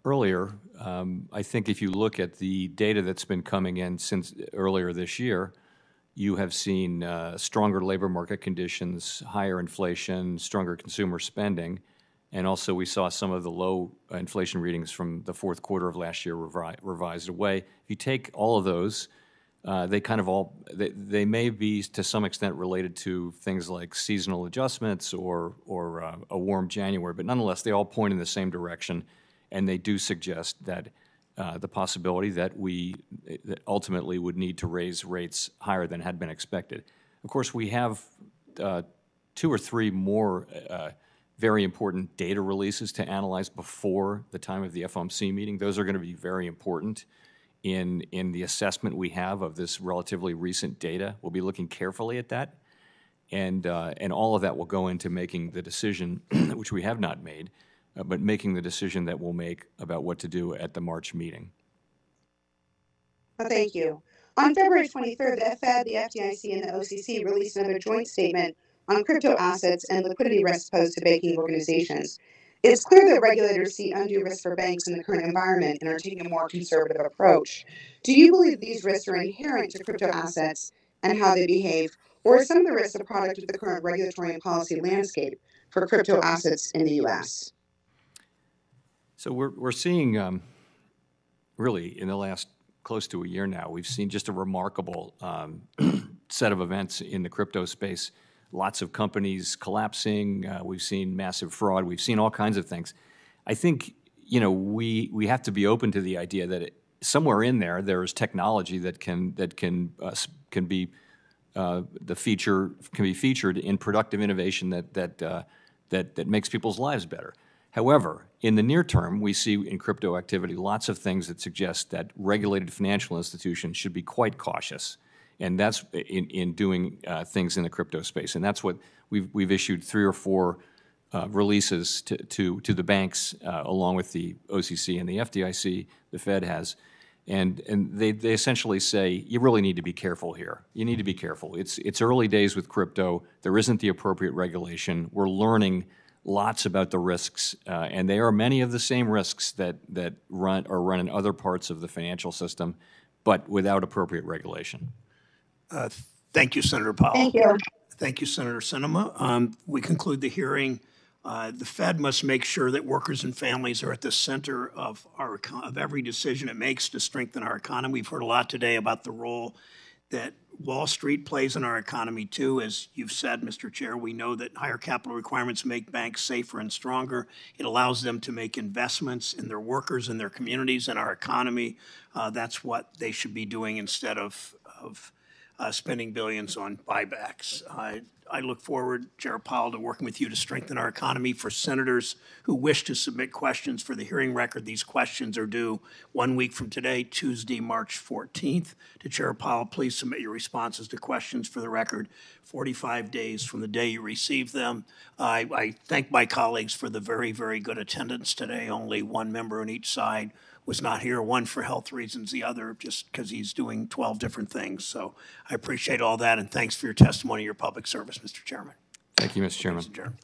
earlier, I think if you look at the data that's been coming in since earlier this year, you have seen stronger labor market conditions, higher inflation, stronger consumer spending, and also we saw some of the low inflation readings from the fourth quarter of last year revised away. If you take all of those, they kind of all, they may be to some extent related to things like seasonal adjustments or a warm January, but nonetheless, they all point in the same direction, and they do suggest that the possibility that that ultimately would need to raise rates higher than had been expected. Of course, we have 2 or 3 more very important data releases to analyze before the time of the FOMC meeting. Those are going to be very important in the assessment we have of this relatively recent data. We'll be looking carefully at that, and all of that will go into making the decision, which we have not made, but making the decision that we'll make about what to do at the March meeting. Well, thank you. On February 23rd, the Fed, the FDIC, and the OCC released another joint statement on crypto assets and liquidity risks posed to banking organizations. It's clear that regulators see undue risk for banks in the current environment and are taking a more conservative approach. Do you believe these risks are inherent to crypto assets and how they behave, or are some of the risks a product of the current regulatory and policy landscape for crypto assets in the U.S.? So we're seeing, really, in the last close to a year now, we've seen just a remarkable set of events in the crypto space. Lots of companies collapsing. We've seen massive fraud. We've seen all kinds of things. I think, you know, we have to be open to the idea that somewhere in there is technology that can be featured in productive innovation that makes people's lives better. However, in the near term, we see in crypto activity lots of things that suggest that regulated financial institutions should be quite cautious. And that's in doing things in the crypto space, and that's what we've issued 3 or 4 releases to the banks, along with the OCC and the FDIC. The Fed has, and they essentially say you really need to be careful here. You need to be careful. It's early days with crypto. There isn't the appropriate regulation. We're learning lots about the risks, and they are many of the same risks that run in other parts of the financial system, but without appropriate regulation. Thank you, Senator Powell. Thank you. Thank you, Senator Sinema. We conclude the hearing. The Fed must make sure that workers and families are at the center of every decision it makes to strengthen our economy. We've heard a lot today about the role that Wall Street plays in our economy, too. As you've said, Mr. Chair, we know that higher capital requirements make banks safer and stronger. It allows them to make investments in their workers and their communities and our economy. That's what they should be doing instead of spending billions on buybacks. I look forward, Chair Powell, to working with you to strengthen our economy. For senators who wish to submit questions for the hearing record, these questions are due 1 week from today, Tuesday, March 14th. To Chair Powell, please submit your responses to questions for the record 45 days from the day you receive them. I thank my colleagues for the very, very good attendance today. Only one member on each side was not here, one for health reasons, the other just because he's doing 12 different things. So I appreciate all that, and thanks for your testimony, your public service, Mr. Chairman. Thank you, Mr. Chairman. Mr. Chairman.